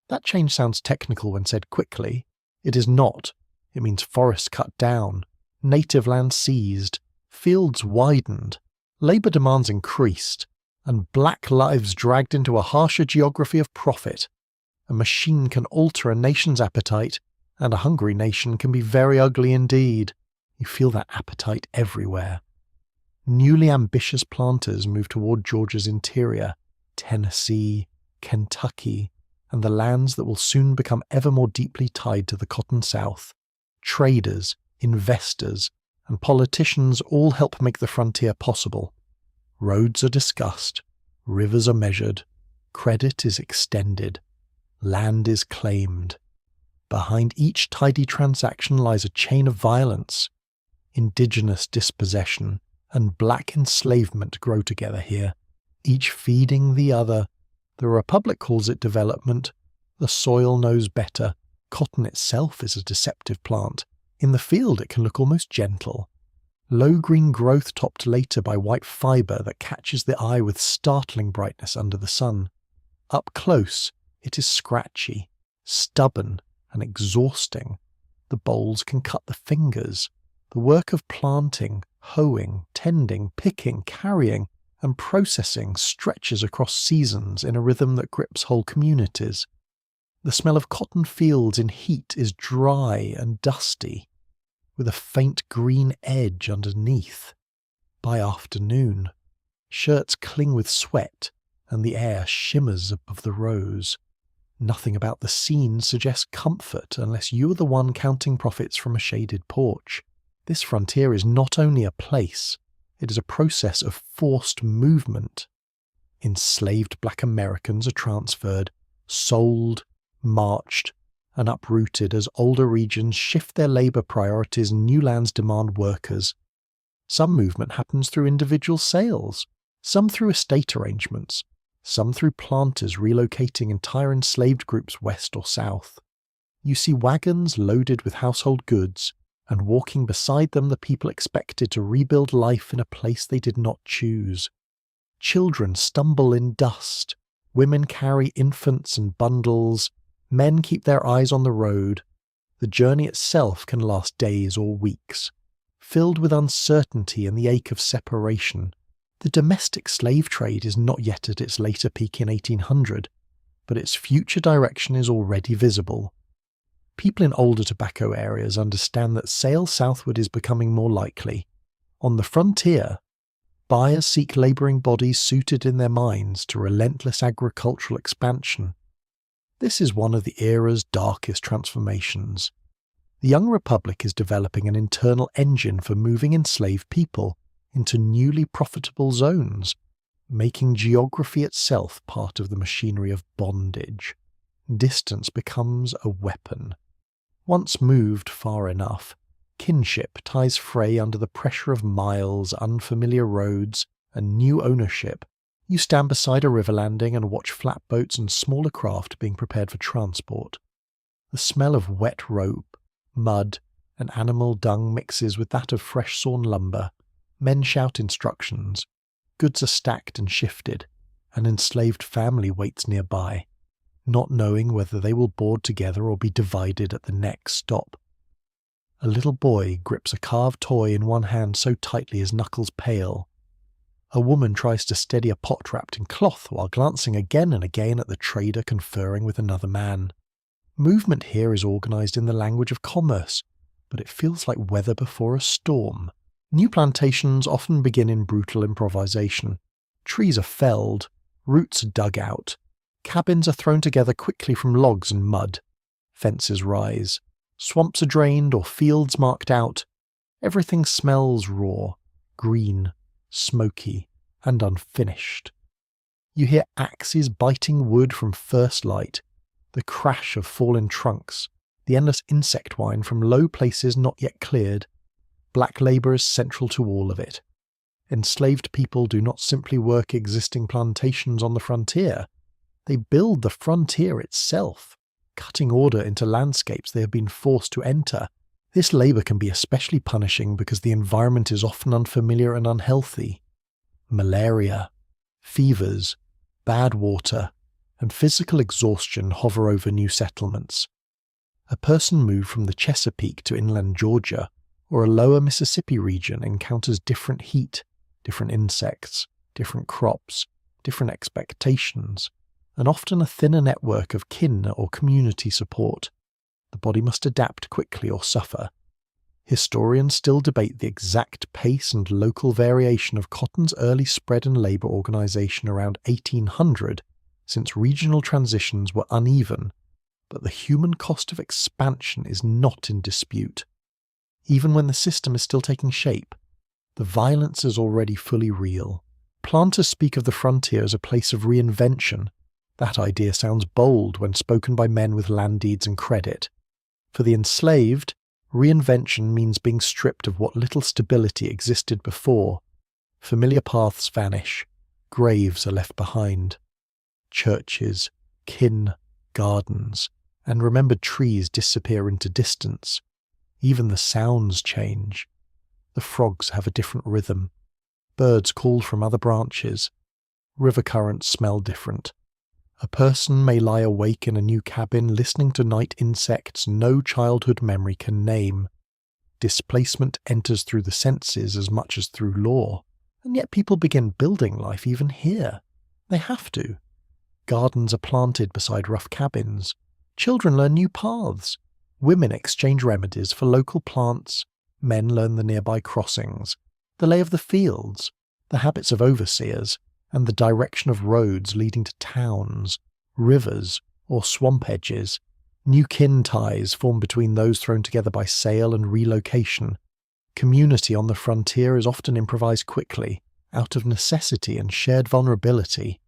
That change sounds technical when said quickly. It is not. It means forests cut down, native land seized, fields widened, labour demands increased, and black lives dragged into a harsher geography of profit. A machine can alter a nation's appetite, and a hungry nation can be very ugly indeed. You feel that appetite everywhere. Newly ambitious planters move toward Georgia's interior, Tennessee, Kentucky, and the lands that will soon become ever more deeply tied to the cotton South. Traders, investors, and politicians all help make the frontier possible. Roads are discussed, rivers are measured, credit is extended, land is claimed. Behind each tidy transaction lies a chain of violence. Indigenous dispossession and black enslavement grow together here, each feeding the other. The Republic calls it development. The soil knows better. Cotton itself is a deceptive plant. In the field it can look almost gentle. Low green growth topped later by white fibre that catches the eye with startling brightness under the sun. Up close, it is scratchy, stubborn, and exhausting. The bolls can cut the fingers. The work of planting, hoeing, tending, picking, carrying, and processing stretches across seasons in a rhythm that grips whole communities. The smell of cotton fields in heat is dry and dusty, with a faint green edge underneath. By afternoon, shirts cling with sweat and the air shimmers above the rows. Nothing about the scene suggests comfort unless you are the one counting profits from a shaded porch. This frontier is not only a place, it is a process of forced movement. Enslaved black Americans are transferred, sold, marched, and uprooted as older regions shift their labour priorities and new lands demand workers. Some movement happens through individual sales, some through estate arrangements, some through planters relocating entire enslaved groups west or south. You see wagons loaded with household goods, and walking beside them the people expected to rebuild life in a place they did not choose. Children stumble in dust, women carry infants and bundles, men keep their eyes on the road. The journey itself can last days or weeks, filled with uncertainty and the ache of separation. The domestic slave trade is not yet at its later peak in 1800, but its future direction is already visible. People in older tobacco areas understand that sale southward is becoming more likely. On the frontier, buyers seek labouring bodies suited in their minds to relentless agricultural expansion. This is one of the era's darkest transformations. The young republic is developing an internal engine for moving enslaved people into newly profitable zones, making geography itself part of the machinery of bondage. Distance becomes a weapon. Once moved far enough, kinship ties fray under the pressure of miles, unfamiliar roads, and new ownership. You stand beside a river landing and watch flatboats and smaller craft being prepared for transport. The smell of wet rope, mud, and animal dung mixes with that of fresh sawn lumber. Men shout instructions. Goods are stacked and shifted. An enslaved family waits nearby, not knowing whether they will board together or be divided at the next stop. A little boy grips a carved toy in one hand so tightly his knuckles pale. A woman tries to steady a pot wrapped in cloth while glancing again and again at the trader conferring with another man. Movement here is organised in the language of commerce, but it feels like weather before a storm. New plantations often begin in brutal improvisation. Trees are felled, roots are dug out, cabins are thrown together quickly from logs and mud. Fences rise, swamps are drained or fields marked out. Everything smells raw, green, smoky, and unfinished. You hear axes biting wood from first light, the crash of fallen trunks, the endless insect whine from low places not yet cleared. Black labour is central to all of it. Enslaved people do not simply work existing plantations on the frontier, they build the frontier itself, cutting order into landscapes they have been forced to enter. This labour can be especially punishing because the environment is often unfamiliar and unhealthy. Malaria, fevers, bad water, and physical exhaustion hover over new settlements. A person moved from the Chesapeake to inland Georgia or a lower Mississippi region encounters different heat, different insects, different crops, different expectations, and often a thinner network of kin or community support. The body must adapt quickly or suffer. Historians still debate the exact pace and local variation of cotton's early spread and labour organisation around 1800, since regional transitions were uneven, but the human cost of expansion is not in dispute. Even when the system is still taking shape, the violence is already fully real. Planters speak of the frontier as a place of reinvention. That idea sounds bold when spoken by men with land deeds and credit. For the enslaved, reinvention means being stripped of what little stability existed before. Familiar paths vanish, graves are left behind. Churches, kin, gardens, and remembered trees disappear into distance. Even the sounds change. The frogs have a different rhythm. Birds call from other branches. River currents smell different. A person may lie awake in a new cabin listening to night insects no childhood memory can name. Displacement enters through the senses as much as through law, and yet people begin building life even here. They have to. Gardens are planted beside rough cabins. Children learn new paths. Women exchange remedies for local plants. Men learn the nearby crossings, the lay of the fields, the habits of overseers, and the direction of roads leading to towns, rivers, or swamp edges. New kin ties form between those thrown together by sale and relocation. Community on the frontier is often improvised quickly, out of necessity and shared vulnerability.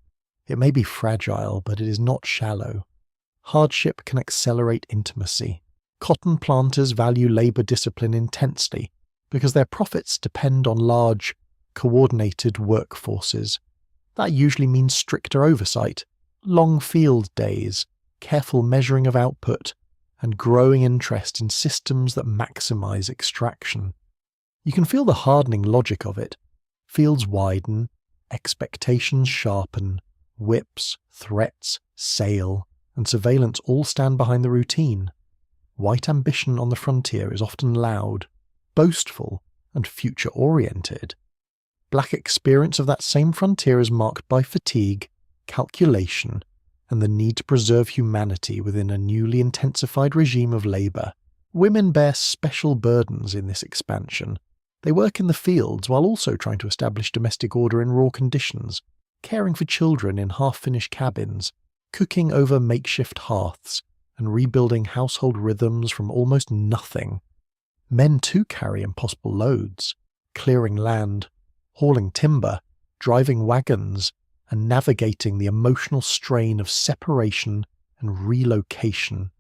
It may be fragile, but it is not shallow. Hardship can accelerate intimacy. Cotton planters value labour discipline intensely because their profits depend on large, coordinated workforces. That usually means stricter oversight, long field days, careful measuring of output, and growing interest in systems that maximise extraction. You can feel the hardening logic of it. Fields widen, expectations sharpen, whips, threats, sale, and surveillance all stand behind the routine. White ambition on the frontier is often loud, boastful, and future-oriented. Black experience of that same frontier is marked by fatigue, calculation, and the need to preserve humanity within a newly intensified regime of labour. Women bear special burdens in this expansion. They work in the fields while also trying to establish domestic order in raw conditions, caring for children in half-finished cabins, cooking over makeshift hearths, and rebuilding household rhythms from almost nothing. Men too carry impossible loads, clearing land, hauling timber, driving wagons, and navigating the emotional strain of separation and relocation.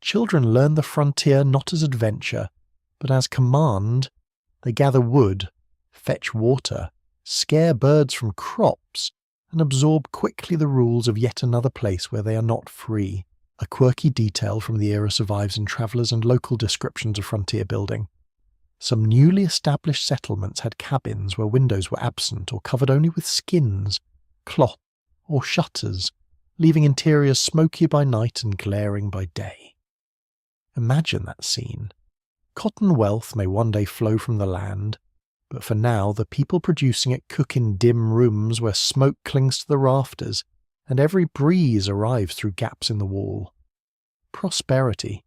Children learn the frontier not as adventure, but as command. They gather wood, fetch water, scare birds from crops, and absorb quickly the rules of yet another place where they are not free. A quirky detail from the era survives in travellers and local descriptions of frontier building. Some newly established settlements had cabins where windows were absent or covered only with skins, cloth, or shutters, leaving interiors smoky by night and glaring by day. Imagine that scene. Cotton wealth may one day flow from the land, but for now the people producing it cook in dim rooms where smoke clings to the rafters, and every breeze arrives through gaps in the wall. Prosperity,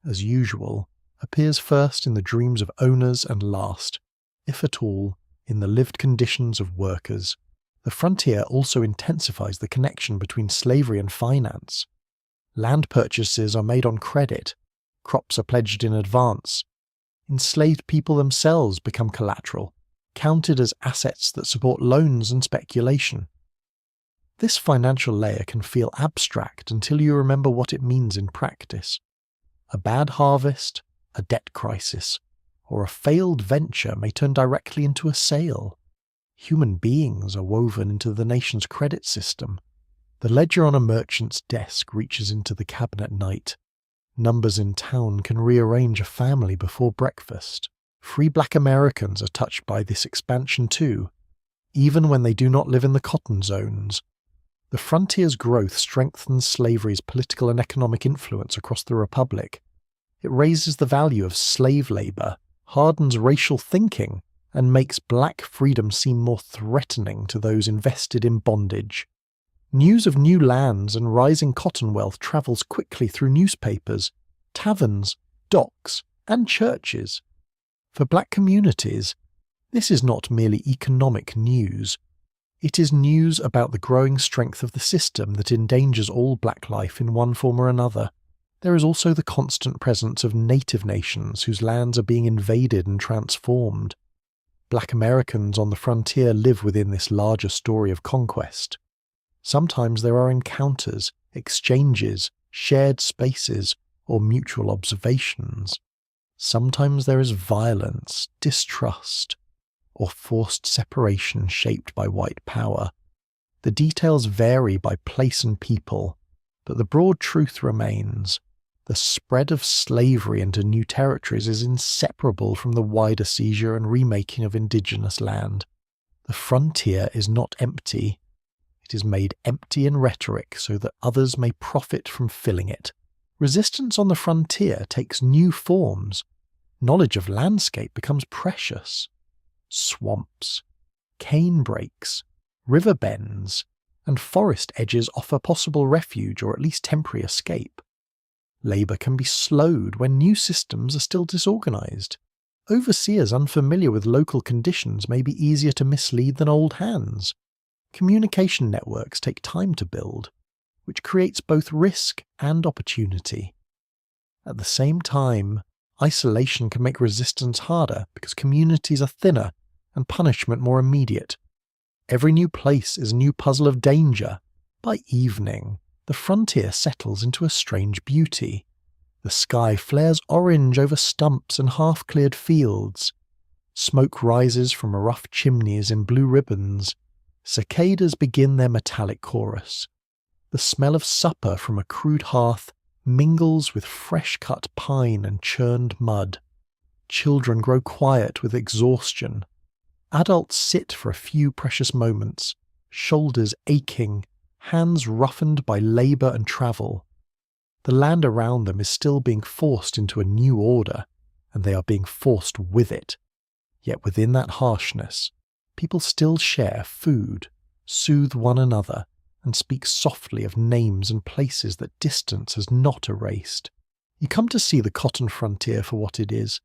as usual, appears first in the dreams of owners and last, if at all, in the lived conditions of workers. The frontier also intensifies the connection between slavery and finance. Land purchases are made on credit, crops are pledged in advance. Enslaved people themselves become collateral, counted as assets that support loans and speculation. This financial layer can feel abstract until you remember what it means in practice. A bad harvest, a debt crisis, or a failed venture may turn directly into a sale. Human beings are woven into the nation's credit system. The ledger on a merchant's desk reaches into the cabin at night. Numbers in town can rearrange a family before breakfast. Free black Americans are touched by this expansion too, even when they do not live in the cotton zones. The frontier's growth strengthens slavery's political and economic influence across the Republic. It raises the value of slave labor, hardens racial thinking, and makes black freedom seem more threatening to those invested in bondage. News of new lands and rising cotton wealth travels quickly through newspapers, taverns, docks, and churches. For black communities, this is not merely economic news. It is news about the growing strength of the system that endangers all black life in one form or another. There is also the constant presence of native nations whose lands are being invaded and transformed. Black Americans on the frontier live within this larger story of conquest. Sometimes there are encounters, exchanges, shared spaces, or mutual observations. Sometimes there is violence, distrust, or forced separation shaped by white power. The details vary by place and people, but the broad truth remains. The spread of slavery into new territories is inseparable from the wider seizure and remaking of indigenous land. The frontier is not empty. It is made empty in rhetoric so that others may profit from filling it. Resistance on the frontier takes new forms. Knowledge of landscape becomes precious. Swamps, cane brakes, river bends, and forest edges offer possible refuge or at least temporary escape. Labour can be slowed when new systems are still disorganised. Overseers unfamiliar with local conditions may be easier to mislead than old hands. Communication networks take time to build, which creates both risk and opportunity. At the same time, isolation can make resistance harder because communities are thinner and punishment more immediate. Every new place is a new puzzle of danger. By evening, the frontier settles into a strange beauty. The sky flares orange over stumps and half-cleared fields. Smoke rises from rough chimneys in blue ribbons. Cicadas begin their metallic chorus. The smell of supper from a crude hearth mingles with fresh-cut pine and churned mud. Children grow quiet with exhaustion. Adults sit for a few precious moments, shoulders aching, hands roughened by labour and travel. The land around them is still being forced into a new order, and they are being forced with it. Yet within that harshness, people still share food, soothe one another, and speak softly of names and places that distance has not erased. You come to see the cotton frontier for what it is.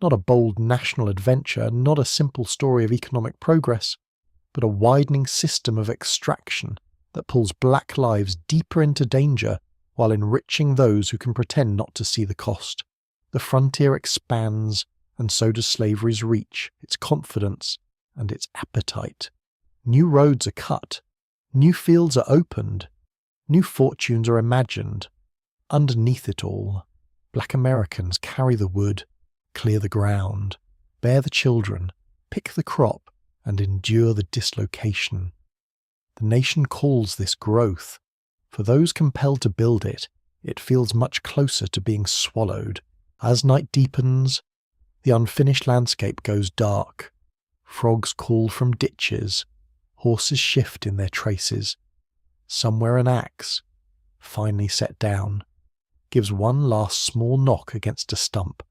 Not a bold national adventure, not a simple story of economic progress, but a widening system of extraction that pulls black lives deeper into danger while enriching those who can pretend not to see the cost. The frontier expands, and so does slavery's reach, its confidence, and its appetite. New roads are cut, new fields are opened, new fortunes are imagined. Underneath it all, black Americans carry the wood, clear the ground, bear the children, pick the crop, and endure the dislocation. The nation calls this growth. For those compelled to build it, it feels much closer to being swallowed. As night deepens, the unfinished landscape goes dark. Frogs call from ditches. Horses shift in their traces. Somewhere an axe, finely set down, gives one last small knock against a stump.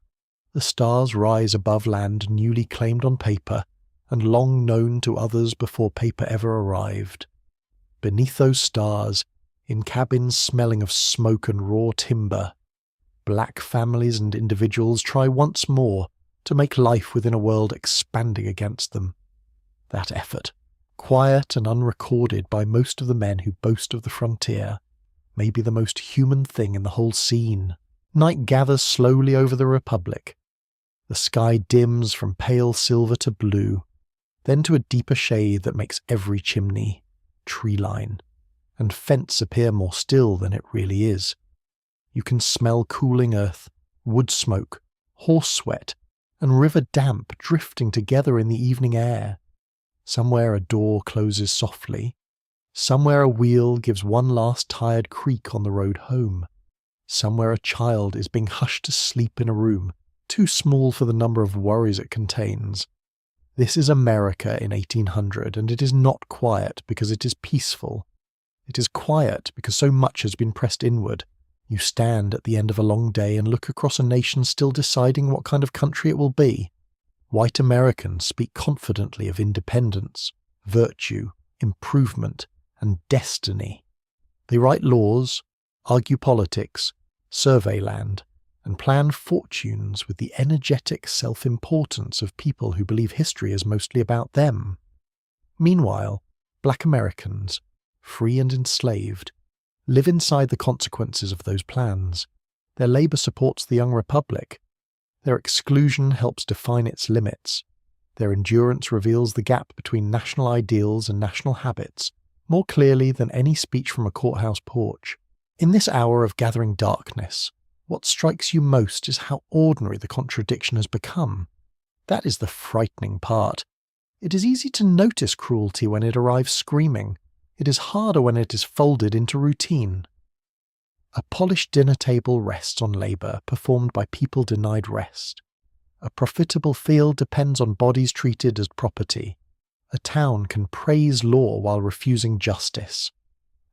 The stars rise above land newly claimed on paper and long known to others before paper ever arrived. Beneath those stars, in cabins smelling of smoke and raw timber, black families and individuals try once more to make life within a world expanding against them. That effort, quiet and unrecorded by most of the men who boast of the frontier, may be the most human thing in the whole scene. Night gathers slowly over the Republic. The sky dims from pale silver to blue, then to a deeper shade that makes every chimney, tree line, and fence appear more still than it really is. You can smell cooling earth, wood smoke, horse sweat, and river damp drifting together in the evening air. Somewhere a door closes softly. Somewhere a wheel gives one last tired creak on the road home. Somewhere a child is being hushed to sleep in a room too small for the number of worries it contains. This is America in 1800, and it is not quiet because it is peaceful. It is quiet because so much has been pressed inward. You stand at the end of a long day and look across a nation still deciding what kind of country it will be. White Americans speak confidently of independence, virtue, improvement, and destiny. They write laws, argue politics, survey land, and plan fortunes with the energetic self-importance of people who believe history is mostly about them. Meanwhile, black Americans, free and enslaved, live inside the consequences of those plans. Their labor supports the young republic. Their exclusion helps define its limits. Their endurance reveals the gap between national ideals and national habits more clearly than any speech from a courthouse porch. In this hour of gathering darkness, what strikes you most is how ordinary the contradiction has become. That is the frightening part. It is easy to notice cruelty when it arrives screaming. It is harder when it is folded into routine. A polished dinner table rests on labour performed by people denied rest. A profitable field depends on bodies treated as property. A town can praise law while refusing justice.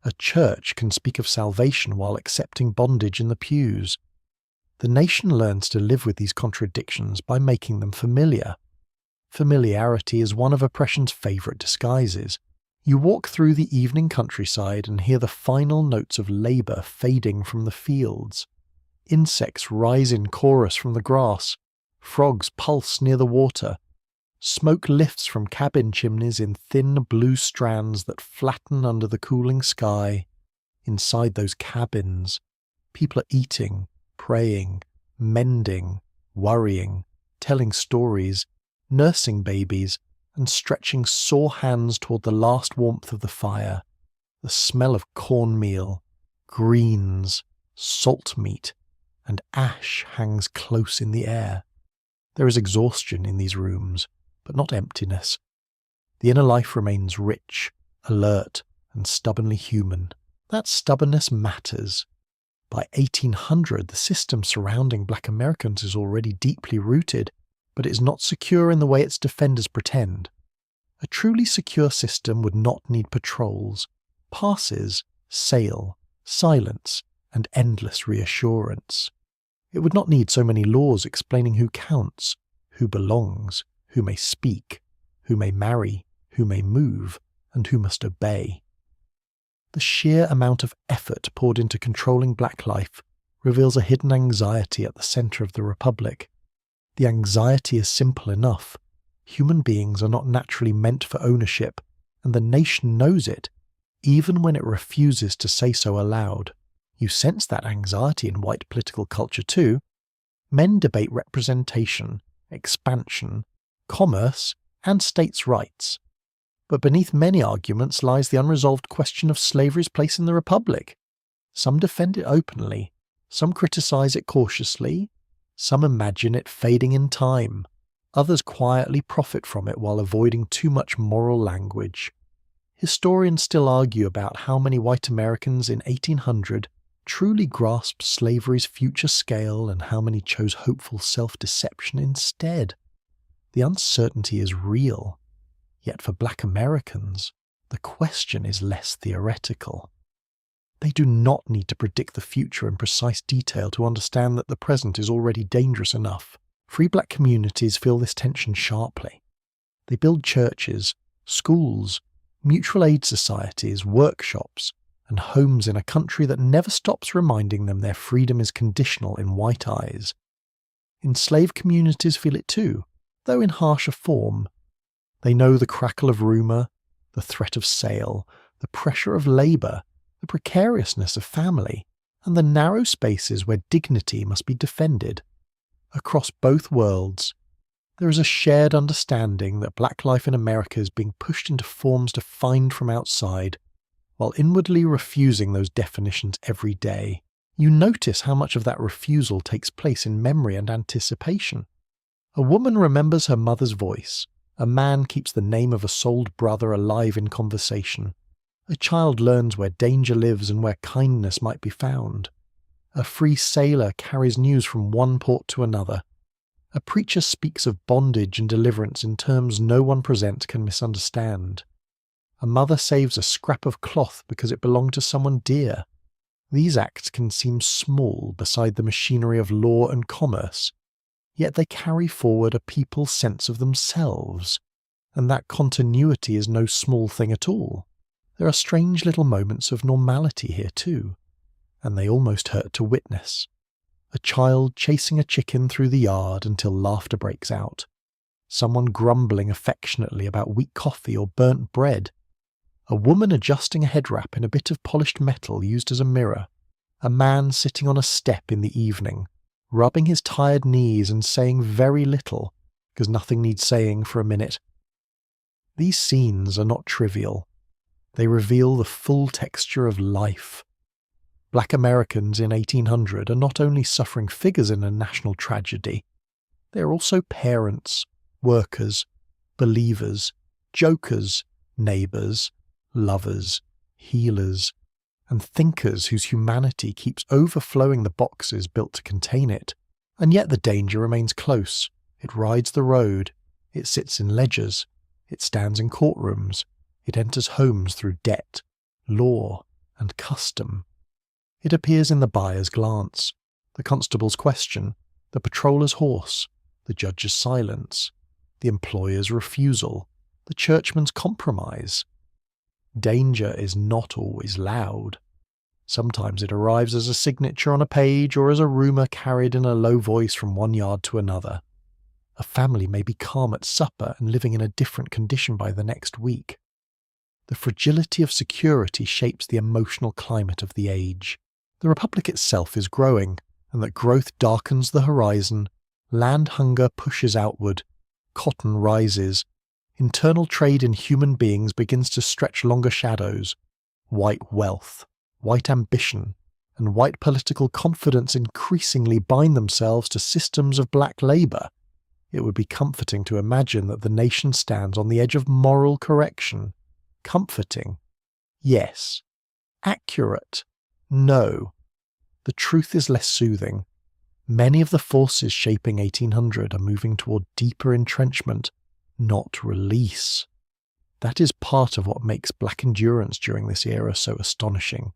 A church can speak of salvation while accepting bondage in the pews. The nation learns to live with these contradictions by making them familiar. Familiarity is one of oppression's favourite disguises. You walk through the evening countryside and hear the final notes of labour fading from the fields. Insects rise in chorus from the grass. Frogs pulse near the water. Smoke lifts from cabin chimneys in thin blue strands that flatten under the cooling sky. Inside those cabins, people are eating, praying, mending, worrying, telling stories, nursing babies, and stretching sore hands toward the last warmth of the fire. The smell of cornmeal, greens, salt meat, and ash hangs close in the air. There is exhaustion in these rooms, but not emptiness. The inner life remains rich, alert, and stubbornly human. That stubbornness matters. By 1800, the system surrounding black Americans is already deeply rooted, but it is not secure in the way its defenders pretend. A truly secure system would not need patrols, passes, sail, silence, and endless reassurance. It would not need so many laws explaining who counts, who belongs, who may speak, who may marry, who may move, and who must obey. The sheer amount of effort poured into controlling black life reveals a hidden anxiety at the centre of the Republic. The anxiety is simple enough. Human beings are not naturally meant for ownership, and the nation knows it, even when it refuses to say so aloud. You sense that anxiety in white political culture too. Men debate representation, expansion, commerce, and states' rights. But beneath many arguments lies the unresolved question of slavery's place in the Republic. Some defend it openly, some criticize it cautiously, some imagine it fading in time, others quietly profit from it while avoiding too much moral language. Historians still argue about how many white Americans in 1800 truly grasped slavery's future scale and how many chose hopeful self-deception instead. The uncertainty is real. Yet for black Americans, the question is less theoretical. They do not need to predict the future in precise detail to understand that the present is already dangerous enough. Free black communities feel this tension sharply. They build churches, schools, mutual aid societies, workshops, and homes in a country that never stops reminding them their freedom is conditional in white eyes. Enslaved communities feel it too, though in harsher form. They know the crackle of rumour, the threat of sale, the pressure of labour, the precariousness of family, and the narrow spaces where dignity must be defended. Across both worlds, there is a shared understanding that black life in America is being pushed into forms defined from outside, while inwardly refusing those definitions every day. You notice how much of that refusal takes place in memory and anticipation. A woman remembers her mother's voice. A man keeps the name of a souled brother alive in conversation. A child learns where danger lives and where kindness might be found. A free sailor carries news from one port to another. A preacher speaks of bondage and deliverance in terms no one present can misunderstand. A mother saves a scrap of cloth because it belonged to someone dear. These acts can seem small beside the machinery of law and commerce, yet they carry forward a people's sense of themselves, and that continuity is no small thing at all. There are strange little moments of normality here too, and they almost hurt to witness. A child chasing a chicken through the yard until laughter breaks out. Someone grumbling affectionately about weak coffee or burnt bread. A woman adjusting a head wrap in a bit of polished metal used as a mirror. A man sitting on a step in the evening, rubbing his tired knees and saying very little, because nothing needs saying for a minute. These scenes are not trivial. They reveal the full texture of life. Black Americans in 1800 are not only suffering figures in a national tragedy, they are also parents, workers, believers, jokers, neighbours, lovers, healers, and thinkers whose humanity keeps overflowing the boxes built to contain it. And yet the danger remains close. It rides the road. It sits in ledgers. It stands in courtrooms. It enters homes through debt, law, and custom. It appears in the buyer's glance, the constable's question, the patroller's horse, the judge's silence, the employer's refusal, the churchman's compromise. Danger is not always loud. Sometimes it arrives as a signature on a page or as a rumour carried in a low voice from one yard to another. A family may be calm at supper and living in a different condition by the next week. The fragility of security shapes the emotional climate of the age. The Republic itself is growing, and that growth darkens the horizon. Land hunger pushes outward. Cotton rises. Internal trade in human beings begins to stretch longer shadows. White wealth, white ambition, and white political confidence increasingly bind themselves to systems of black labour. It would be comforting to imagine that the nation stands on the edge of moral correction. Comforting? Yes. Accurate? No. The truth is less soothing. Many of the forces shaping 1800 are moving toward deeper entrenchment, not release. That is part of what makes black endurance during this era so astonishing.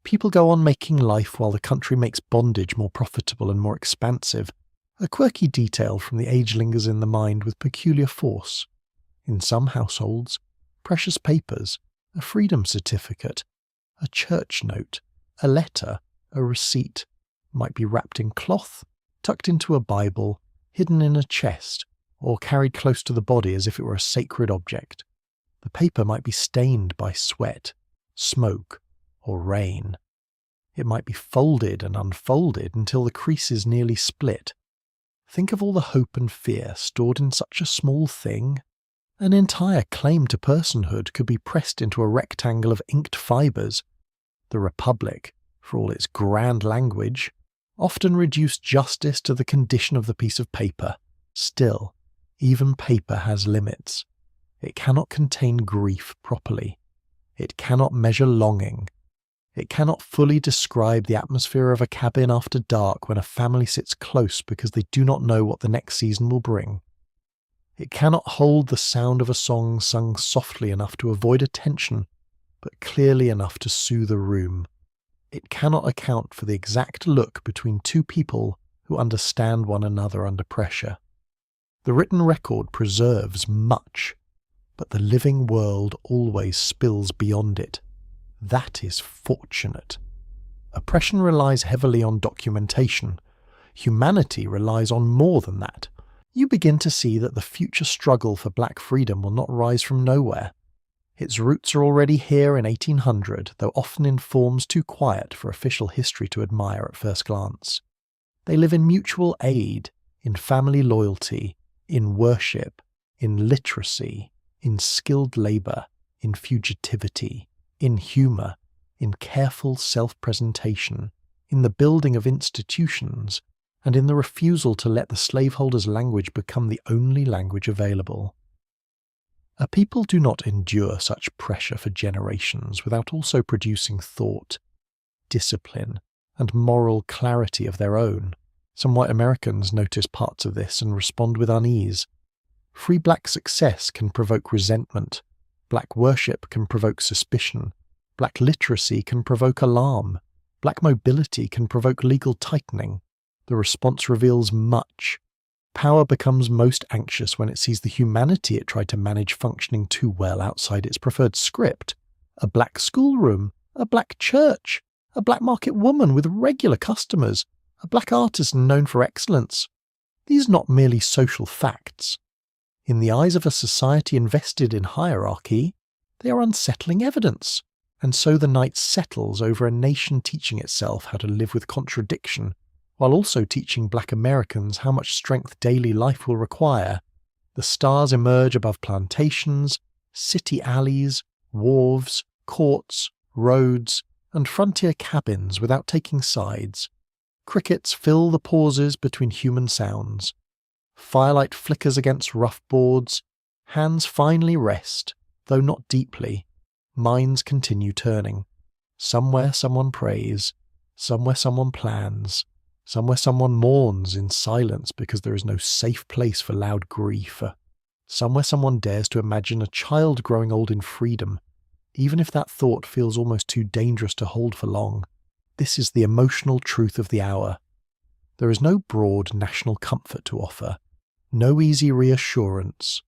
People go on making life while the country makes bondage more profitable and more expansive. A quirky detail from the age lingers in the mind with peculiar force. In some households, precious papers, a freedom certificate, a church note, a letter, a receipt, might be wrapped in cloth, tucked into a Bible, hidden in a chest, or carried close to the body as if it were a sacred object. The paper might be stained by sweat, smoke, or rain. It might be folded and unfolded until the creases nearly split. Think of all the hope and fear stored in such a small thing. An entire claim to personhood could be pressed into a rectangle of inked fibres. The Republic, for all its grand language, often reduced justice to the condition of the piece of paper. Still, even paper has limits. It cannot contain grief properly. It cannot measure longing. It cannot fully describe the atmosphere of a cabin after dark when a family sits close because they do not know what the next season will bring. It cannot hold the sound of a song sung softly enough to avoid attention, but clearly enough to soothe a room. It cannot account for the exact look between two people who understand one another under pressure. The written record preserves much, but the living world always spills beyond it. That is fortunate. Oppression relies heavily on documentation. Humanity relies on more than that. You begin to see that the future struggle for black freedom will not rise from nowhere. Its roots are already here in 1800, though often in forms too quiet for official history to admire at first glance. They live in mutual aid, in family loyalty, in worship, in literacy, in skilled labour, in fugitivity, in humour, in careful self-presentation, in the building of institutions, and in the refusal to let the slaveholders' language become the only language available. A people do not endure such pressure for generations without also producing thought, discipline, and moral clarity of their own. Some white Americans notice parts of this and respond with unease. Free black success can provoke resentment. Black worship can provoke suspicion. Black literacy can provoke alarm. Black mobility can provoke legal tightening. The response reveals much. Power becomes most anxious when it sees the humanity it tried to manage functioning too well outside its preferred script. A black schoolroom, a black church, a black market woman with regular customers, a black artisan known for excellence. These are not merely social facts. In the eyes of a society invested in hierarchy, they are unsettling evidence. And so the night settles over a nation teaching itself how to live with contradiction, while also teaching black Americans how much strength daily life will require. The stars emerge above plantations, city alleys, wharves, courts, roads, and frontier cabins without taking sides. Crickets fill the pauses between human sounds. Firelight flickers against rough boards. Hands finally rest, though not deeply. Minds continue turning. Somewhere someone prays. Somewhere someone plans. Somewhere someone mourns in silence because there is no safe place for loud grief. Somewhere someone dares to imagine a child growing old in freedom, even if that thought feels almost too dangerous to hold for long. This is the emotional truth of the hour. There is no broad national comfort to offer, no easy reassurance.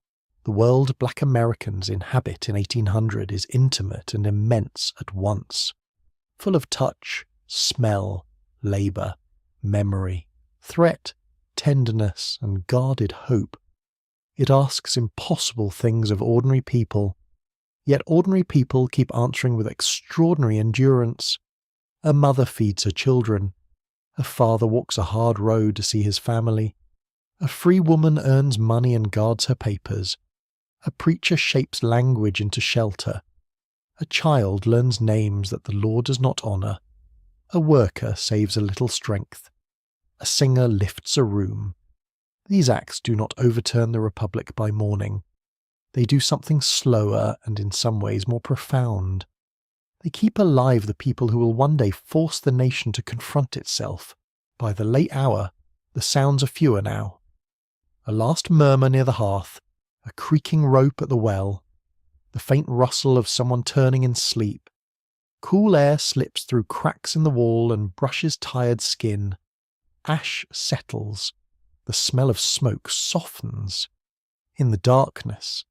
The world black Americans inhabit in 1800 is intimate and immense at once, full of touch, smell, labour, memory, threat, tenderness, and guarded hope. It asks impossible things of ordinary people, yet ordinary people keep answering with extraordinary endurance. A mother feeds her children. A father walks a hard road to see his family. A free woman earns money and guards her papers. A preacher shapes language into shelter. A child learns names that the law does not honour. A worker saves a little strength. A singer lifts a room. These acts do not overturn the Republic by morning. They do something slower and in some ways more profound. They keep alive the people who will one day force the nation to confront itself. By the late hour, the sounds are fewer now. A last murmur near the hearth, a creaking rope at the well, the faint rustle of someone turning in sleep. Cool air slips through cracks in the wall and brushes tired skin. Ash settles. The smell of smoke softens. In the darkness,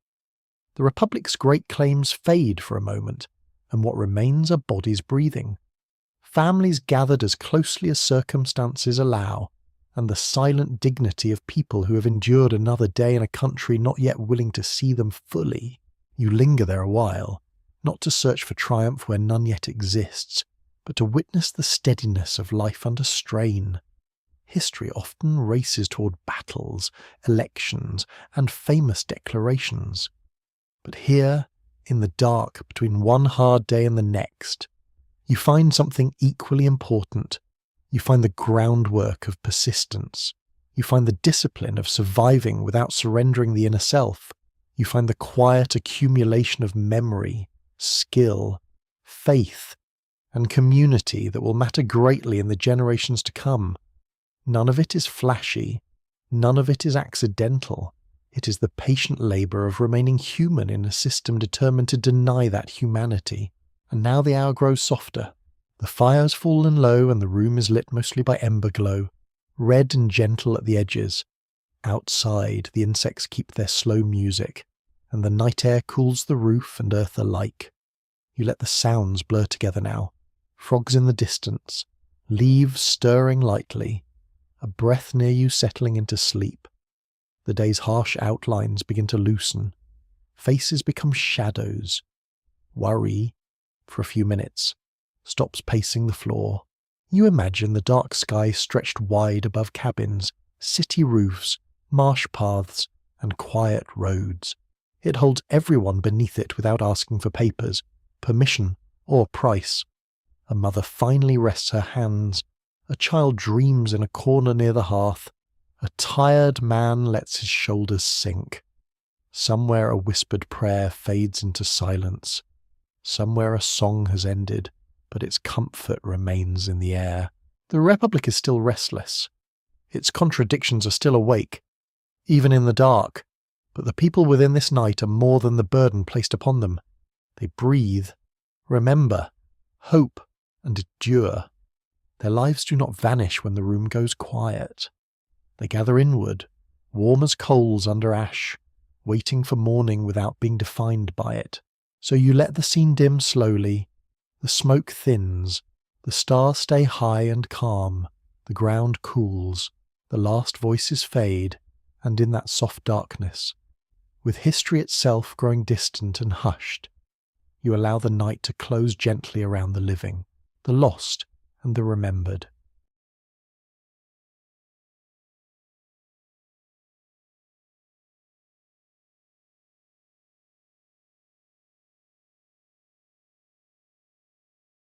the Republic's great claims fade for a moment, and what remains are bodies breathing. Families gathered as closely as circumstances allow, and the silent dignity of people who have endured another day in a country not yet willing to see them fully. You linger there a while, not to search for triumph where none yet exists, but to witness the steadiness of life under strain. History often races toward battles, elections, and famous declarations. But here, in the dark between one hard day and the next, you find something equally important. You find the groundwork of persistence. You find the discipline of surviving without surrendering the inner self. You find the quiet accumulation of memory, skill, faith, and community that will matter greatly in the generations to come. None of it is flashy. None of it is accidental. It is the patient labour of remaining human in a system determined to deny that humanity. And now the hour grows softer. The fire's fallen low and the room is lit mostly by ember glow, red and gentle at the edges. Outside, the insects keep their slow music, and the night air cools the roof and earth alike. You let the sounds blur together now. Frogs in the distance, leaves stirring lightly, a breath near you settling into sleep. The day's harsh outlines begin to loosen. Faces become shadows. Worry, for a few minutes, stops pacing the floor. You imagine the dark sky stretched wide above cabins, city roofs, marsh paths, and quiet roads. It holds everyone beneath it without asking for papers, permission, or price. A mother finally rests her hands, A child dreams in a corner near the hearth. A tired man lets his shoulders sink. Somewhere a whispered prayer fades into silence. Somewhere a song has ended, but its comfort remains in the air. The Republic is still restless. Its contradictions are still awake, even in the dark. But the people within this night are more than the burden placed upon them. They breathe, remember, hope, and endure. Their lives do not vanish when the room goes quiet. They gather inward, warm as coals under ash, waiting for morning without being defined by it. So you let the scene dim slowly, the smoke thins, the stars stay high and calm, the ground cools, the last voices fade, and in that soft darkness, with history itself growing distant and hushed, you allow the night to close gently around the living, the lost and the remembered.